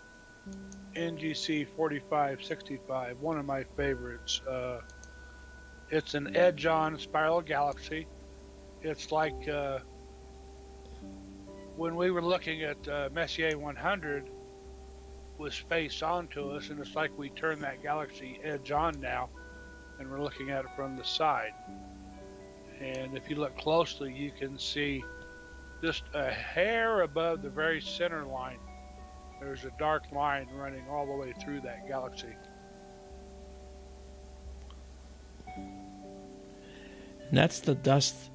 NGC 4565, one of my favorites. It's an edge-on spiral galaxy. It's like when we were looking at Messier 100 was face on to us, and it's like we turned that galaxy edge-on now, and we're looking at it from the side. And if you look closely, you can see just a hair above the very center line. There's a dark line running all the way through that galaxy. And that's the dust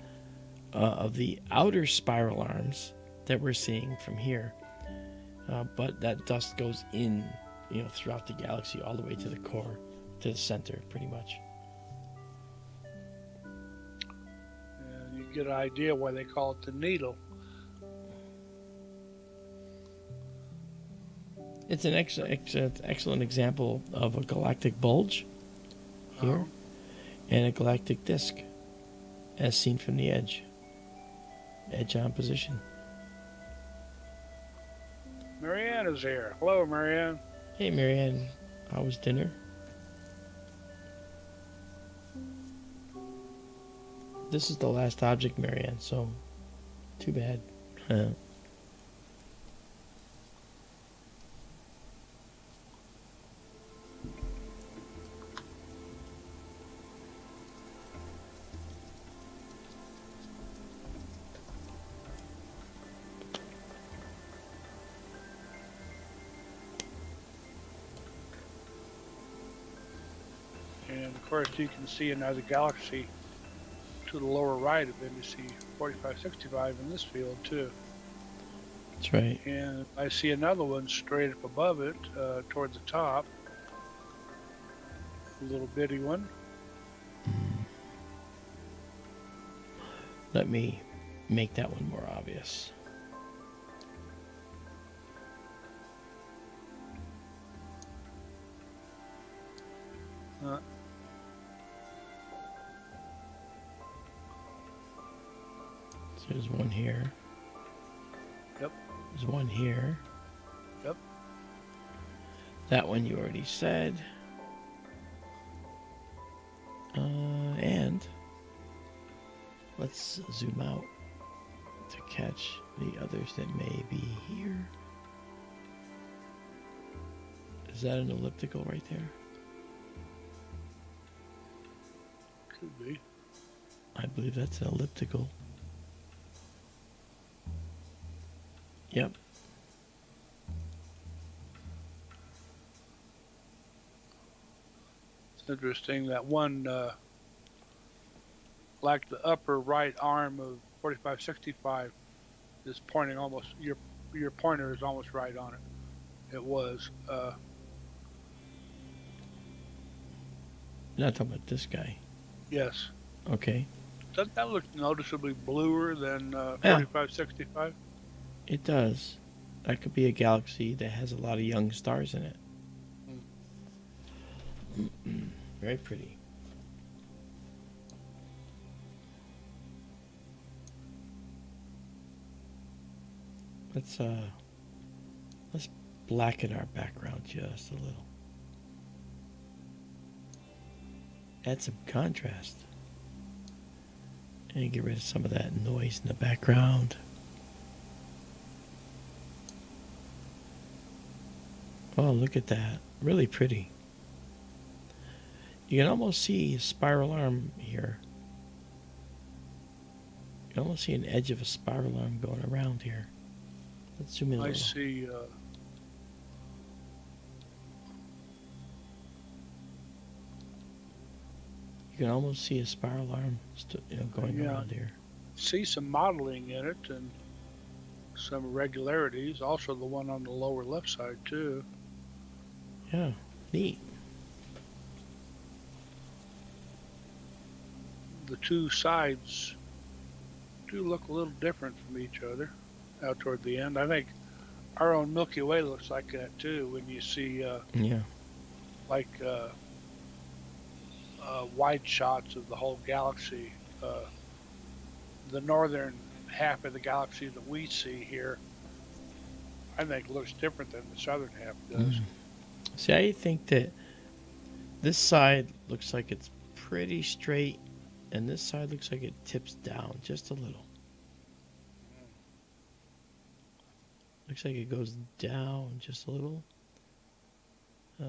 of the outer spiral arms that we're seeing from here. But that dust goes in, you know, throughout the galaxy all the way to the core, to the center, pretty much. And you get an idea why they call it the needle. It's an excellent example of a galactic bulge here, and a galactic disk as seen from the edge on position. Marianne is here. Hello, Marianne. Hey, Marianne. How was dinner? This is the last object, Marianne, so too bad. And of course, you can see another galaxy to the lower right of NGC 4565 in this field too. That's right. And I see another one straight up above it, toward the top. A little bitty one. Let me make that one more obvious. So there's one here. Yep. There's one here. Yep. That one you already said. And let's zoom out to catch the others that may be here. Is that an elliptical right there? Could be. I believe that's an elliptical. Yep. It's interesting that one like the upper right arm of 4565 is pointing almost, your pointer is almost right on it. It was. You're not talking about this guy. Yes. Okay. Doesn't that look noticeably bluer than Yeah. 4565? It does. That could be a galaxy that has a lot of young stars in it. Very pretty. Let's blacken our background just a little. Add some contrast. And get rid of some of that noise in the background. Oh, look at that. Really pretty. You can almost see a spiral arm here. You can almost see an edge of a spiral arm going around here. Let's zoom in a I little. see. You can almost see a spiral arm going around here. See some modeling in it and some irregularities. Also the one on the lower left side too. Yeah, neat. The two sides do look a little different from each other out toward the end. I think our own Milky Way looks like that too when you see like wide shots of the whole galaxy. The northern half of the galaxy that we see here, I think looks different than the southern half does. See, I think that this side looks like it's pretty straight, and this side looks like it tips down just a little. Looks like it goes down just a little.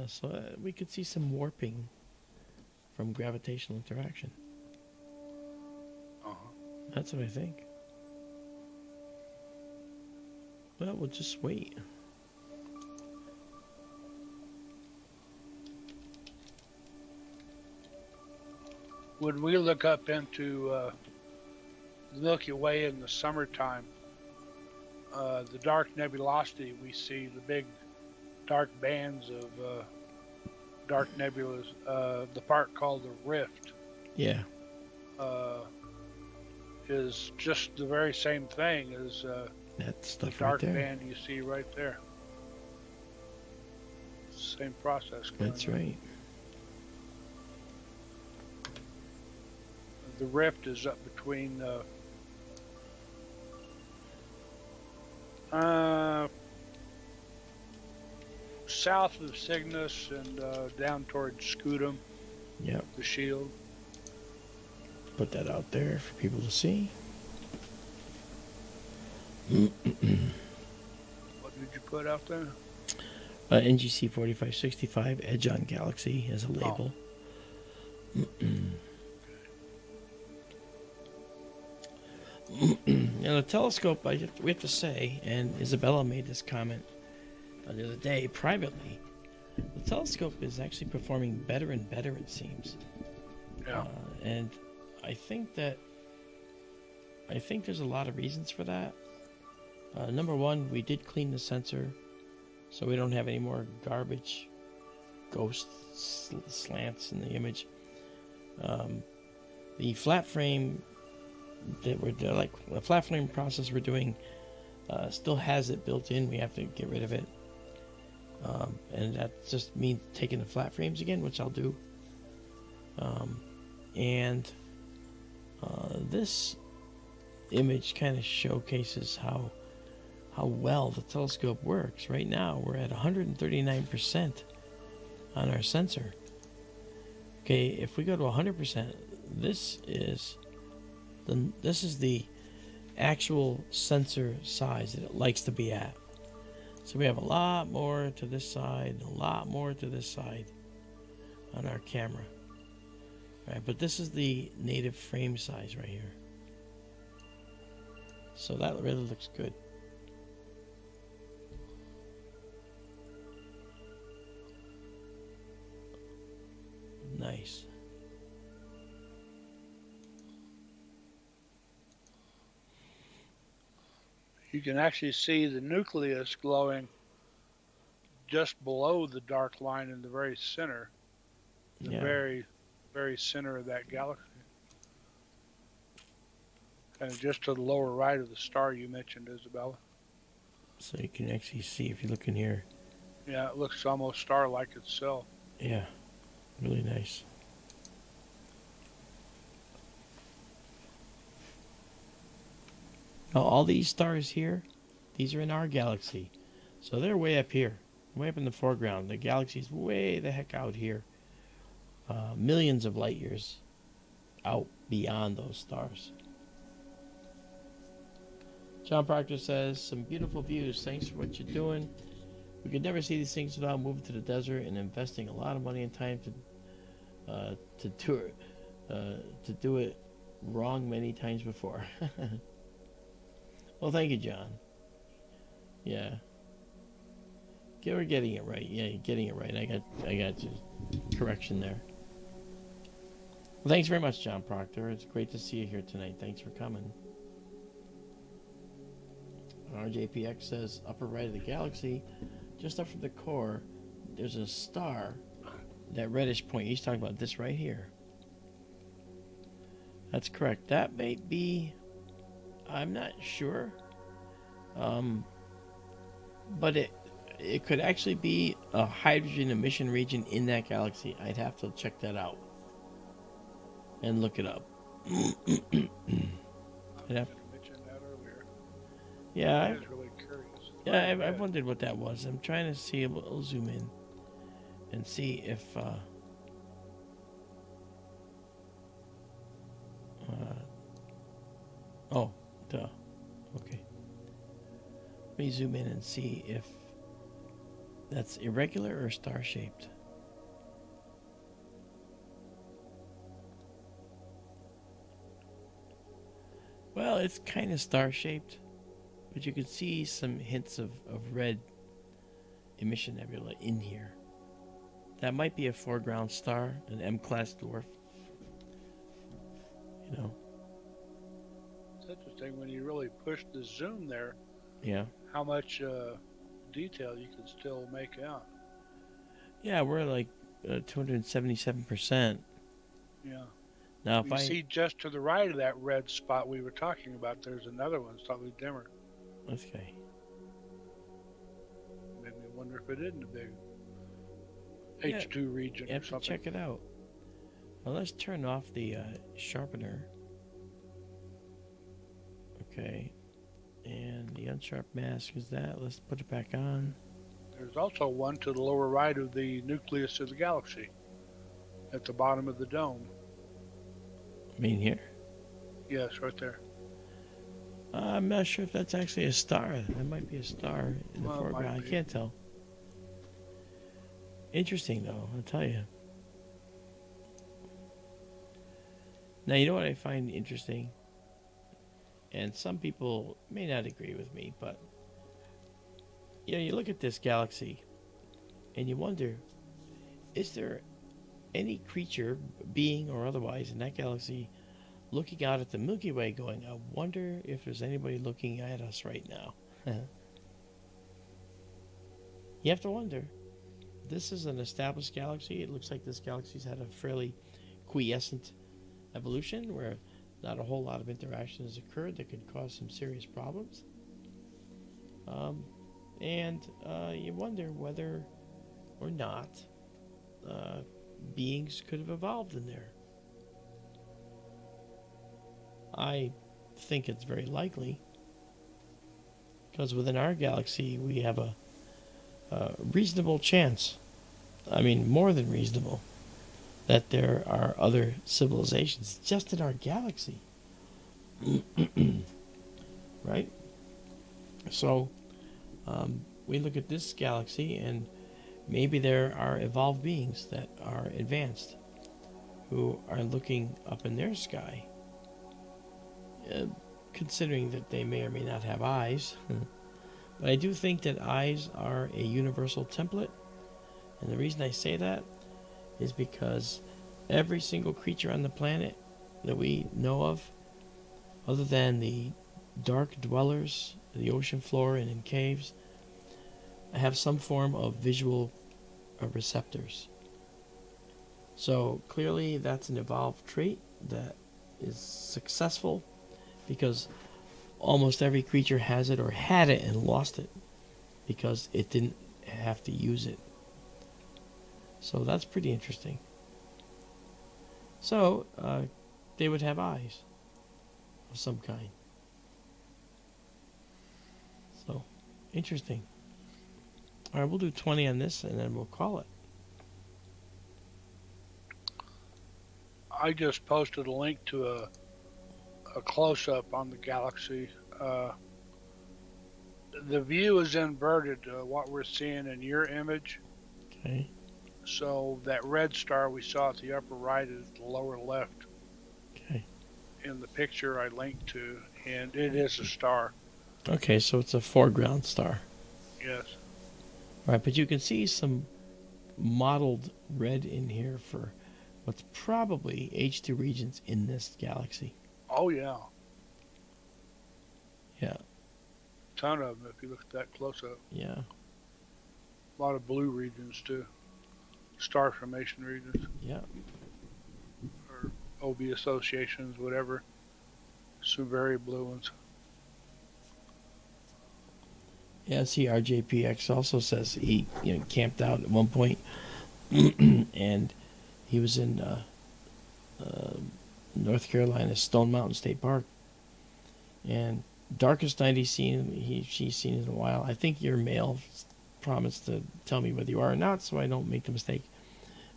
So we could see some warping from gravitational interaction. That's what I think. Well, we'll just wait. When we look up into the Milky Way in the summertime, the dark nebulosity, we see the big dark bands of dark nebulas, the part called the rift. Yeah. Is just the very same thing as that stuff the dark right there. band you see right there. Same process going That's on. right. The rift is up between south of Cygnus and down towards Scutum. Yep. The shield. Put that out there for people to see. What did you put out there? NGC 4565 Edge on Galaxy as a label. Now the telescope, we have to say, and Izabela made this comment the other day privately, the telescope is actually performing better and better, it seems. Yeah. And I think there's a lot of reasons for that. Number one, we did clean the sensor, so we don't have any more garbage, ghost slants in the image. The flat frame that we're doing, like the flat frame process we're doing, still has it built in. We have to get rid of it, and that just means taking the flat frames again, which I'll do. And this image kind of showcases how well the telescope works. Right now, we're at 139% on our sensor. Okay, if we go to 100%, this is the actual sensor size that it likes to be at. So we have a lot more to this side, a lot more to this side on our camera. Right, but this is the native frame size right here. So that really looks good. Nice. You can actually see the nucleus glowing just below the dark line in the very center, the Yeah. very, very center of that galaxy. Kind of just to the lower right of the star you mentioned, Izabela. So you can actually see if you look in here. Yeah, it looks almost star-like itself. Yeah. Really nice. Now, all these stars here, these are in our galaxy. So they're way up here, way up in the foreground. The galaxy's way the heck out here. Millions of light years out beyond those stars. John Proctor says, some beautiful views. Thanks for what you're doing. We could never see these things without moving to the desert and investing a lot of money and time to do it wrong many times before. Well, thank you, John. Yeah. We're getting it right. Yeah, you're getting it right. I got you. Correction there. Well, thanks very much, John Proctor. It's great to see you here tonight. Thanks for coming. RJPX says, upper right of the galaxy, just up from the core, there's a star, that reddish point. He's talking about this right here. That's correct. That may be, I'm not sure, but it could actually be a hydrogen emission region in that galaxy. I'd have to check that out and look it up. Mentioned that earlier. Yeah, I was really curious. yeah, I wondered what that was. I'm trying to see. We'll zoom in and see if oh, duh. Okay. Let me zoom in and see if that's irregular or star-shaped. Well, it's kind of star-shaped, but you can see some hints of red emission nebula in here. That might be a foreground star, an M-class dwarf. You know. It's interesting when you really push the zoom there. Yeah. How much detail you can still make out. Yeah, we're like 277%. Yeah. Now, if you see just to the right of that red spot we were talking about, there's another one slightly dimmer. Okay. Made me wonder if it isn't a big H2 region You or have to something. check it out. Well, let's turn off the sharpener. Okay. And the unsharp mask is that. Let's put it back on. There's also one to the lower right of the nucleus of the galaxy, at the bottom of the dome. I mean here? Yes, right there. I'm not sure if that's actually a star. That might be a star in the foreground. I can't tell. Interesting, though, I'll tell you. Now, you know what I find interesting? And some people may not agree with me, but you look at this galaxy and you wonder, is there any creature, being or otherwise, in that galaxy looking out at the Milky Way going, I wonder if there's anybody looking at us right now? You have to wonder. This is an established galaxy. It looks like this galaxy's had a fairly quiescent evolution where not a whole lot of interaction has occurred that could cause some serious problems. And you wonder whether or not beings could have evolved in there. I think it's very likely, because within our galaxy we have a reasonable chance, I mean more than reasonable, that there are other civilizations just in our galaxy. Right? So we look at this galaxy and maybe there are evolved beings that are advanced who are looking up in their sky, considering that they may or may not have eyes. But I do think that eyes are a universal template, and the reason I say that is because every single creature on the planet that we know of, other than the dark dwellers, the ocean floor and in caves, have some form of visual receptors. So clearly that's an evolved trait that is successful because almost every creature has it or had it and lost it because it didn't have to use it. So that's pretty interesting. So they would have eyes of some kind. So interesting. All right, we'll do 20 on this and then we'll call it. I just posted a link to a close-up on the galaxy. The view is inverted, what we're seeing in your image. Okay. So that red star we saw at the upper right is the lower left. Okay. In the picture I linked to, and it is a star. Okay, so it's a foreground star. Yes. All right, but you can see some mottled red in here for what's probably H2 regions in this galaxy. Oh, yeah. Yeah. Ton of them if you look at that close up. Yeah. A lot of blue regions too. Star formation regions. Yeah. Or OB associations, whatever. Some very blue ones. Yeah, see, RJPX also says he camped out at one point and he was in North Carolina, Stone Mountain State Park. And darkest night she's seen in a while. I think your mail promised to tell me whether you are or not, so I don't make the mistake.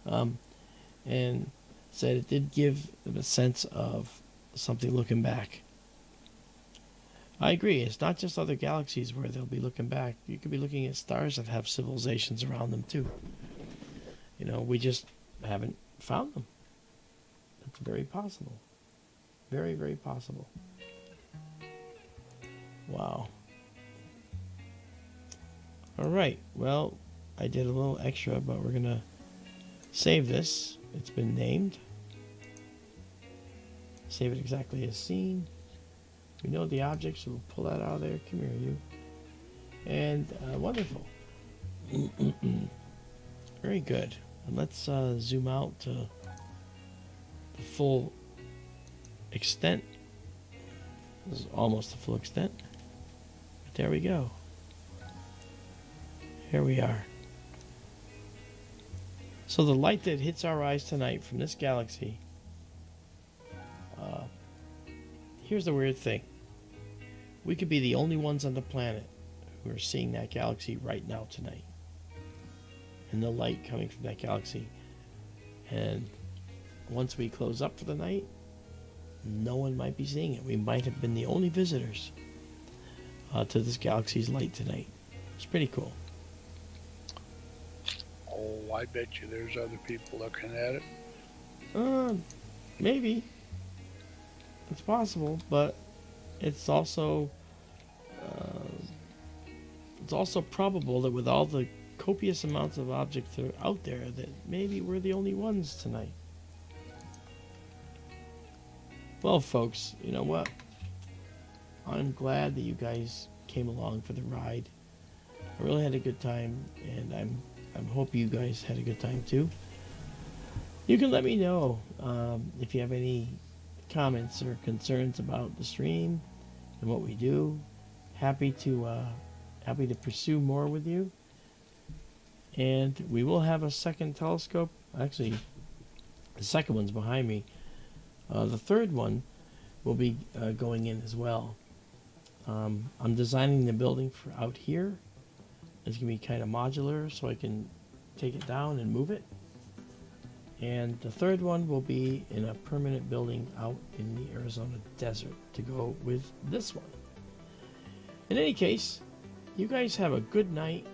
And said it did give them a sense of something looking back. I agree. It's not just other galaxies where they'll be looking back. You could be looking at stars that have civilizations around them too. We just haven't found them. That's very possible. Very, very possible. Wow. All right. Well, I did a little extra, but we're going to save this. It's been named. Save it exactly as seen. We know the object, so we'll pull that out of there. Come here, you. And wonderful. Very good. And let's zoom out to the full extent. This is almost the full extent. But there we go. Here we are. So the light that hits our eyes tonight from this galaxy, here's the weird thing. We could be the only ones on the planet who are seeing that galaxy right now tonight. And the light coming from that galaxy. And once we close up for the night, no one might be seeing it. We might have been the only visitors to this galaxy's light tonight. It's pretty cool. Oh, I bet you there's other people looking at it. Maybe. It's possible, but it's also probable that with all the copious amounts of objects that are out there, that maybe we're the only ones tonight. Well, folks, you know what? I'm glad that you guys came along for the ride. I really had a good time, and I hope you guys had a good time too. You can let me know if you have any comments or concerns about the stream and what we do. Happy to pursue more with you. And we will have a second telescope. Actually, the second one's behind me. The third one will be going in as well. I'm designing the building for out here. It's going to be kind of modular, so I can take it down and move it. And the third one will be in a permanent building out in the Arizona desert to go with this one. In any case, you guys have a good night,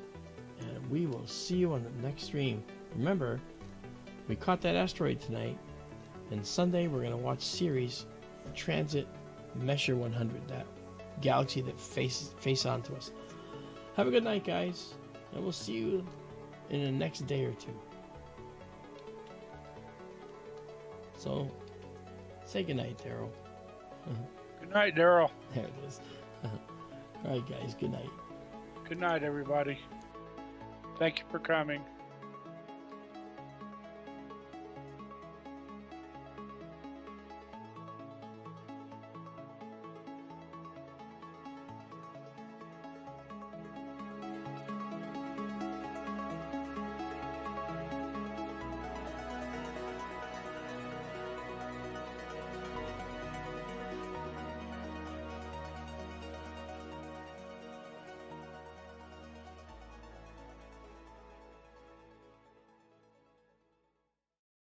and we will see you on the next stream. Remember, we caught that asteroid tonight, and Sunday we're going to watch Ceres transit Messier 100, that galaxy that face onto us. Have a good night, guys, and we'll see you in the next day or two. So, say goodnight, Daryl. Good night, Daryl. There it is. All right, guys. Good night. Good night, everybody. Thank you for coming.